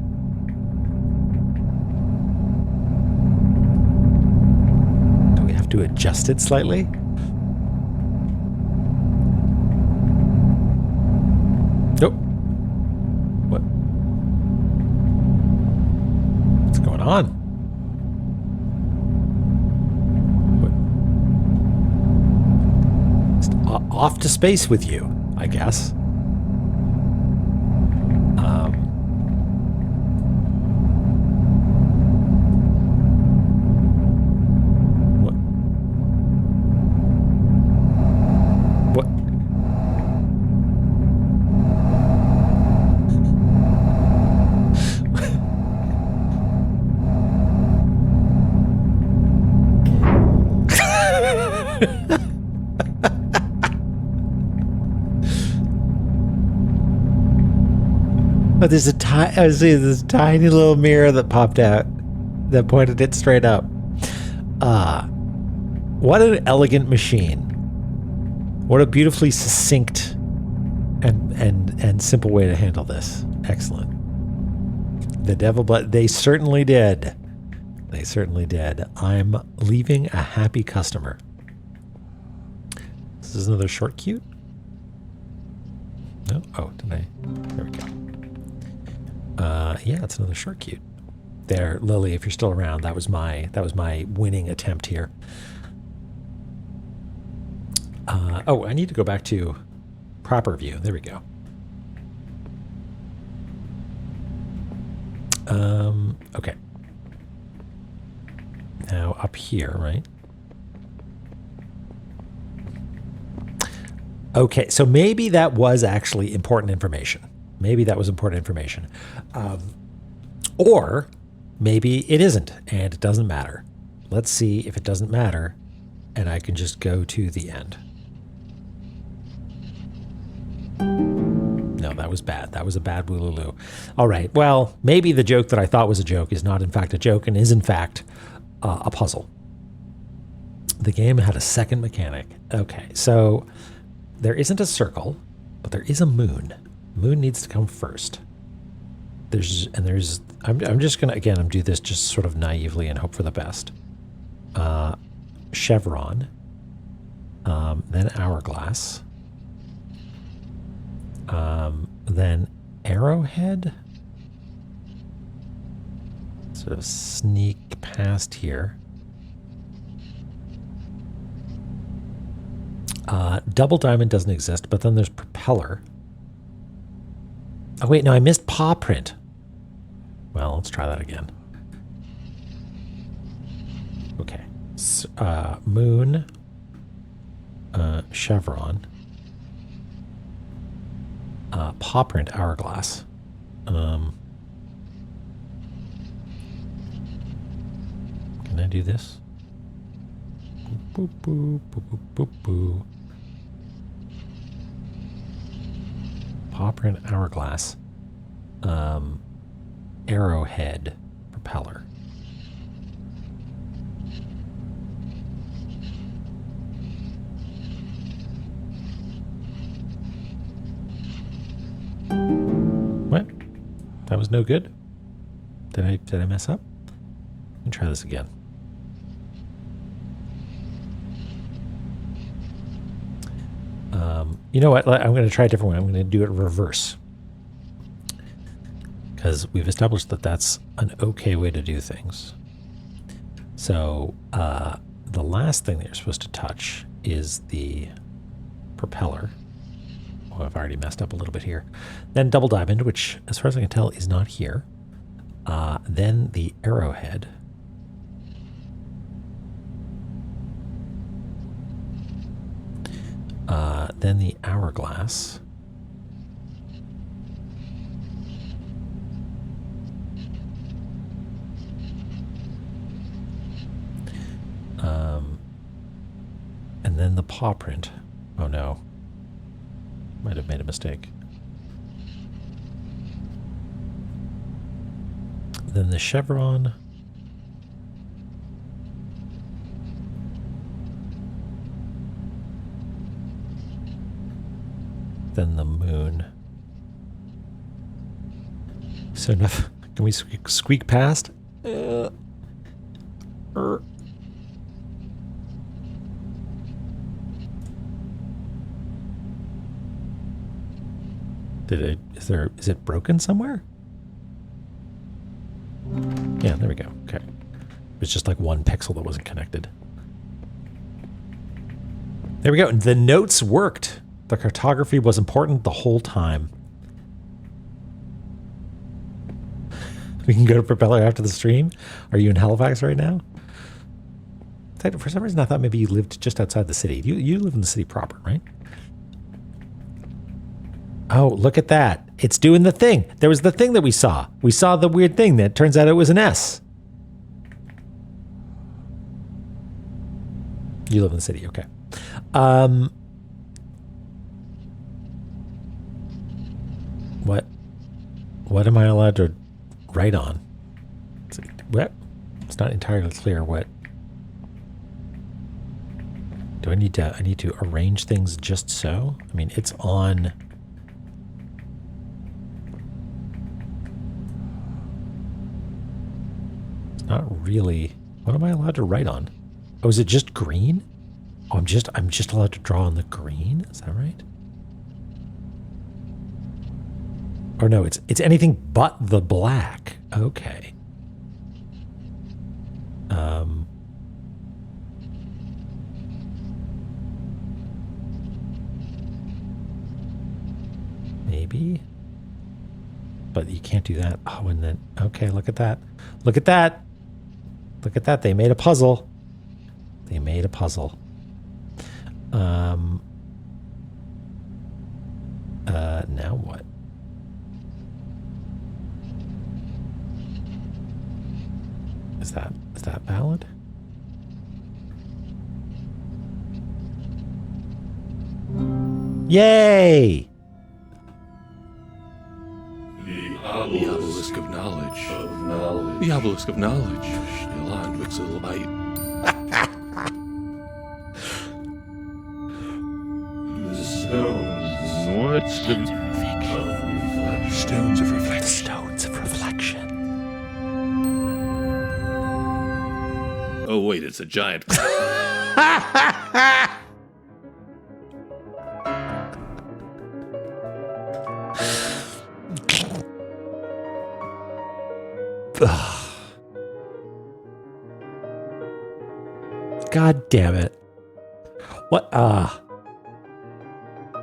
Do we have to adjust it slightly? Nope. What? What's going on? Off to space with you, I guess. What? What? Oh, there's this tiny little mirror that popped out that pointed it straight up. What an elegant machine. What a beautifully succinct and simple way to handle this. Excellent. The devil blood. They certainly did. They certainly did. I'm leaving a happy customer. This is another short cute. No? Oh, did I? There we go. Yeah, it's another short cute. There, Lily, if you're still around, that was my winning attempt here. Oh, I need to go back to proper view. There we go. Okay. Now up here, right? Okay, so maybe that was actually important information. Maybe that was important information. Or maybe it isn't, and it doesn't matter. Let's see if it doesn't matter, and I can just go to the end. No, that was bad. That was a bad wooloo. All right, well, maybe the joke that I thought was a joke is not in fact a joke and is in fact a puzzle. The game had a second mechanic. Okay, so there isn't a circle, but there is a moon. Moon needs to come first. I'm just gonna again do this just sort of naively and hope for the best. Chevron, then hourglass, then arrowhead. Sort of sneak past here. Double diamond doesn't exist, but then there's propeller. Oh wait, no, I missed paw print. Well, let's try that again. Okay. So, moon, chevron, paw print, hourglass. Can I do this? Boop, boop, boop, boop, boop, boop. Paw print hourglass. Arrowhead propeller. What? That was no good? Did I mess up? Let me try this again. You know what? I'm going to try a different way. I'm going to do it reverse. Because we've established that that's an okay way to do things. So the last thing that you're supposed to touch is the propeller. Oh, I've already messed up a little bit here. Then double diamond, which as far as I can tell is not here. Then the arrowhead. Then the hourglass. And then the paw print. Oh no. Might have made a mistake. Then the chevron. Then the moon. So enough. Can we squeak past? Is it broken somewhere? Yeah, there we go. Okay. It's just like one pixel that wasn't connected. There we go. The notes worked. The cartography was important the whole time. We can go to Propeller after the stream. Are you in Halifax right now? For some reason, I thought maybe you lived just outside the city. You live in the city proper, right? Oh, look at that. It's doing the thing. There was the thing that we saw. We saw the weird thing that turns out it was an S. You live in the city, okay. What am I allowed to write on? It's not entirely clear what. Do I need to arrange things just so? I mean, it's on. It's not really. What am I allowed to write on? Oh, is it just green? Oh, I'm just allowed to draw on the green? Is that right? Or no, it's anything but the black. Okay. Maybe. But you can't do that. Oh, and then okay, look at that. Look at that. Look at that. They made a puzzle. They made a puzzle. Now what? Is that valid? Yay! The obelisk of knowledge. The obelisk of knowledge. Still on Wixelbyte. The stones. What's the Stones of reflection. Stones of reflection. Oh wait, it's a giant. God damn it. What?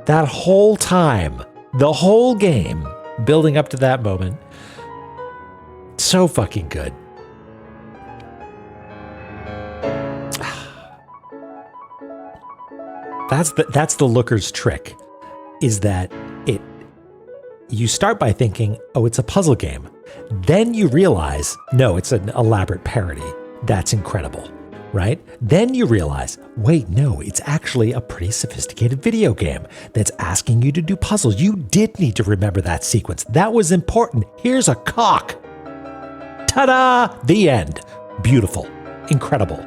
That whole time, the whole game, building up to that moment, so fucking good. That's the looker's trick, is that you start by thinking, oh, it's a puzzle game. Then you realize, no, it's an elaborate parody. That's incredible. right? Then you realize, wait, no, it's actually a pretty sophisticated video game that's asking you to do puzzles. You did need to remember that sequence. That was important. Here's a cock. Ta-da! The end. Beautiful. Incredible.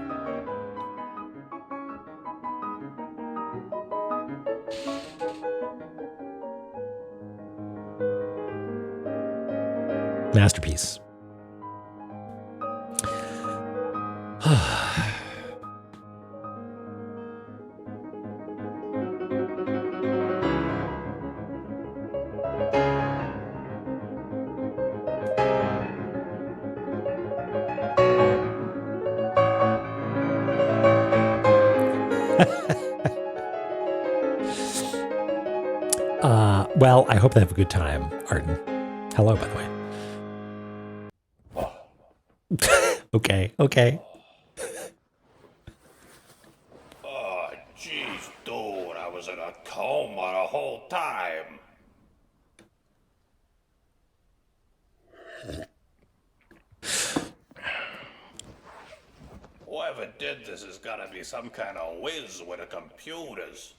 Masterpiece. Well, I hope they have a good time, Arden. Hello, by the way. Okay. Oh, jeez, dude, I was in a coma the whole time. Whoever did this has gotta be some kind of whiz with the computers.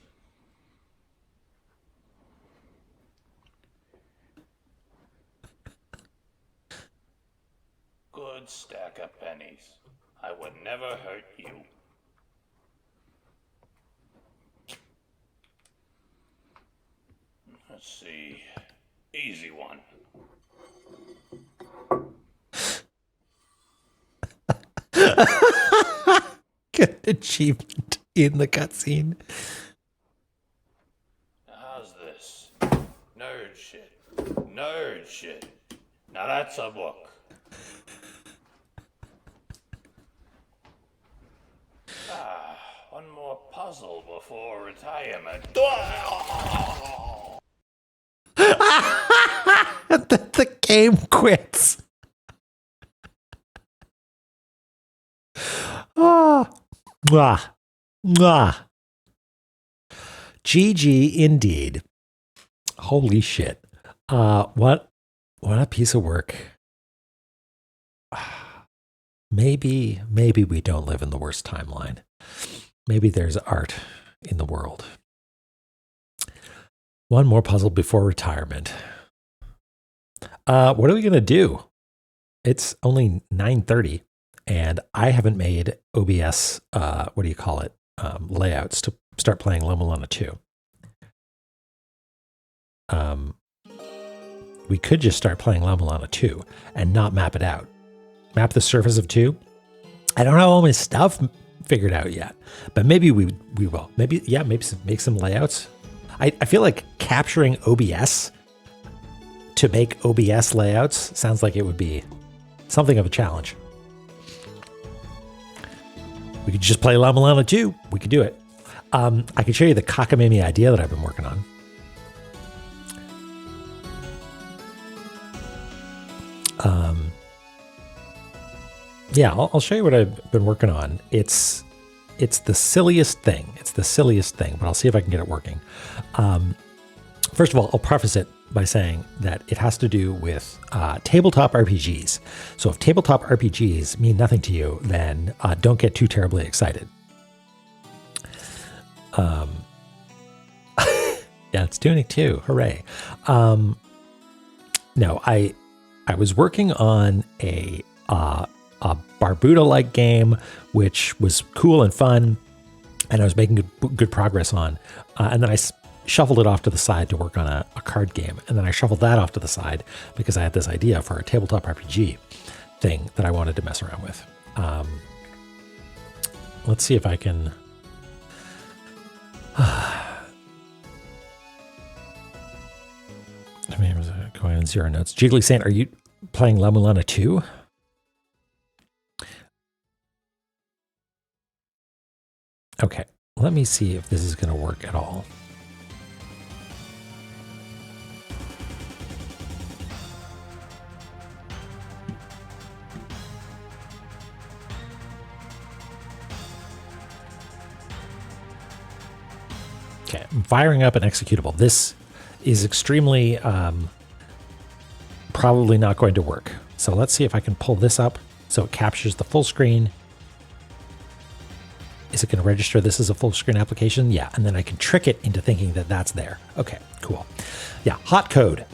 Good stack of pennies. I would never hurt you. Let's see. Easy one. Good achievement in the cutscene. How's this? Nerd shit. Nerd shit. Now that's a book. One more puzzle before retirement. The game quits. Ah, mwah, mwah. GG indeed. Holy shit. What a piece of work. Maybe we don't live in the worst timeline. Maybe there's art in the world. One more puzzle before retirement. What are we going to do? It's only 9:30 and I haven't made OBS, layouts to start playing Loma Lana 2. We could just start playing Loma Lana 2 and not map it out. Map the surface of 2. I don't have all my stuff figured out yet, but maybe we will. Maybe make some layouts. I feel like capturing OBS to make OBS layouts sounds like it would be something of a challenge. We could just play Loma Lana 2. We could do it. I could show you the cockamamie idea that I've been working on. Yeah, I'll show you what I've been working on. It's the silliest thing. But I'll see if I can get it working. First of all, I'll preface it by saying that it has to do with tabletop RPGs. So if tabletop RPGs mean nothing to you, then don't get too terribly excited. Yeah, it's Tunic 2. Hooray. No, I was working on a Barbuda-like game, which was cool and fun, and I was making good progress on. And then I shuffled it off to the side to work on a card game. And then I shuffled that off to the side because I had this idea for a tabletop RPG thing that I wanted to mess around with. Let's see if I can... I mean, going on zero notes. Jiggly saying, are you playing Loma Lana 2? Okay, let me see if this is going to work at all. Okay, I'm firing up an executable. This is extremely probably not going to work. So let's see if I can pull this up so it captures the full screen. Is it going to register this as a full screen application? Yeah. And then I can trick it into thinking that that's there. Okay, cool. Yeah, hot code.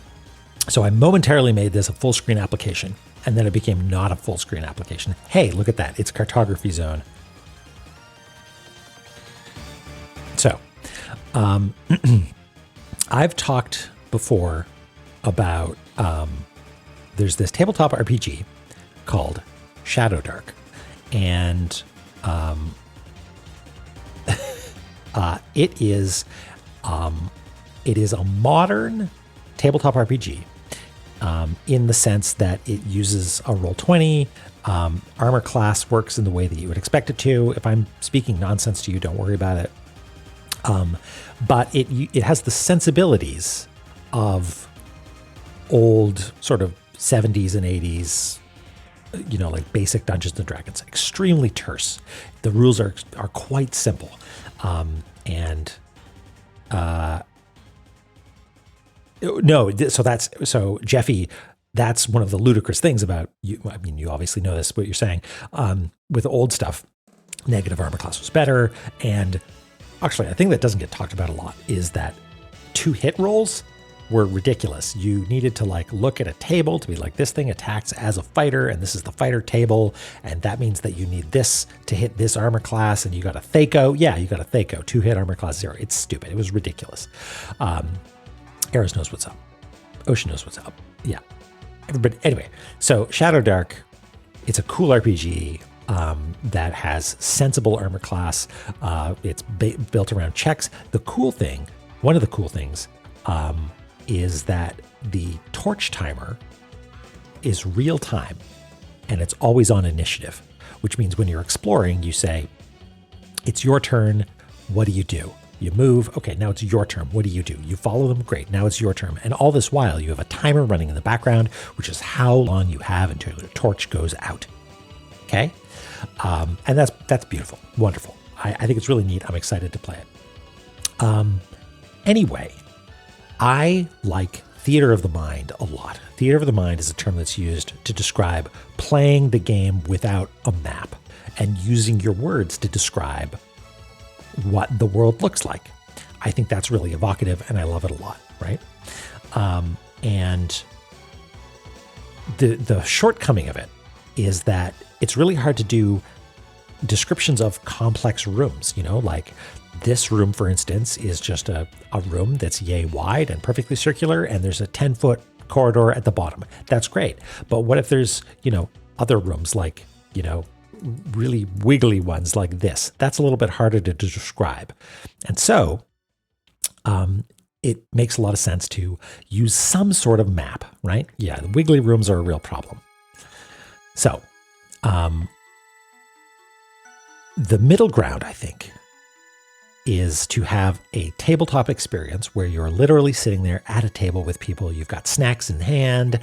So I momentarily made this a full screen application, and then it became not a full screen application. Hey, look at that. It's cartography zone. So I've talked before about there's this tabletop RPG called Shadowdark, and it is a modern tabletop RPG in the sense that it uses a Roll20. Armor class works in the way that you would expect it to. If I'm speaking nonsense to you, don't worry about it. But it has the sensibilities of old sort of 70s and 80s, like basic Dungeons and Dragons. Extremely terse. The rules are quite simple, so Jeffy, that's one of the ludicrous things about you. I mean, you obviously know this, what you're saying. With old stuff, negative armor class was better, and actually, I think that doesn't get talked about a lot, is that 2 hit rolls were ridiculous. You needed to look at a table to be like, this thing attacks as a fighter, and this is the fighter table, and that means that you need this to hit this armor class, and you got a Thaco. Yeah, you got a Thaco. 2 hit armor class 0. It's stupid. It was ridiculous. Eros knows what's up. Ocean knows what's up. Yeah. Everybody. Anyway, so Shadowdark, it's a cool RPG. That has sensible armor class. It's built around checks. One of the cool things, is that the torch timer is real time, and it's always on initiative, which means when you're exploring, you say, it's your turn. What do you do? You move. Okay, now it's your turn. What do? You follow them. Great. Now it's your turn. And all this while, you have a timer running in the background, which is how long you have until the torch goes out. Okay? And that's beautiful. Wonderful. I think it's really neat. I'm excited to play it. Anyway, I like theater of the mind a lot. Theater of the mind is a term that's used to describe playing the game without a map and using your words to describe what the world looks like. I think that's really evocative, and I love it a lot, right? And the shortcoming of it is that it's really hard to do descriptions of complex rooms, like this room, for instance, is just a room that's yay wide and perfectly circular, and there's a 10-foot corridor at the bottom. That's great. But what if there's, other rooms like, really wiggly ones like this? That's a little bit harder to describe. And so it makes a lot of sense to use some sort of map, right? Yeah, the wiggly rooms are a real problem. So the middle ground, I think, is to have a tabletop experience where you're literally sitting there at a table with people. You've got snacks in hand.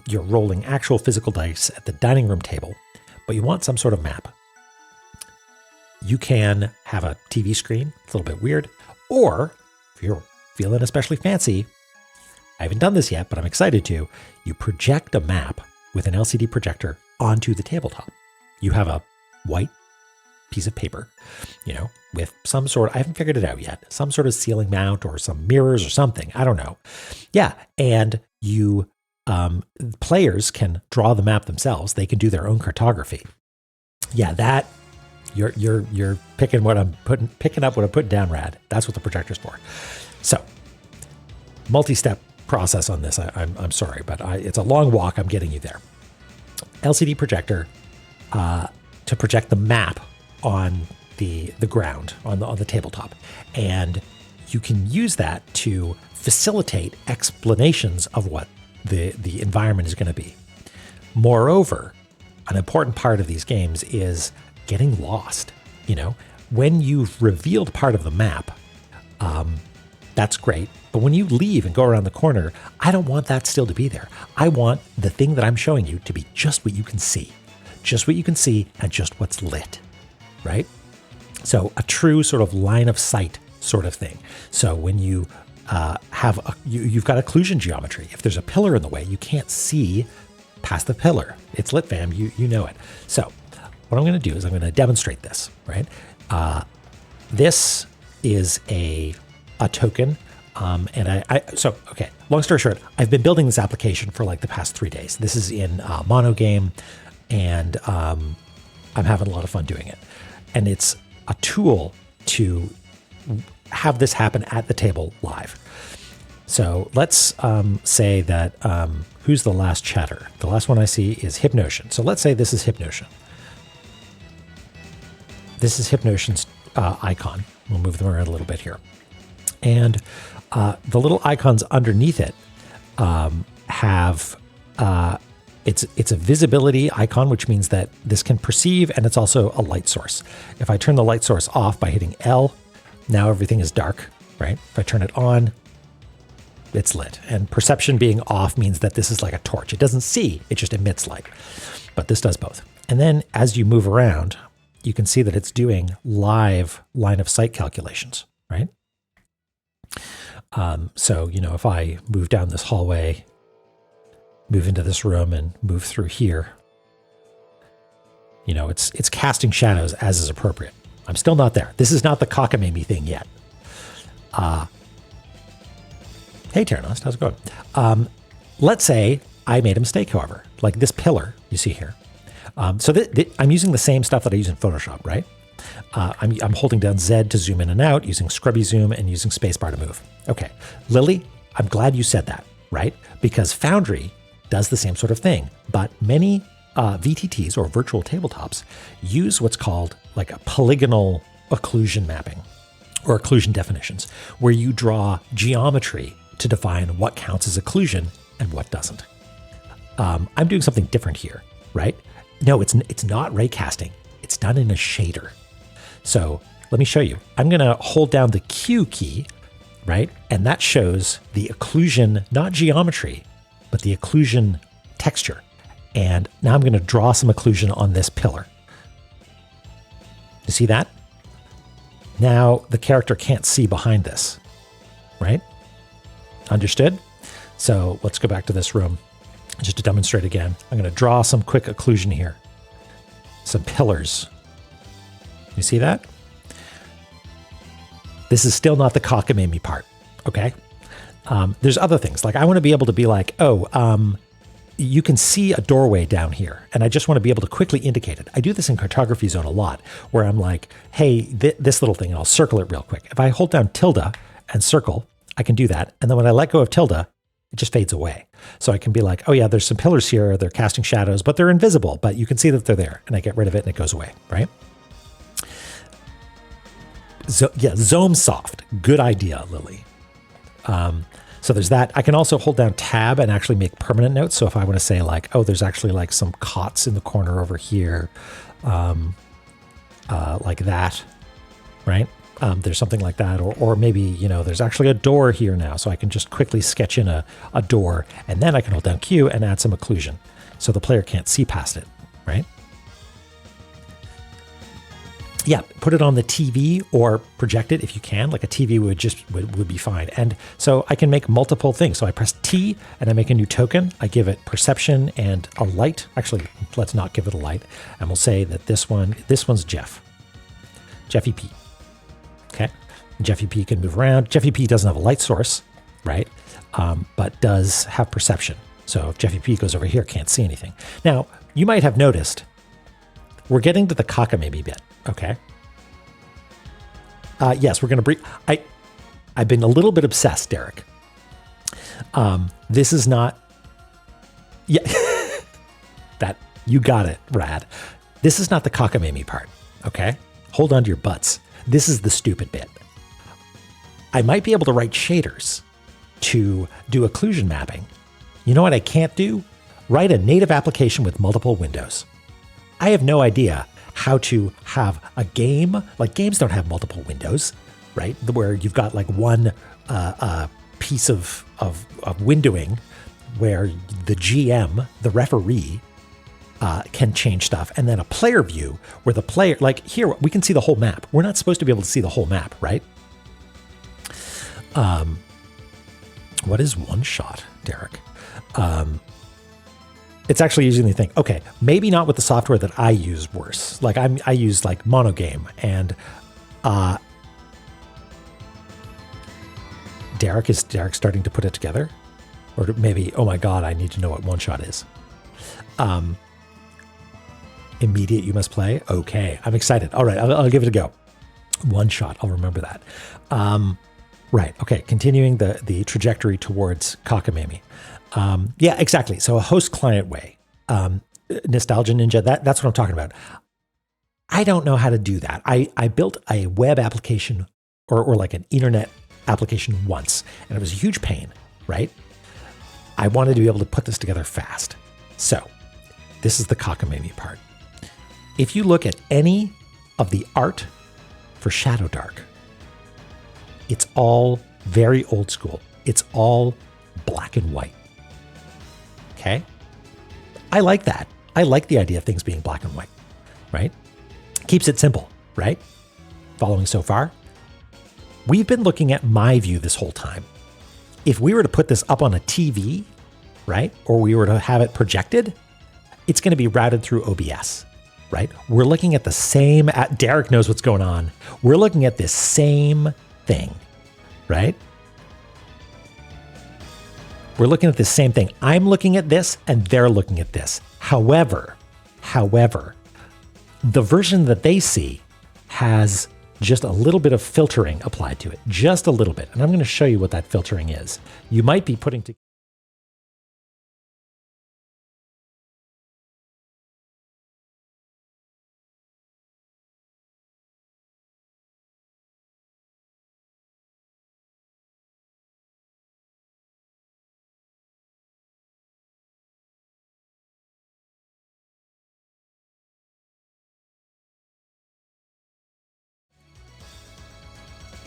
You're rolling actual physical dice at the dining room table, but you want some sort of map. You can have a TV screen. It's a little bit weird. Or if you're feeling especially fancy, I haven't done this yet, but I'm excited to, you project a map with an LCD projector onto the tabletop. You have a white piece of paper, with some sort, I haven't figured it out yet, some sort of ceiling mount or some mirrors or something. I don't know. Yeah. And you, players can draw the map themselves. They can do their own cartography. Yeah. That you're picking up what I'm putting down, Rad. That's what the projector's for. So multi-step process on this. I'm sorry, but it's a long walk. I'm getting you there. LCD projector, to project the map on the ground, on the tabletop. And you can use that to facilitate explanations of what the environment is going to be. Moreover, an important part of these games is getting lost. When you've revealed part of the map, that's great. But when you leave and go around the corner, I don't want that still to be there. I want the thing that I'm showing you to be just what you can see. Just what you can see and just what's lit, right? So a true sort of line of sight sort of thing. So when you you've got occlusion geometry. If there's a pillar in the way, you can't see past the pillar. It's lit, fam. You know it. So what I'm going to do is I'm going to demonstrate this, right? This is a token. Okay, long story short, I've been building this application for like the past 3 days. This is in Monogame, and I'm having a lot of fun doing it. And it's a tool to have this happen at the table live. So let's say that, who's the last chatter? The last one I see is Hypnotion. So let's say this is Hypnotion. This is Hypnotion's icon. We'll move them around a little bit here. And the little icons underneath it have, it's a visibility icon, which means that this can perceive, and it's also a light source. If I turn the light source off by hitting L, now everything is dark, right? If I turn it on, it's lit. And perception being off means that this is like a torch. It doesn't see, it just emits light. But this does both. And then as you move around, you can see that it's doing live line of sight calculations, right? So, if I move down this hallway, move into this room and move through here, it's casting shadows as is appropriate. I'm still not there. This is not the cockamamie thing yet. Hey, Terranost, how's it going? Let's say I made a mistake, however, like this pillar you see here. So I'm using the same stuff that I use in Photoshop, right? I'm holding down Z to zoom in and out, using scrubby zoom and using spacebar to move. Okay, Lily, I'm glad you said that, right? Because Foundry does the same sort of thing, but many VTTs or virtual tabletops use what's called like a polygonal occlusion mapping or occlusion definitions, where you draw geometry to define what counts as occlusion and what doesn't. I'm doing something different here, right? No, it's not raycasting. It's done in a shader. So let me show you. I'm going to hold down the Q key, right? And that shows the occlusion, not geometry, but the occlusion texture. And now I'm going to draw some occlusion on this pillar. You see that? Now the character can't see behind this, right? Understood? So let's go back to this room just to demonstrate again. I'm going to draw some quick occlusion here. Some pillars. You see that? This is still not the cockamamie part, okay? There's other things. Like I want to be able to be like, you can see a doorway down here, and I just want to be able to quickly indicate it. I do this in Cartography Zone a lot, where I'm like, hey, this little thing, and I'll circle it real quick. If I hold down tilde and circle, I can do that. And then when I let go of tilde, it just fades away. So I can be like, oh yeah, there's some pillars here. They're casting shadows, but they're invisible, but you can see that they're there. And I get rid of it and it goes away, right? Zoom Soft. Good idea, Lily. So there's that. I can also hold down tab and actually make permanent notes. So if I want to say like, oh, there's actually like some cots in the corner over here, like that, right? There's something like that. Or maybe, there's actually a door here now. So I can just quickly sketch in a door, and then I can hold down Q and add some occlusion so the player can't see past it, right? Yeah, put it on the TV or project it if you can. Like a TV would be fine. And so I can make multiple things. So I press T and I make a new token. I give it perception and a light. Actually, let's not give it a light. And we'll say that this one's Jeff. Jeffy P. Okay. Jeffy P can move around. Jeffy P doesn't have a light source, right? But does have perception. So if Jeffy P goes over here, can't see anything. Now, you might have noticed we're getting to the cockamamie bit. Okay. Yes, we're going to breathe. I've been a little bit obsessed, Derek. This is not. Yeah. That you got it, Rad. This is not the cockamamie part. Okay. Hold on to your butts. This is the stupid bit. I might be able to write shaders to do occlusion mapping. You know what I can't do? Write a native application with multiple windows. I have no idea how to have a game. Like games don't have multiple windows, right? Where you've got like one piece of windowing where the GM, the referee, can change stuff. And then a player view where the player, like here, we can see the whole map. We're not supposed to be able to see the whole map, right? What is one shot, Derek? it's actually easier than you think. Okay, maybe not with the software that I use worse. Like I use like Monogame, and Derek starting to put it together? Or maybe, oh my God, I need to know what one shot is. Immediate you must play. Okay, I'm excited. All right, I'll give it a go. One shot, I'll remember that. Right, okay, continuing the trajectory towards Cockamamie. Yeah, exactly. So a host client way. Nostalgia Ninja, that's what I'm talking about. I don't know how to do that. I built a web application or like an internet application once, and it was a huge pain, right? I wanted to be able to put this together fast. So this is the cockamamie part. If you look at any of the art for Shadow Dark, it's all very old school. It's all black and white. Okay? I like that. I like the idea of things being black and white, right? Keeps it simple, right? Following so far? We've been looking at my view this whole time. If we were to put this up on a TV, right, or we were to have it projected, it's going to be routed through OBS, right? We're looking at the same, Derek knows what's going on. We're looking at this same thing, right? We're looking at the same thing. I'm looking at this and they're looking at this. However, the version that they see has just a little bit of filtering applied to it, just a little bit. And I'm going to show you what that filtering is. You might be putting together.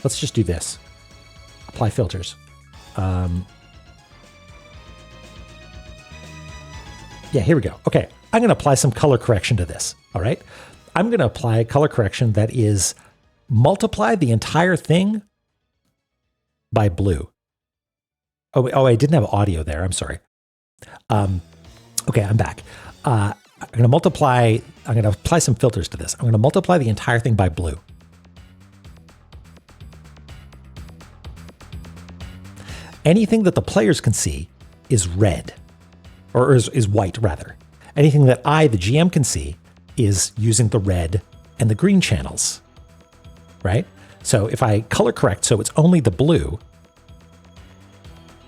Let's just do this. Apply filters. Yeah, here we go. Okay, I'm going to apply some color correction to this. All right. I'm going to apply color correction that is multiply the entire thing by blue. Oh, I didn't have audio there. I'm sorry. Okay, I'm back. I'm going to apply some filters to this. I'm going to multiply the entire thing by blue. Anything that the players can see is red, or is white rather. Anything that I, the GM, can see is using the red and the green channels, right? So if I color correct so it's only the blue,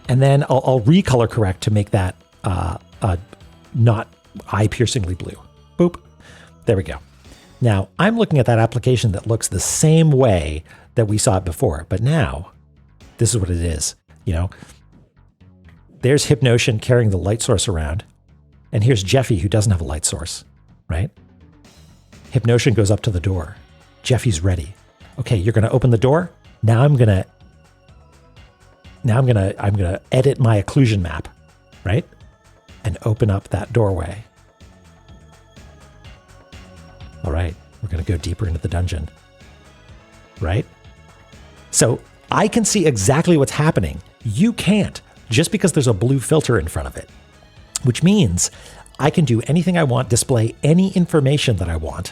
and then I'll recolor correct to make that not eye-piercingly blue. Boop. There we go. Now, I'm looking at that application that looks the same way that we saw it before, but now this is what it is. You know, there's Hypnotion carrying the light source around, and here's Jeffy who doesn't have a light source, right? Hypnotion goes up to the door. Jeffy's ready. Okay, you're going to open the door. Now I'm going to edit my occlusion map, right? And open up that doorway. All right, we're going to go deeper into the dungeon, right? So I can see exactly what's happening. You can't, just because there's a blue filter in front of it, which means I can do anything I want, display any information that I want,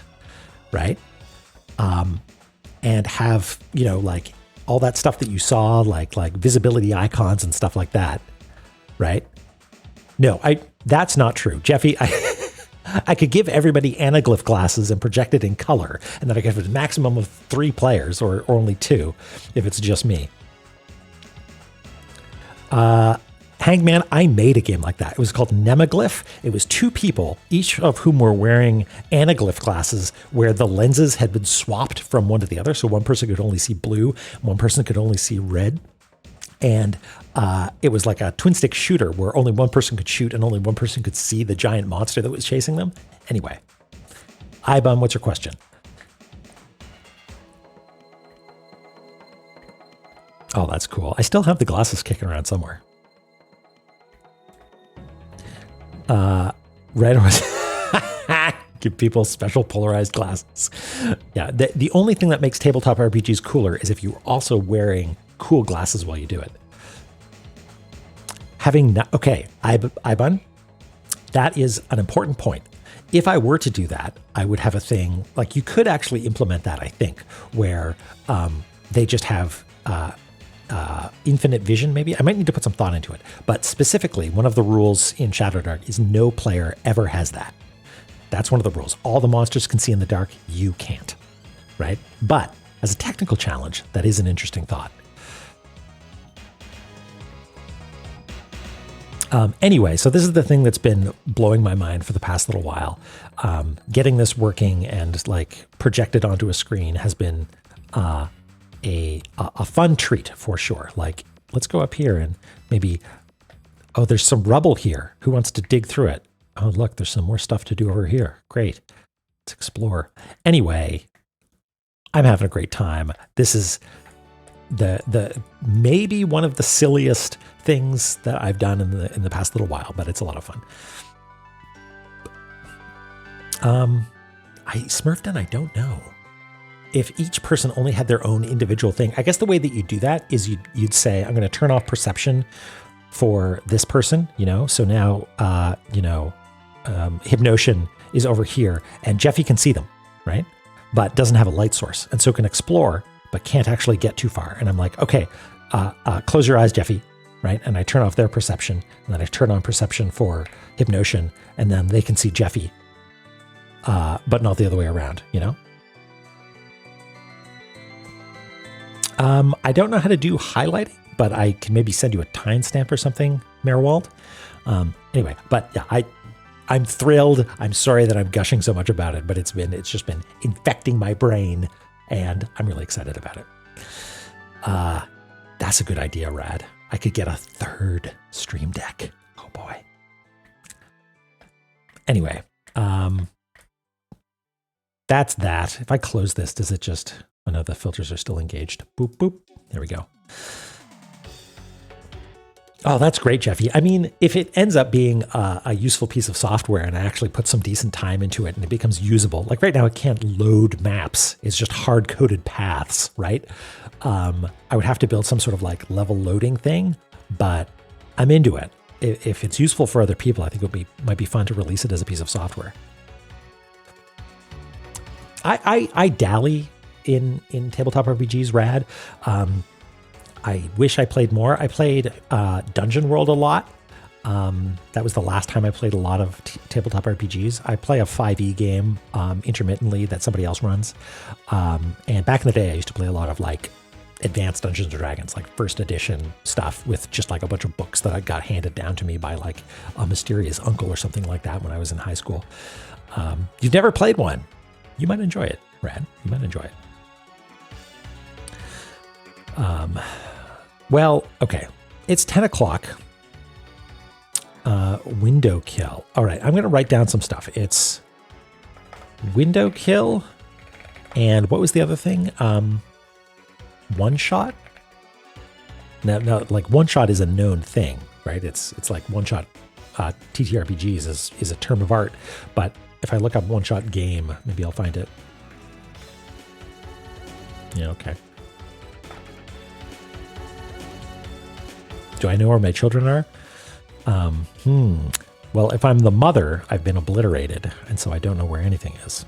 right? And have, you know, like all that stuff that you saw, like visibility icons and stuff like that, right? No, that's not true. Jeffy, I could give everybody anaglyph glasses and project it in color, and then I could have a maximum of 3 players or only 2 if it's just me. Hangman, I made a game like that. It was called Nemaglyph. It was 2 people, each of whom were wearing anaglyph glasses where the lenses had been swapped from one to the other. So one person could only see blue, one person could only see red. And it was like a twin stick shooter where only one person could shoot and only one person could see the giant monster that was chasing them. Anyway, Ibum, what's your question? Oh, that's cool. I still have the glasses kicking around somewhere. Red was give people special polarized glasses. Yeah, the only thing that makes tabletop RPGs cooler is if you're also wearing cool glasses while you do it. Okay, Ibun, that is an important point. If I were to do that, I would have a thing like you could actually implement that, I think, where they just have infinite vision, maybe. I might need to put some thought into it. But specifically, one of the rules in Shadowdark is no player ever has that. That's one of the rules. All the monsters can see in the dark, you can't, right? But as a technical challenge, that is an interesting thought. Anyway, so this is the thing that's been blowing my mind for the past little while. Getting this working and like projected onto a screen has been a fun treat for sure. Like, let's go up here and maybe, oh, there's some rubble here. Who wants to dig through it? Oh, look, there's some more stuff to do over here. Great. Let's explore. Anyway, I'm having a great time. This is the maybe one of the silliest things that I've done in the past little while, but it's a lot of fun. I smurfed and I don't know if each person only had their own individual thing. I guess the way that you do that is you'd say, I'm going to turn off perception for this person, so now, Hypnotion is over here and Jeffy can see them, right? But doesn't have a light source and so can explore, but can't actually get too far. And I'm like, okay, close your eyes, Jeffy, right? And I turn off their perception and then I turn on perception for Hypnotion and then they can see Jeffy, but not the other way around, I don't know how to do highlighting, but I can maybe send you a timestamp or something, Merwald. Anyway, but yeah, I'm thrilled. I'm sorry that I'm gushing so much about it, but it's just been infecting my brain and I'm really excited about it. That's a good idea, Rad. I could get a third Stream Deck. Oh boy. Anyway, that's that. If I close this, does it just, oh no, the filters are still engaged. Boop, boop. There we go. Oh, that's great, Jeffy. I mean, if it ends up being a useful piece of software and I actually put some decent time into it and it becomes usable, like right now it can't load maps. It's just hard-coded paths, right? I would have to build some sort of like level loading thing, but I'm into it. If it's useful for other people, I think it might be fun to release it as a piece of software. I dally in tabletop RPGs, Rad. I wish I played more. I played Dungeon World a lot. That was the last time I played a lot of tabletop RPGs. I play a 5e game intermittently that somebody else runs. And back in the day, I used to play a lot of like advanced Dungeons & Dragons, like first edition stuff with just like a bunch of books that I got handed down to me by like a mysterious uncle or something like that when I was in high school. You've never played one. You might enjoy it, Rad. You might enjoy it. Well, okay. It's 10 o'clock. Window kill. All right, I'm going to write down some stuff. It's window kill. And what was the other thing? One shot? Now, like one shot is a known thing, right? It's like one shot TTRPGs is a term of art. But if I look up one shot game, maybe I'll find it. Yeah, okay. Do I know where my children are? Well, if I'm the mother, I've been obliterated, and so I don't know where anything is.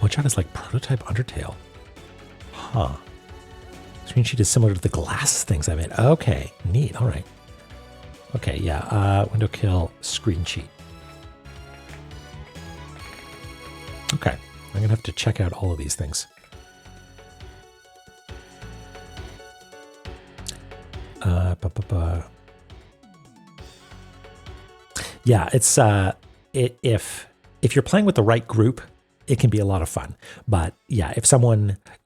One shot is like prototype Undertale. Huh. Screen sheet is similar to the glasses things I made. Okay, neat. All right. Okay, yeah. Window kill, screen sheet. Okay, I'm going to have to check out all of these things. Yeah, it's if you're playing with the right group, it can be a lot of fun. But yeah,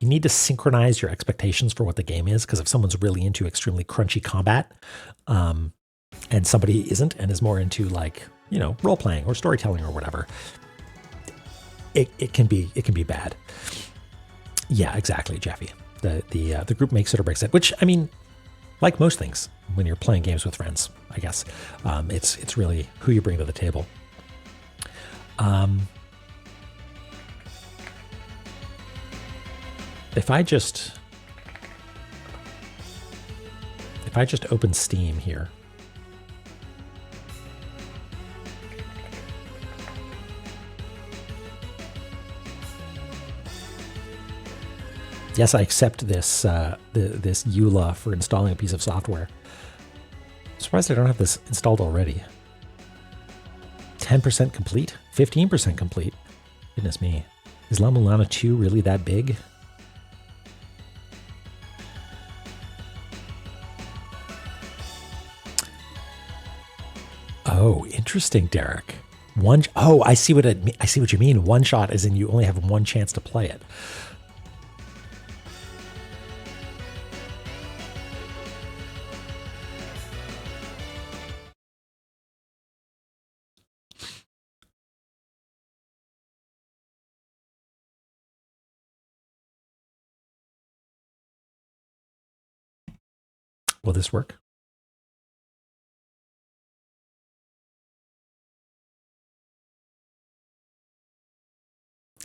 you need to synchronize your expectations for what the game is, because if someone's really into extremely crunchy combat, and somebody isn't and is more into like, role playing or storytelling or whatever, it can be bad. Yeah, exactly, Jeffy. The group makes it or breaks it, which, I mean, like most things when you're playing games with friends, I guess, it's really who you bring to the table. If I just open Steam here, Yes, I accept this this EULA for installing a piece of software. I'm surprised I don't have this installed already. 10% complete? 15% complete? Goodness me. Is La Mulana 2 really that big? Oh, interesting, Derek. I see I see what you mean. One shot as in you only have one chance to play it. Will this work?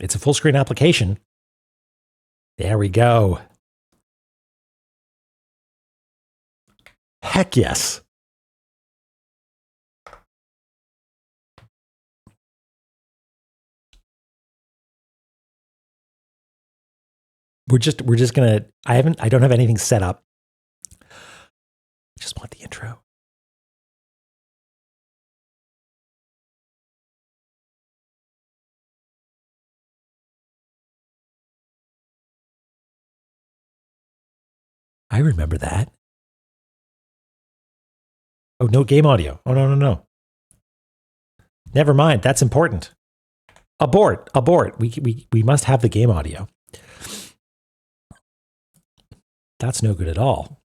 It's a full screen application. There we go. Heck yes. We're just gonna, I don't have anything set up. I just want the intro. I remember that. Oh, no game audio. Oh, no. Never mind. That's important. Abort. We must have the game audio. That's no good at all.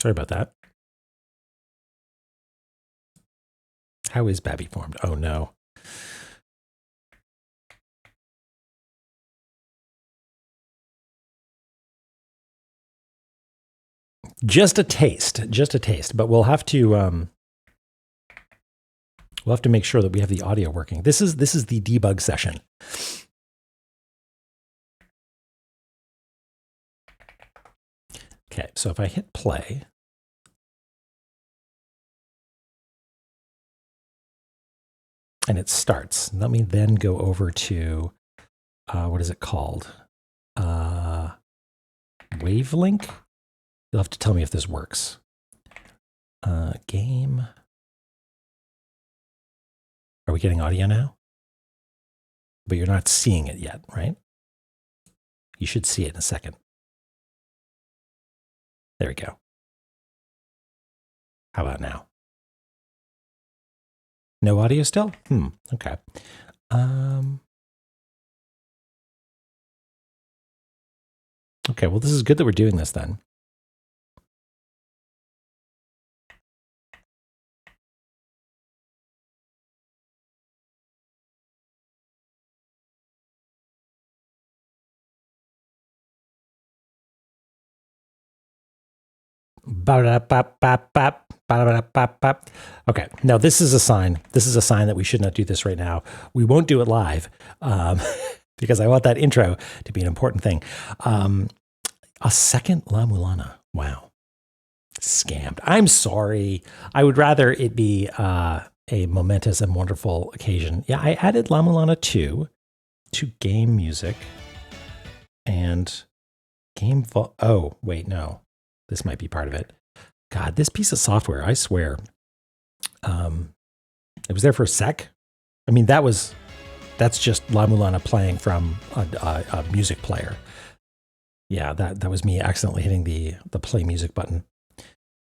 Sorry about that. How is Babby formed? Oh, no. Just a taste, but we'll have to make sure that we have the audio working. This is the debug session. Okay, so if I hit play, and it starts, let me then go over to, what is it called? Wavelink? You'll have to tell me if this works. Game. Are we getting audio now? But you're not seeing it yet, right? You should see it in a second. There we go. How about now? No audio still? Okay. Okay, well, this is good that we're doing this then. Okay, now this is a sign. This is a sign that we should not do this right now. We won't do it live because I want that intro to be an important thing. A second La Mulana. Wow. Scammed. I'm sorry. I would rather it be a momentous and wonderful occasion. Yeah, I added La Mulana 2 to game music and game. Oh, wait, no. This might be part of it. God, this piece of software, I swear. It was there for a sec. I mean, that's just La Mulana playing from a music player. Yeah, that was me accidentally hitting the play music button.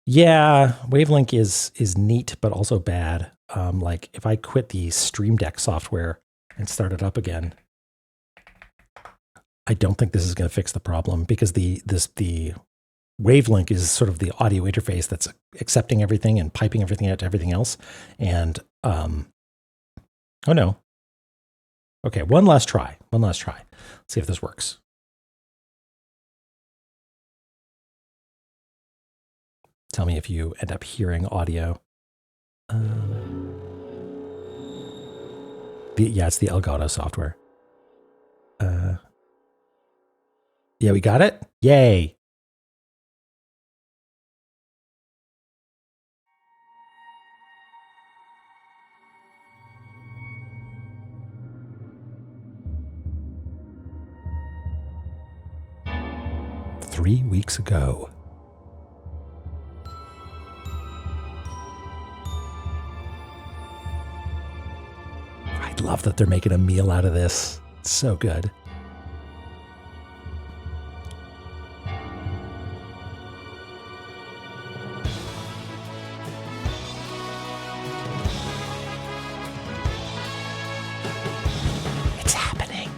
Yeah, Wavelink is neat, but also bad. Like if I quit the Stream Deck software and start it up again, I don't think this is going to fix the problem because the Wavelink is sort of the audio interface that's accepting everything and piping everything out to everything else. And oh no. Okay, one last try. Let's see if this works. Tell me if you end up hearing audio. Yeah, it's the Elgato software. Yeah, we got it. Yay. 3 weeks ago. I love that they're making a meal out of this. It's so good. It's happening.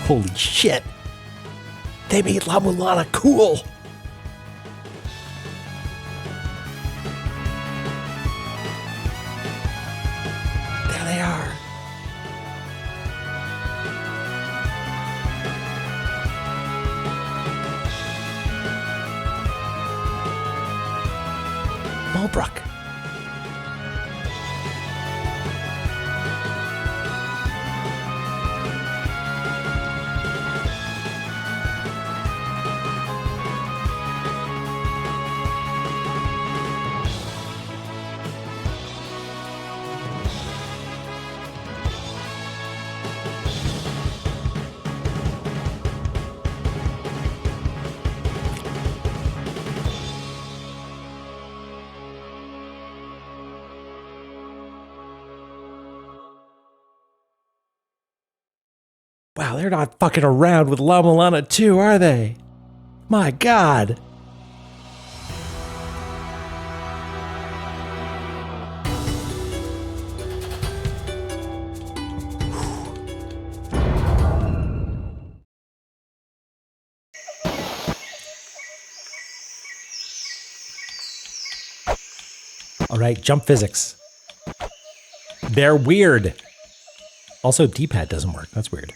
Holy shit. They made La Mulana cool. There they are. Mulbrook. Wow, they're not fucking around with La Mulana 2, are they? My God. All right, jump physics. They're weird. Also, D-pad doesn't work. That's weird.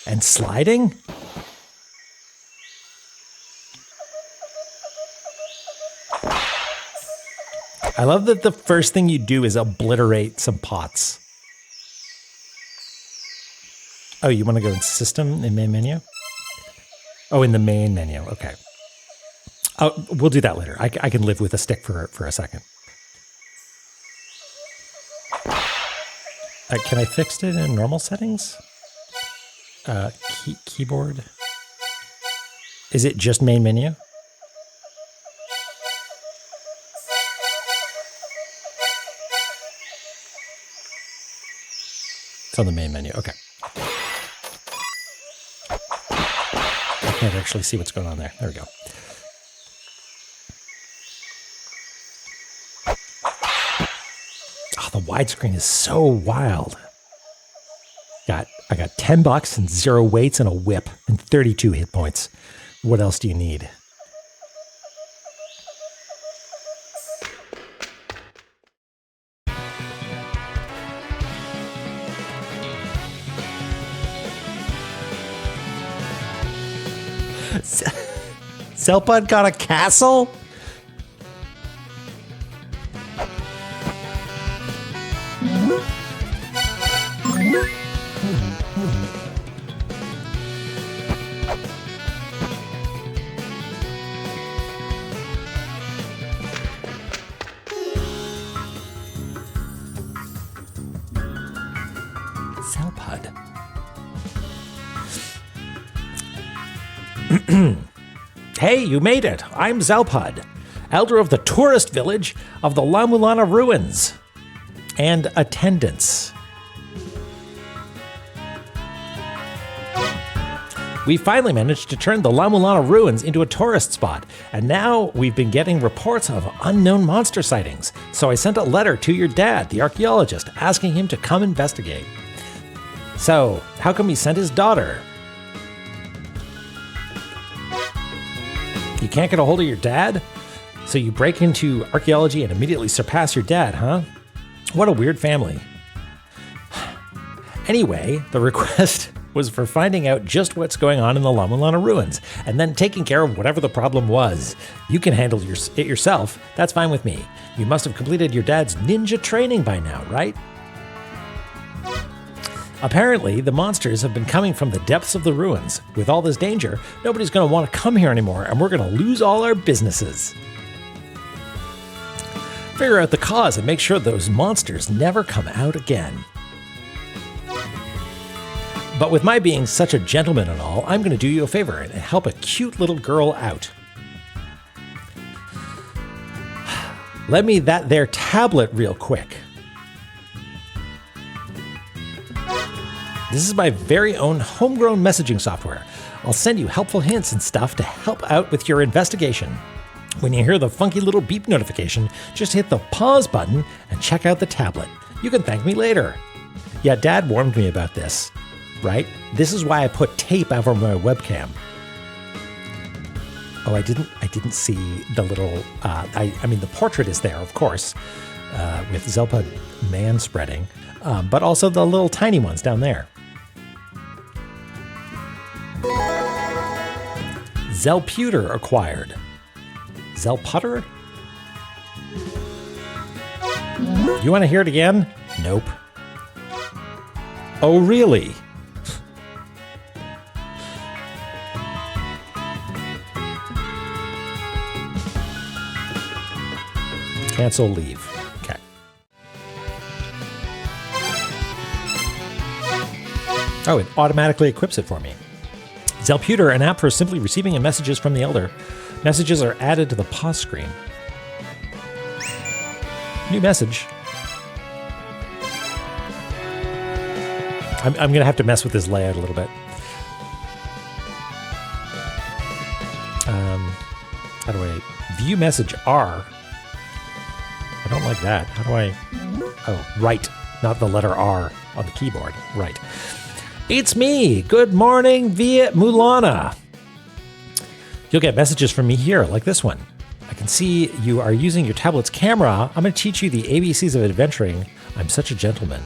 And sliding? I love that the first thing you do is obliterate some pots. Oh, you want to go in system in main menu? Oh, in the main menu. Okay. Oh, we'll do that later. I can live with a stick for a second. Can I fix it in normal settings? Keyboard. Is it just main menu? It's on the main menu. Okay. I can't actually see what's going on there. There we go. Oh, the widescreen is so wild. I got $10 and 0 weights and a whip and 32 hit points. What else do you need? Zelpud got a castle? Zelpud. Hey, you made it. I'm Zelpud, elder of the tourist village of the La Mulana ruins and attendants. We finally managed to turn the La Mulana ruins into a tourist spot, and now we've been getting reports of unknown monster sightings. So I sent a letter to your dad, the archaeologist, asking him to come investigate. So, how come he sent his daughter? You can't get a hold of your dad? So you break into archaeology and immediately surpass your dad, huh? What a weird family. Anyway, the request was for finding out just what's going on in the Lama Lana ruins, and then taking care of whatever the problem was. You can handle it yourself. That's fine with me. You must have completed your dad's ninja training by now, right? Apparently, the monsters have been coming from the depths of the ruins. With all this danger, nobody's going to want to come here anymore, and we're going to lose all our businesses. Figure out the cause and make sure those monsters never come out again. But with my being such a gentleman and all, I'm going to do you a favor and help a cute little girl out. Lend me that there tablet real quick. This is my very own homegrown messaging software. I'll send you helpful hints and stuff to help out with your investigation. When you hear the funky little beep notification, just hit the pause button and check out the tablet. You can thank me later. Yeah, Dad warned me about this, right? This is why I put tape over my webcam. Oh, I didn't see the little, I mean, the portrait is there, of course, with Zelpa man-spreading, but also the little tiny ones down there. Zelputer acquired. Zelputter? You want to hear it again? Nope. Oh, really? Cancel leave. Okay. Oh, it automatically equips it for me. Zelputer, an app for simply receiving messages from the Elder. Messages are added to the pause screen. New message. I'm going to have to mess with this layout a little bit. How do I view message R? I don't like that. How do I... Oh, right. Not the letter R on the keyboard. Right. It's me. Good morning via Mulana. You'll get messages from me here, like this one. I can see you are using your tablet's camera. I'm going to teach you the ABCs of adventuring. I'm such a gentleman.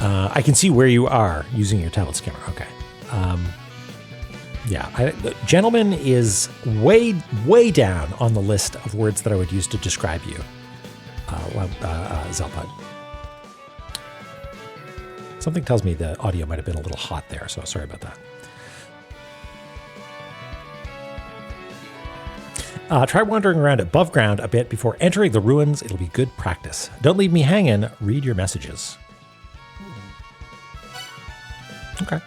I can see where you are using your tablet's camera. Okay. Yeah, gentleman is way down on the list of words that I would use to describe you, Zelpud. Something tells me the audio might have been a little hot there, so sorry about that. Try wandering around above ground a bit before entering the ruins. It'll be good practice. Don't leave me hanging. Read your messages. Okay.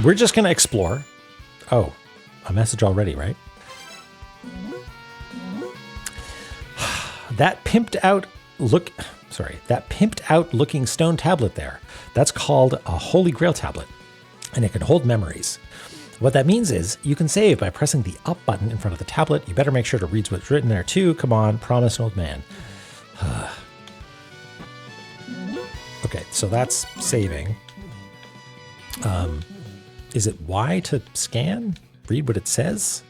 We're just going to explore. Oh, a message already, right? That pimped out looking stone tablet there. That's called a Holy Grail tablet, and it can hold memories. What that means is you can save by pressing the up button in front of the tablet. You better make sure to read what's written there too. Come on, promise, old man. Okay, so that's saving. Is it Y to scan? Read what it says?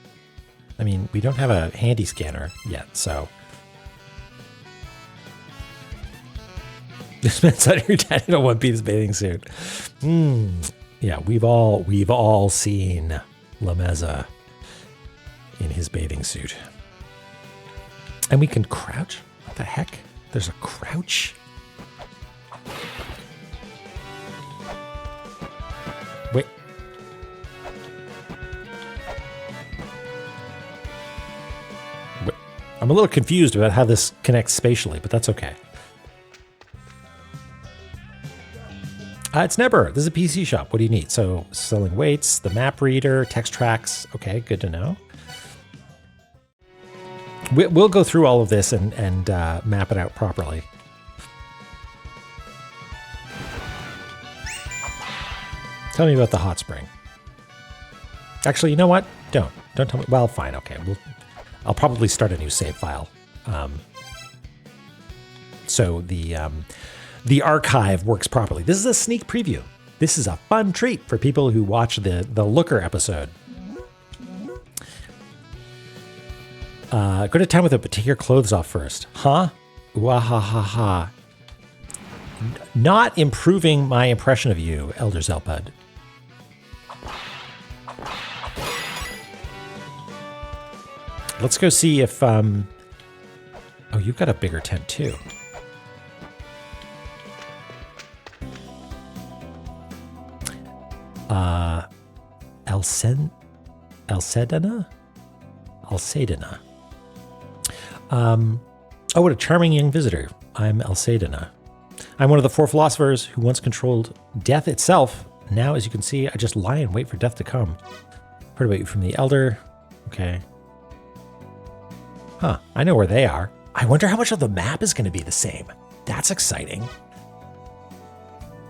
I mean, we don't have a handy scanner yet, so. This man's on your dad in a one-piece bathing suit. Yeah, we've all seen Lameza in his bathing suit. And we can crouch? What the heck? There's a crouch? Wait. I'm a little confused about how this connects spatially, but that's okay. It's Never. This is a PC shop. What do you need? So, selling weights, the map reader, text tracks. Okay, good to know. We'll go through all of this and map it out properly. Tell me about the hot spring. Actually, you know what? Don't tell me. Well, fine. Okay, I'll probably start a new save file. So the archive works properly. This is a sneak preview. This is a fun treat for people who watch the Looker episode. Go to town with it, but take your clothes off first. Huh? Wahahaha. Not improving my impression of you, Elder Zelpud. Let's go see if... Oh, you've got a bigger tent, too. Alcedena? Alcedena. Oh, what a charming young visitor. I'm Alcedena. I'm one of the 4 philosophers who once controlled death itself. Now, as you can see, I just lie and wait for death to come. Heard about you from the Elder. Okay. Huh, I know where they are. I wonder how much of the map is going to be the same. That's exciting.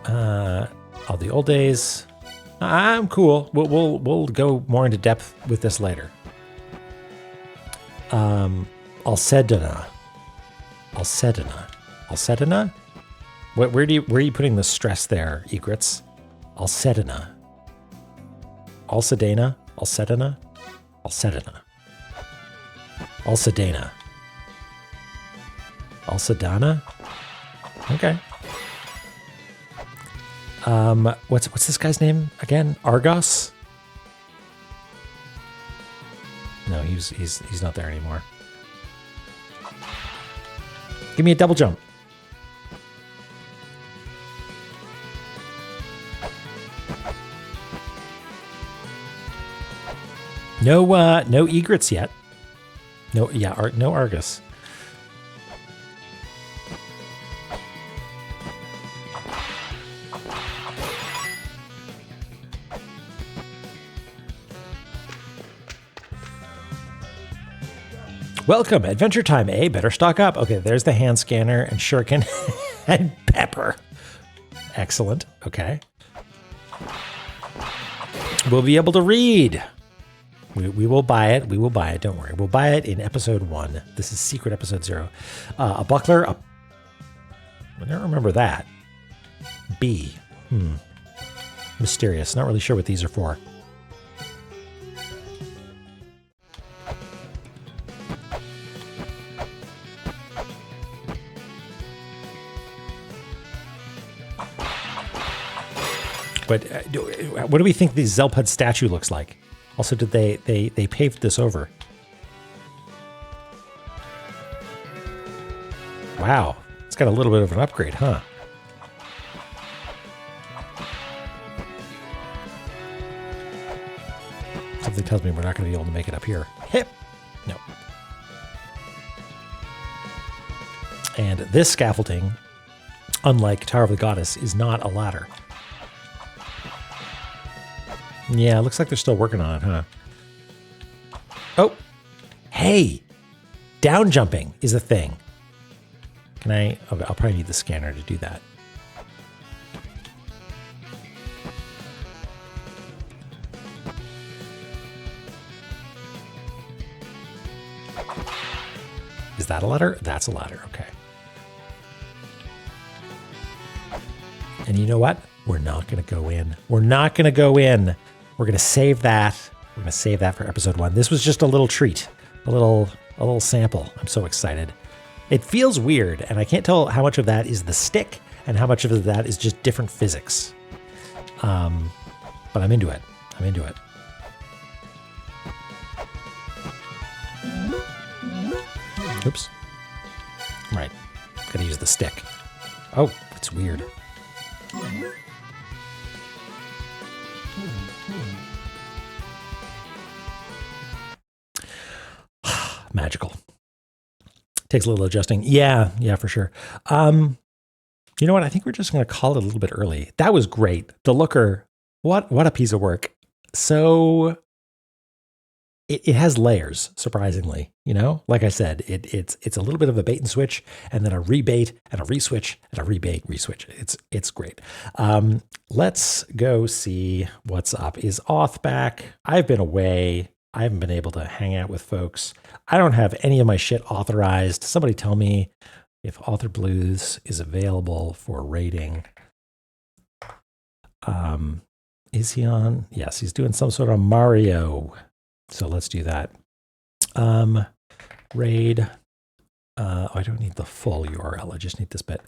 All the old days. I'm cool. We'll go more into depth with this later. Alcedena. Where are you putting the stress there, Egrets? Alcedena. Alcedena. Alcedana? Okay. What's this guy's name again? Argos? No, he's not there anymore. Give me a double jump. No egrets yet. No Argus. Welcome, adventure time, eh? Better stock up. Okay, there's the hand scanner and shuriken and pepper. Excellent. Okay. We'll be able to read. We will buy it. We will buy it. Don't worry. We'll buy it in episode 1. This is secret episode 0. A buckler. I don't remember that. B. Mysterious. Not really sure what these are for. But what do we think the Zelpud statue looks like? Also, did they paved this over? Wow, it's got a little bit of an upgrade, huh? Something tells me we're not going to be able to make it up here. Hip! No. And this scaffolding, unlike Tower of the Goddess, is not a ladder. Yeah, looks like they're still working on it, huh? Oh, hey, down jumping is a thing. Can I? Okay, I'll probably need the scanner to do that. Is that a ladder? That's a ladder. Okay. And you know what? We're not going to go in. We're not going to go in. We're going to save that. We're going to save that for episode 1. This was just a little treat, a little sample. I'm so excited. It feels weird, and I can't tell how much of that is the stick and how much of that is just different physics. But I'm into it. I'm into it. Oops. Right. Gotta use the stick. Oh, it's weird. Magical. Takes a little adjusting. Yeah, for sure. You know what? I think we're just going to call it a little bit early. That was great. The Looker, what a piece of work. So it has layers, surprisingly. You know, like I said, it's a little bit of a bait and switch, and then a rebait and a reswitch and a rebait, reswitch. It's great. Let's go see what's up. Is Auth back? I've been away. I haven't been able to hang out with folks. I don't have any of my shit authorized. Somebody tell me if Author Blues is available for rating. Is he on? Yes, he's doing some sort of Mario. So let's do that. raid. I don't need the full URL. I just need this bit.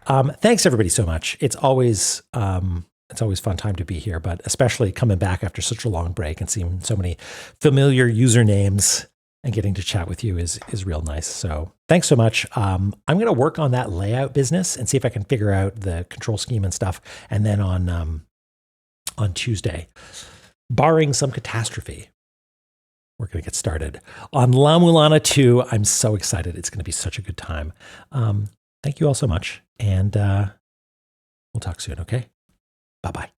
Thanks everybody so much. It's always fun time to be here, but especially coming back after such a long break and seeing so many familiar usernames and getting to chat with you is real nice. So thanks so much. I'm going to work on that layout business and see if I can figure out the control scheme and stuff. And then on Tuesday, barring some catastrophe, we're going to get started on La Mulana 2. I'm so excited. It's going to be such a good time. Thank you all so much. And we'll talk soon, okay? Bye-bye.